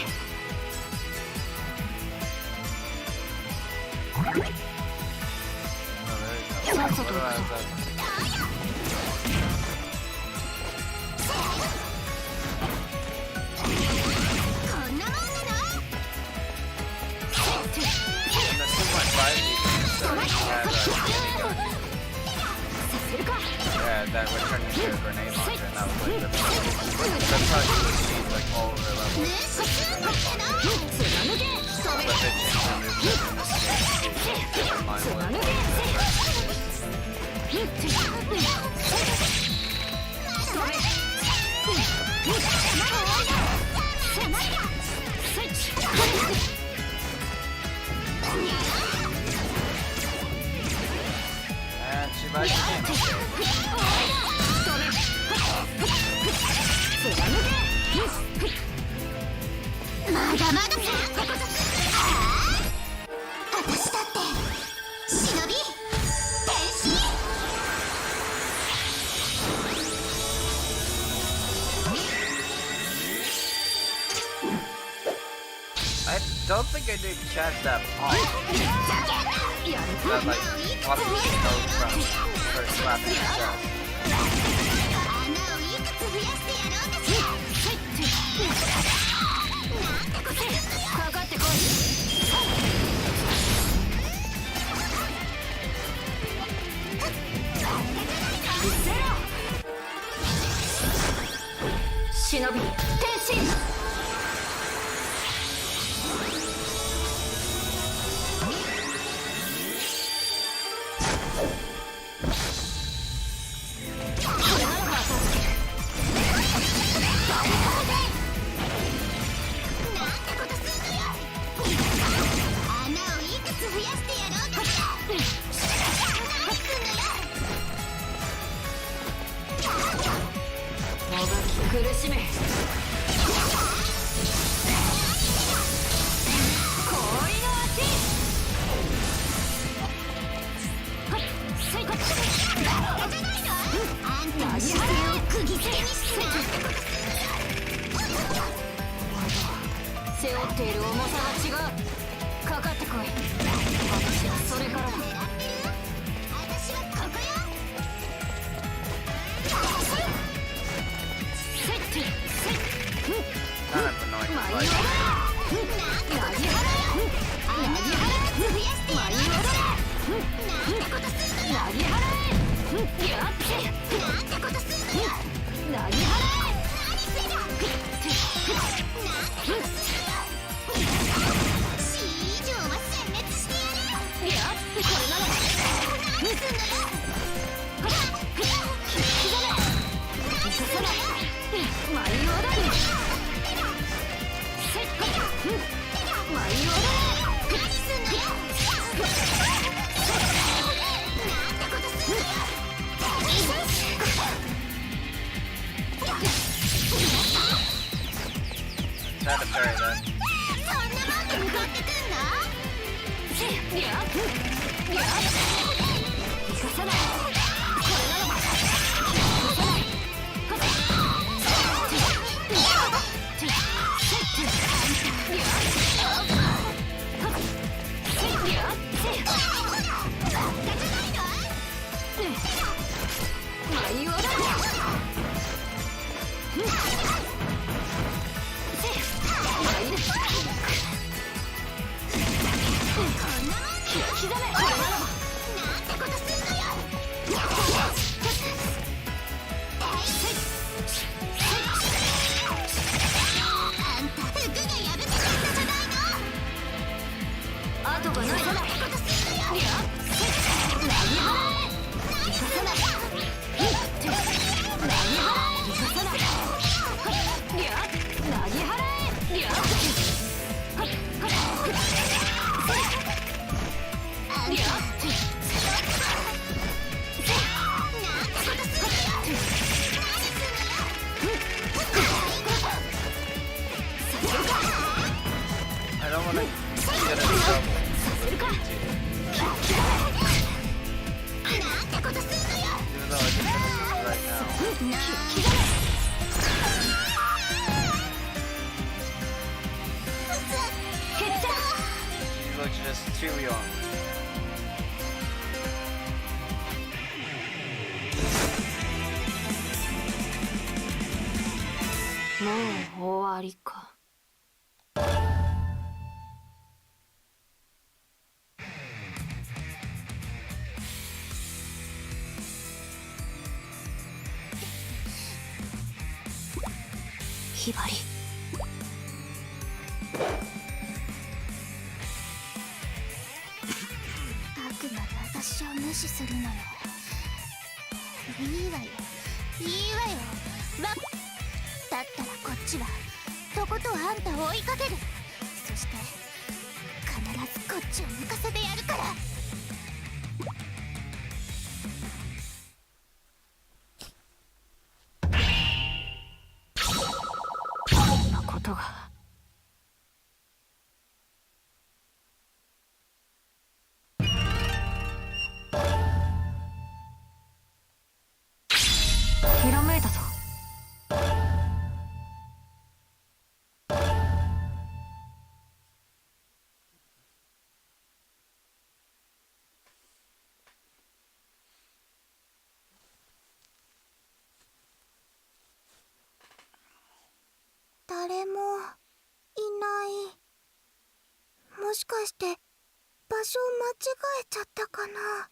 さっさと行くぞ。 こんなもんなの。 Yeah, that would turn into a grenade launcher, and that was like that's how you would see like all of their levels. But they changed their movement in this game to get their mind and she likes it. まだまださ。私だって忍び天使。 I don't think I did catch that pop. That like popped the nose from her slapping her chest. 穴をいくつ増やしてやろうかしら。なんてことすんのよ。かかってこい。忍び天使。 苦しめ。氷の足。あんたの姿勢を釘付けにしてな。背負っている重さが違う。かかってこい。私はそれからだ。私はここよ。 Kind of annoying. Like, こ Try to parry that. そんなもんで向かってくんの？生かさない。これならば後がない。I don't want to get in trouble. Even though I can finish this right now. She looks just too young.もう終わりか。ひばり。あくまで私を無視するのよ。いいわよ、いいわよ。だったらこっちはとことんあんたを追いかける。そして必ずこっちを抜かせてやるから。こんなことが。ひらめいたぞ。誰もいない。もしかして場所を間違えちゃったかな。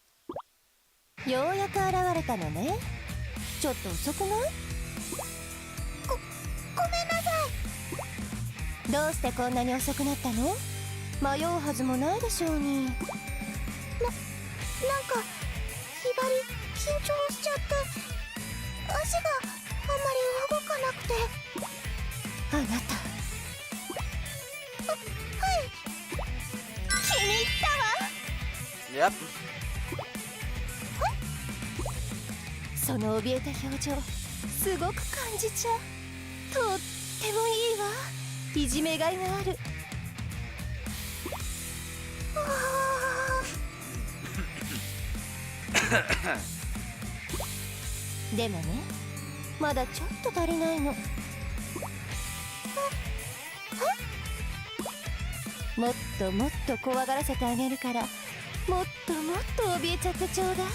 ようやく現れたのね。ちょっと遅くない？ごめんなさい。どうしてこんなに遅くなったの？迷うはずもないでしょうに。なんかひばり緊張しちゃって足があんまり動かなくて。あなた。はい。気に入ったわ。Yep. その怯えた表情すごく感じちゃう。とってもいいわ。いじめがいがある。でもね、まだちょっと足りないの。もっともっと怖がらせてあげるから、もっともっと怯えちゃってちょうだい。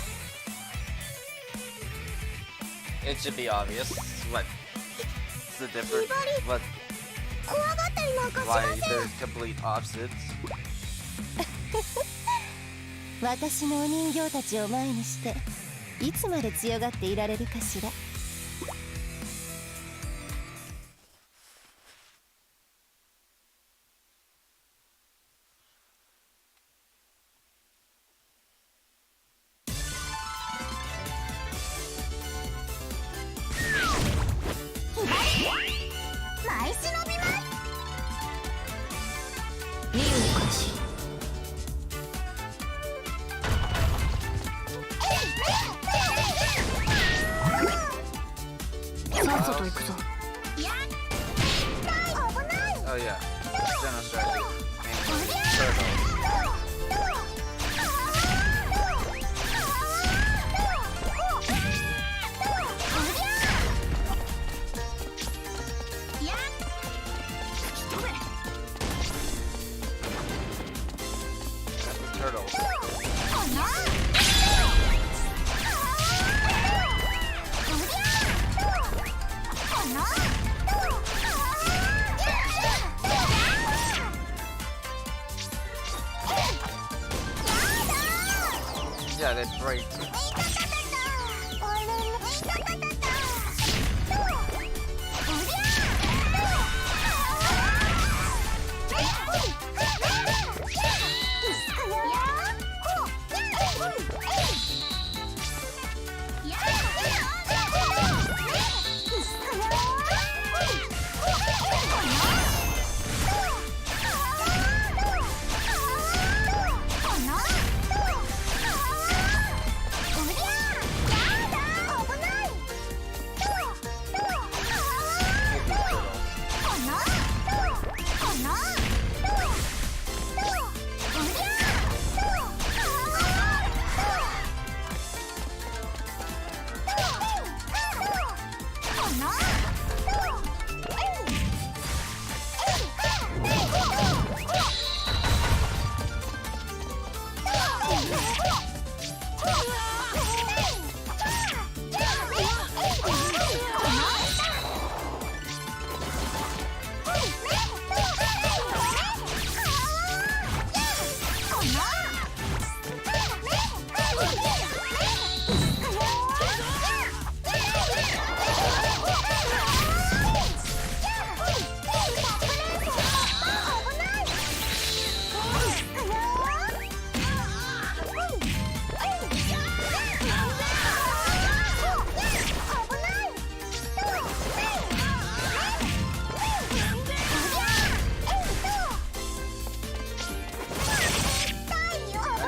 It should be obvious. What's the difference? What? 怖がったりなんかしま Why せん。 they're complete opposites? 私のお人形たちを前にしていつまで強がっていられるかしら。前忍びます。監視。さっさと行くぞ。Oh yeah. General strategy. Turtle. Turtle. Yeah, they break.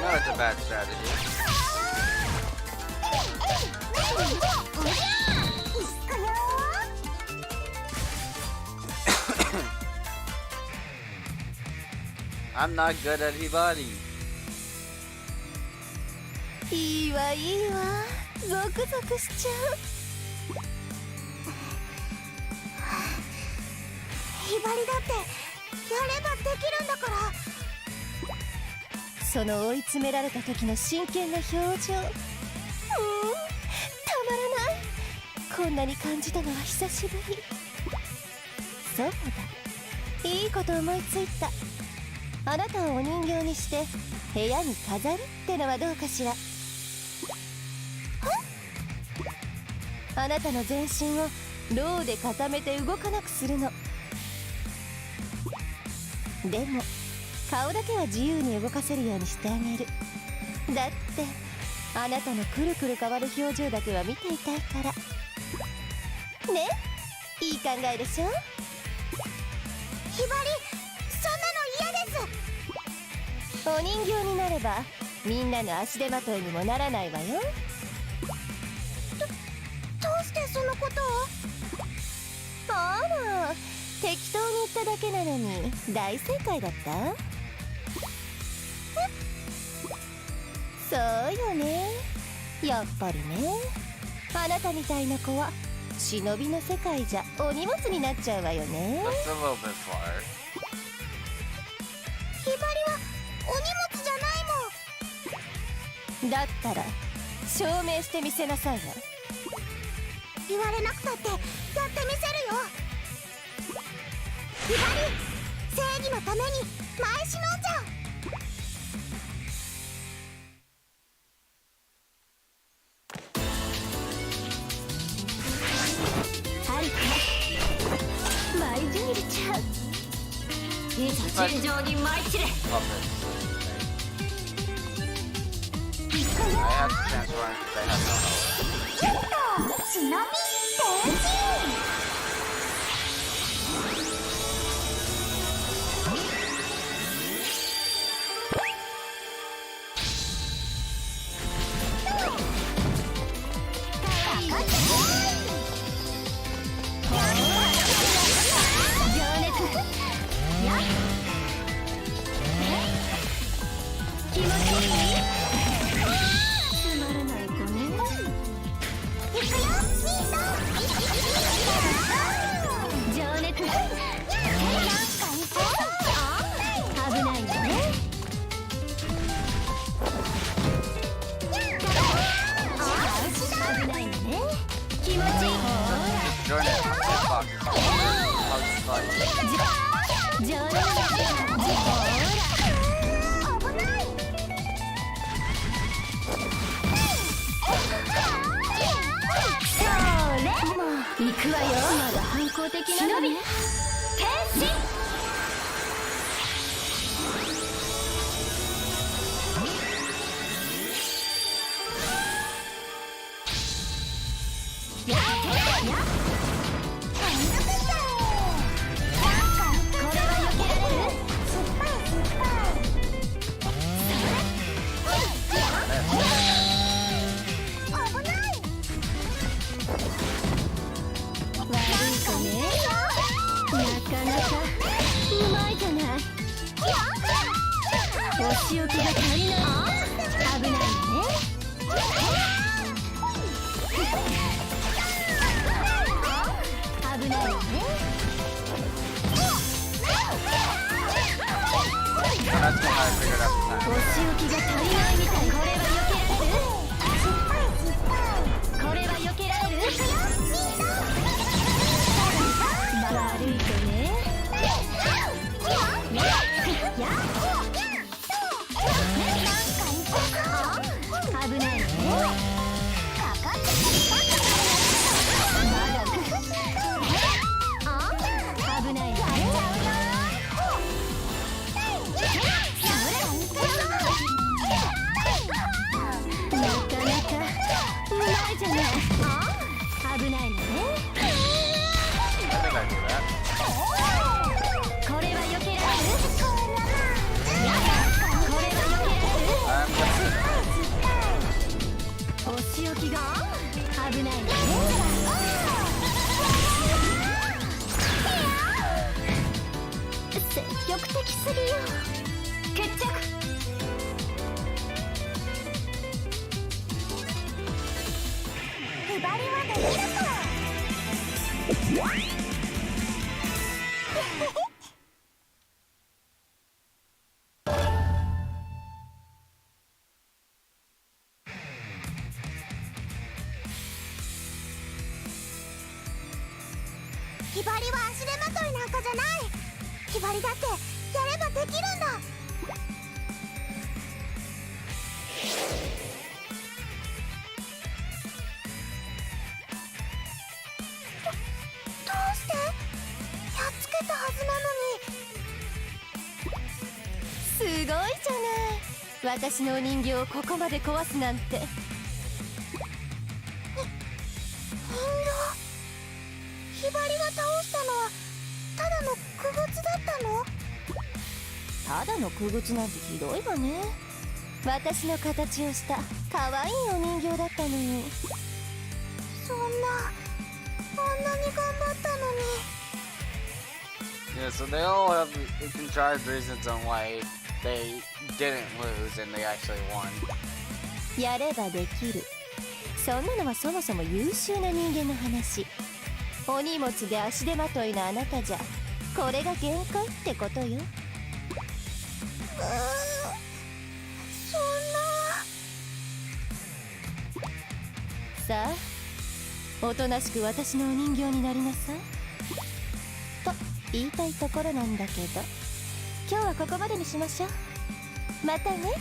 That's a bad strategy. I'm not good at Hibari. いいわいいわ、ゾクゾクしちゃう。ひばりだってやればできるんだから。その追い詰められた時の真剣な表情、たまらない。こんなに感じたのは久しぶり。そうだ、いいこと思いついた。あなたをお人形にして部屋に飾るってのはどうかしら。あなたの全身をローで固めて動かなくするの。でも顔だけは自由に動かせるようにしてあげる。だってあなたのくるくる変わる表情だけは見ていたいからね。いい考えでしょ。ひばり、そんなの嫌です。お人形になればみんなの足手まといにもならないわよ。どうしてそのことを。あら、適当に言っただけなのに大正解だった。そうよね、やっぱりね。あなたみたいな子は忍びの世界じゃお荷物になっちゃうわよね。 That's a little bit far. ひばりはお荷物じゃないもん。だったら証明してみせなさいな。言われなくたってやってみせるよ。ひばり、正義のために前しのんじゃ。はるかマイジュールちゃん、いざ尋常に舞い散れ。 I have to transform because I have no health. 忍びステージ。敵なのね。変身。お仕置きが足りない。危ないよね。危ないよね。お仕置きが足りないみたい。これは避けられる？これは避けられる？悪いとね。危ないよね。危ないよね。なかなかうまいじゃない。危ないのね。これは避けられる？これは避けられる？お仕置きが危ないね。積極的すぎよ。決着。ひばりはできるか。ひばりは足手まといなんかじゃない。ひばりだってやればできるんだ。どうして？やっつけたはずなのに。すごいじゃない。私のお人形をここまで壊すなんて。ひばりが倒したのはただの傀儡だったの？ただの傀儡なんてひどいわね。私の形をした可愛いお人形だったのに。そんな、あんなに頑張ったのに。 Yeah, so they all have contrived reasons on why they didn't lose and they actually won. やればできる。そんなのはそもそも優秀な人間の話。お荷物で足手まといのあなたじゃこれが限界ってことよ。そんな。さあおとなしく私のお人形になりなさいと言いたいところなんだけど、今日はここまでにしましょう。またね、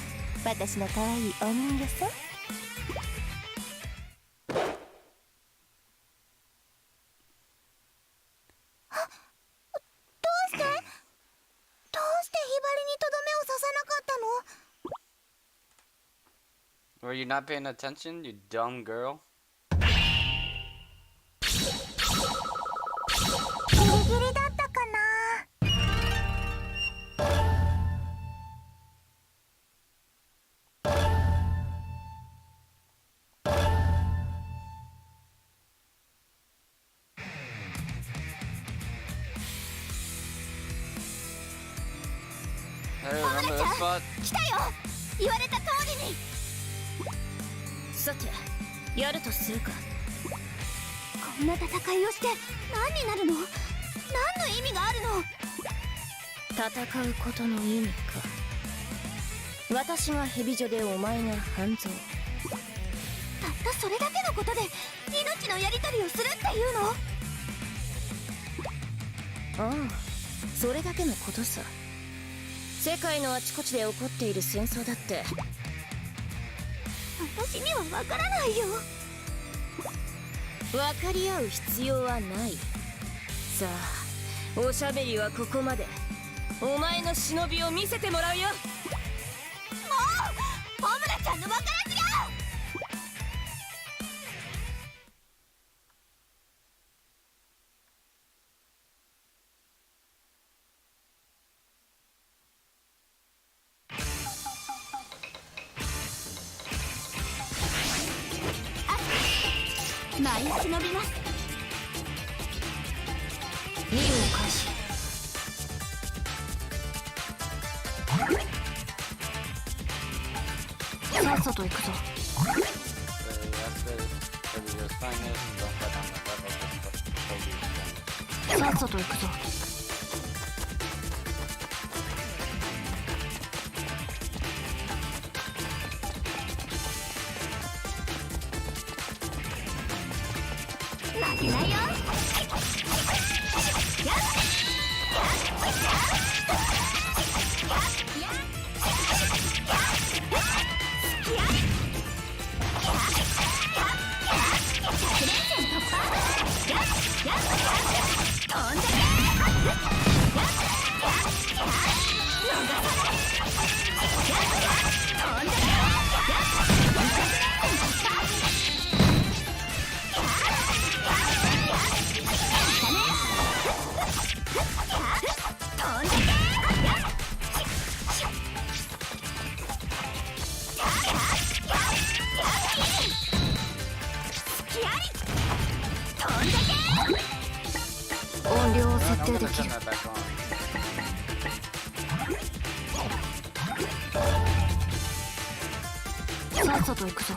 私の可愛いお人形さん。どうしてひばりにとどめを刺さなかったの？ Were you not paying attention, you dumb girl? ギリギリだったかな。Hey, remember this spot? 来たよ、言われた通りに。さてやるとするか。こんな戦いをして何になるの？何の意味があるの？戦うことの意味か。私がヘビ女でお前が半蔵。たったそれだけのことで命のやり取りをするっていうの？ああ、それだけのことさ。世界のあちこちで起こっている戦争だって私にはわからないよ。分かり合う必要はない。さあおしゃべりはここまで。お前の忍びを見せてもらうよ。もうホムラちゃんのわからずよ。舞い忍びます。任務開始。さっさと行くぞ。さっさと行くぞ。負けないよ。音量を設定できる。さっさと行くぞ。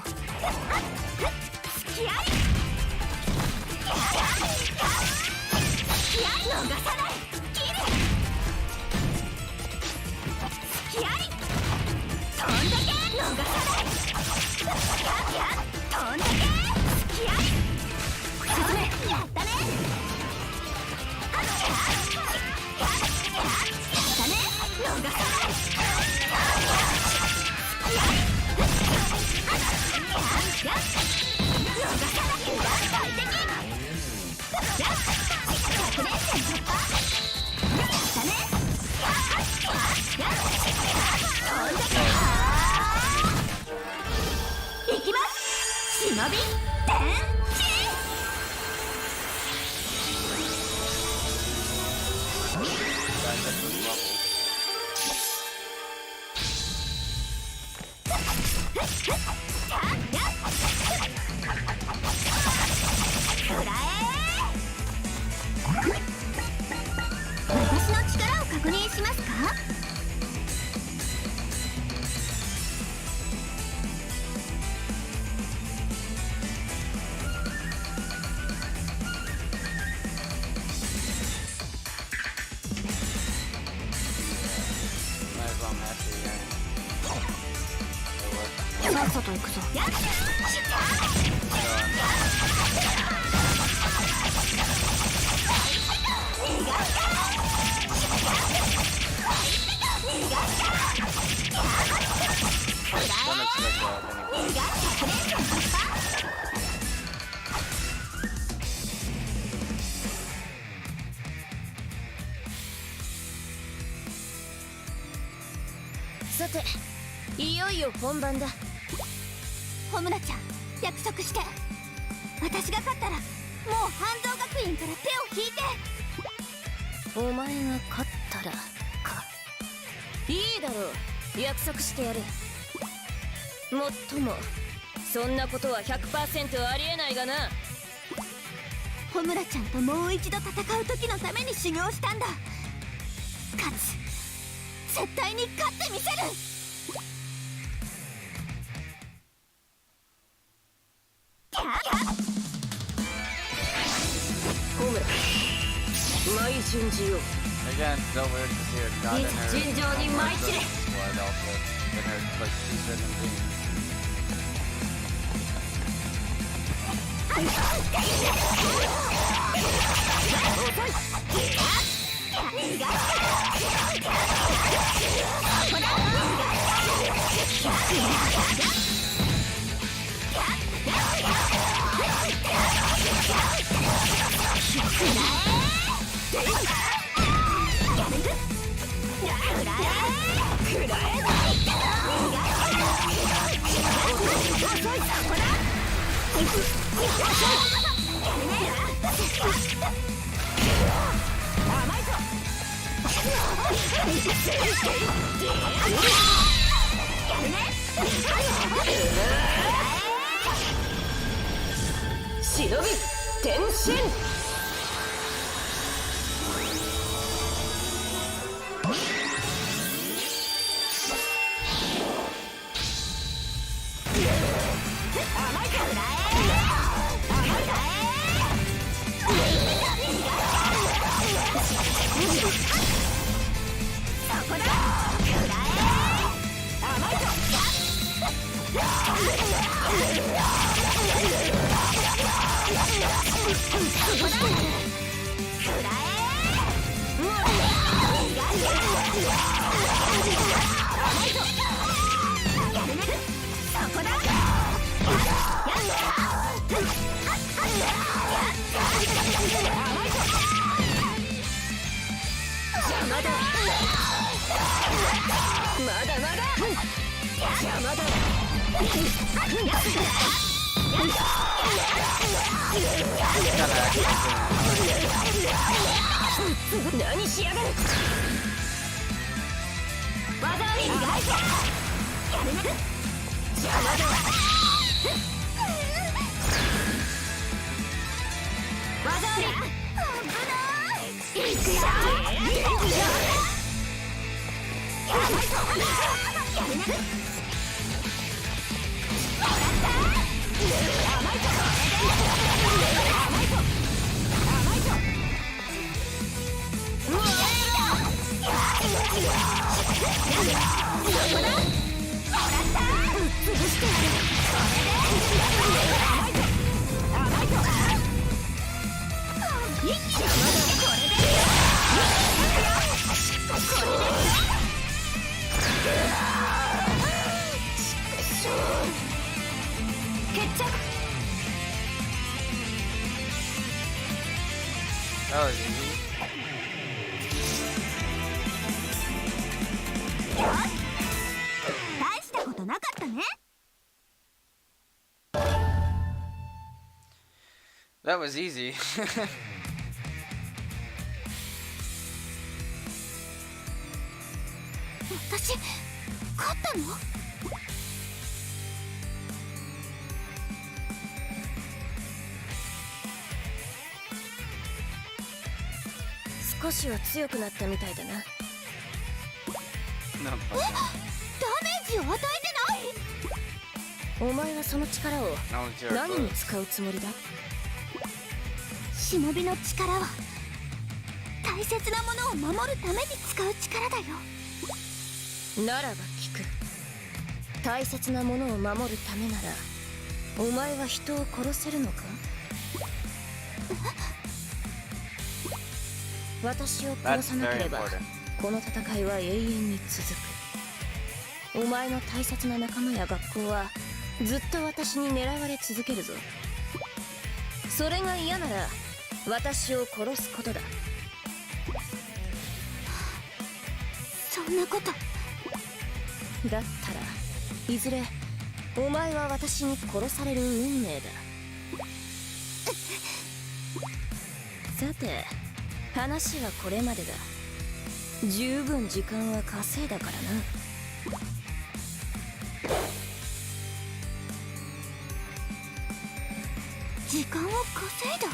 いきます。忍び天地。私の力を確認しますか？さっさと行くぞ。さていよいよ本番だ。ホムラちゃん、約束して。私が勝ったらもう半蔵学院から手を引いて。お前が勝ったらか。いいだろう、約束してやる。もっともそんなことは 100% ありえないがな。ホムラちゃんともう一度戦う時のために修行したんだ。勝つ。絶対に勝ってみせる。ホムラ舞い順次よ。 Again, so weird to see her not in her 尋常に舞い散れ。 blood outfit in her like two-second jeans. こ忍び転身。何しやがる。技あり。邪魔だ。技あり。危ない。いくよ。That was easy. That was easy. 私勝ったの？少しは強くなったみたいだな。ダメージを与えてない？お前はその力を何に使うつもりだ？忍びの力は大切なものを守るために使う力だよ。ならば聞く。大切なものを守るためならお前は人を殺せるのか？私を殺さなければこの戦いは永遠に続く。お前の大切な仲間や学校はずっと私に狙われ続けるぞ。それが嫌なら私を殺すことだ。そんなことだったらいずれお前は私に殺される運命だ。さて話はこれまでだ。十分時間は稼いだからな。時間を稼いだ？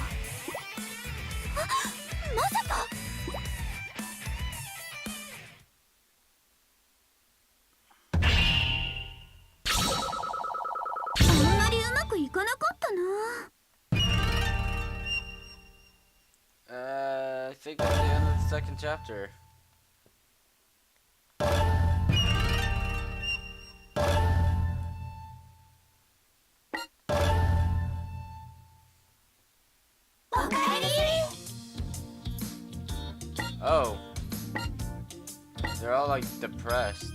まさか。あんまりうまくいかなかったな。I think that's the end of the second chapter. Oh. They're all like depressed.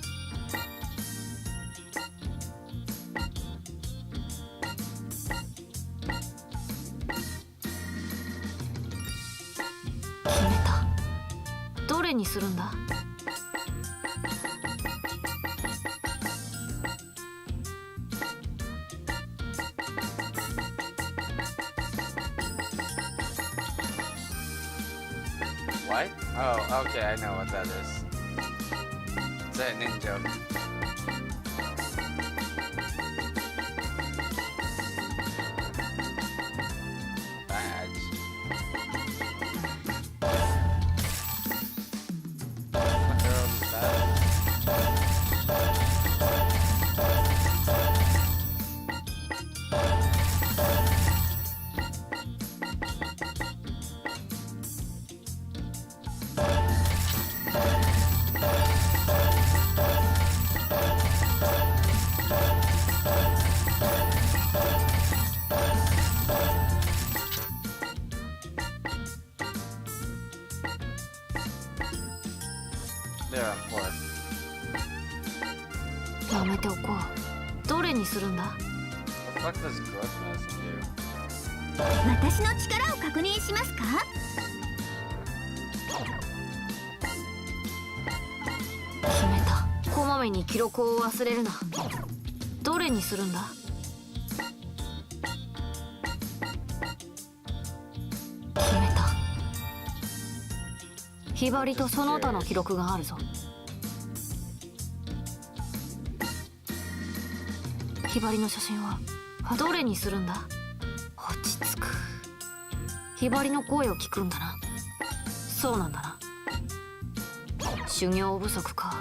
Himeta. どれにするんだ？ Oh, okay, I know what that is. It's a ninja. Badge. What the hell is that? There, I'm poor. やめておこう。どれにするんだ？ The fuck does growth medicine do? 私の力を確認しますか？決めた。こまめに記録を忘れるな。どれにするんだ？決めた。ひばりとその他の記録があるぞ。ひばりの写真はどれにするんだ？落ち着く。ひばりの声を聞くんだな。そうなんだな。修行不足か。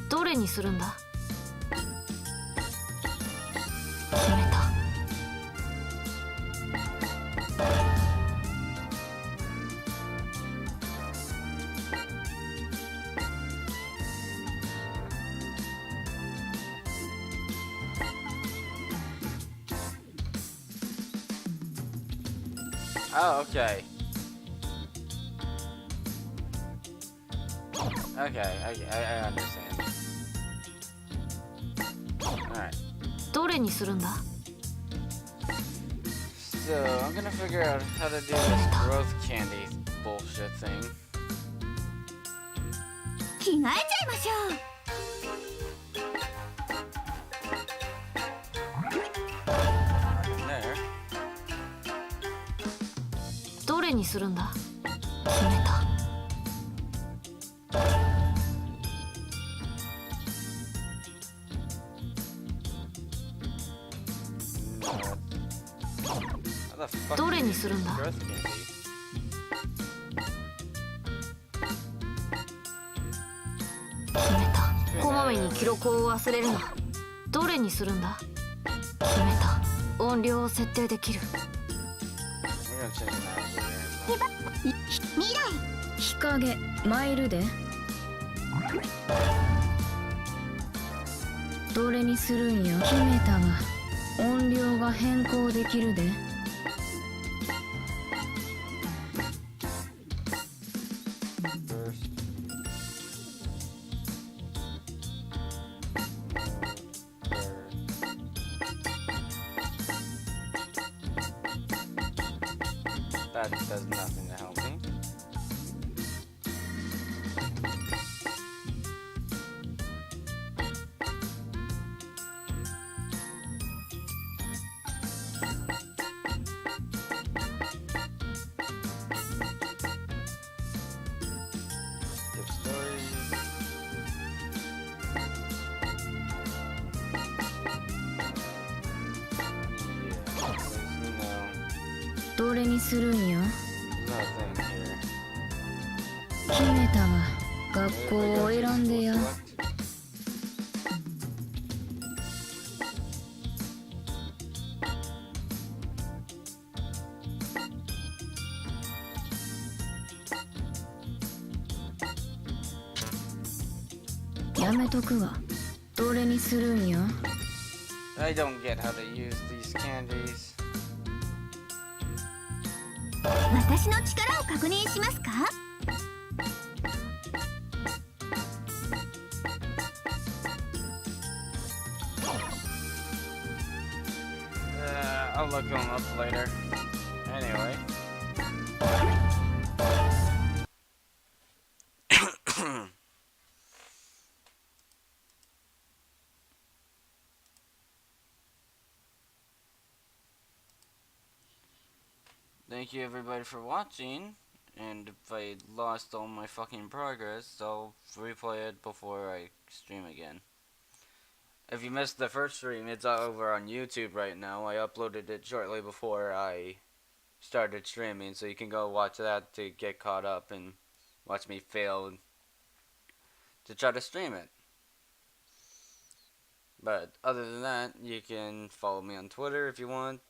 どれにするんだ？決めた。Oh, okay. Okay, I understand. Alright. どれにするんだ？ So, I'm gonna figure out how to do this growth candy bullshit thing. 着替えちゃいましょう。There. どれにするんだ？決めた。How the fuck ど do れ you にするんだ？ growth candy? 決めた。こまめに記録を忘れるな。どれにするんだ？決めた。音量を設定できる。 We're gonna change the map here. 未来日陰参るで。どれにするんよ。決めたが音量が変更できるで。That does nothing to help me. Skip stories. Yeah, there's どれにするんよ。 nothing here. 決めたわ。学校を選んでや。やめとくわ。どれにするんよ。 I don't get how to use these candies. 私の力を確認しますか？ I'll look them up later. Anyway. Thank you everybody for watching, And if I lost all my fucking progress, I'll replay it before I stream again. If you missed the first stream, it's over on YouTube right now. I uploaded it shortly before I started streaming, so you can go watch that to get caught up and watch me fail to try to stream it. But other than that, you can follow me on Twitter if you want.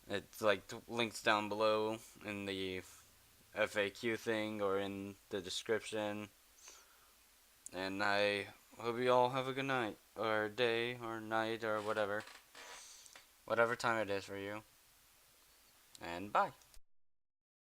It's like links down below in the FAQ thing or in the description. And I hope you all have a good night, or day, or night, or whatever. Whatever time it is for you. And bye.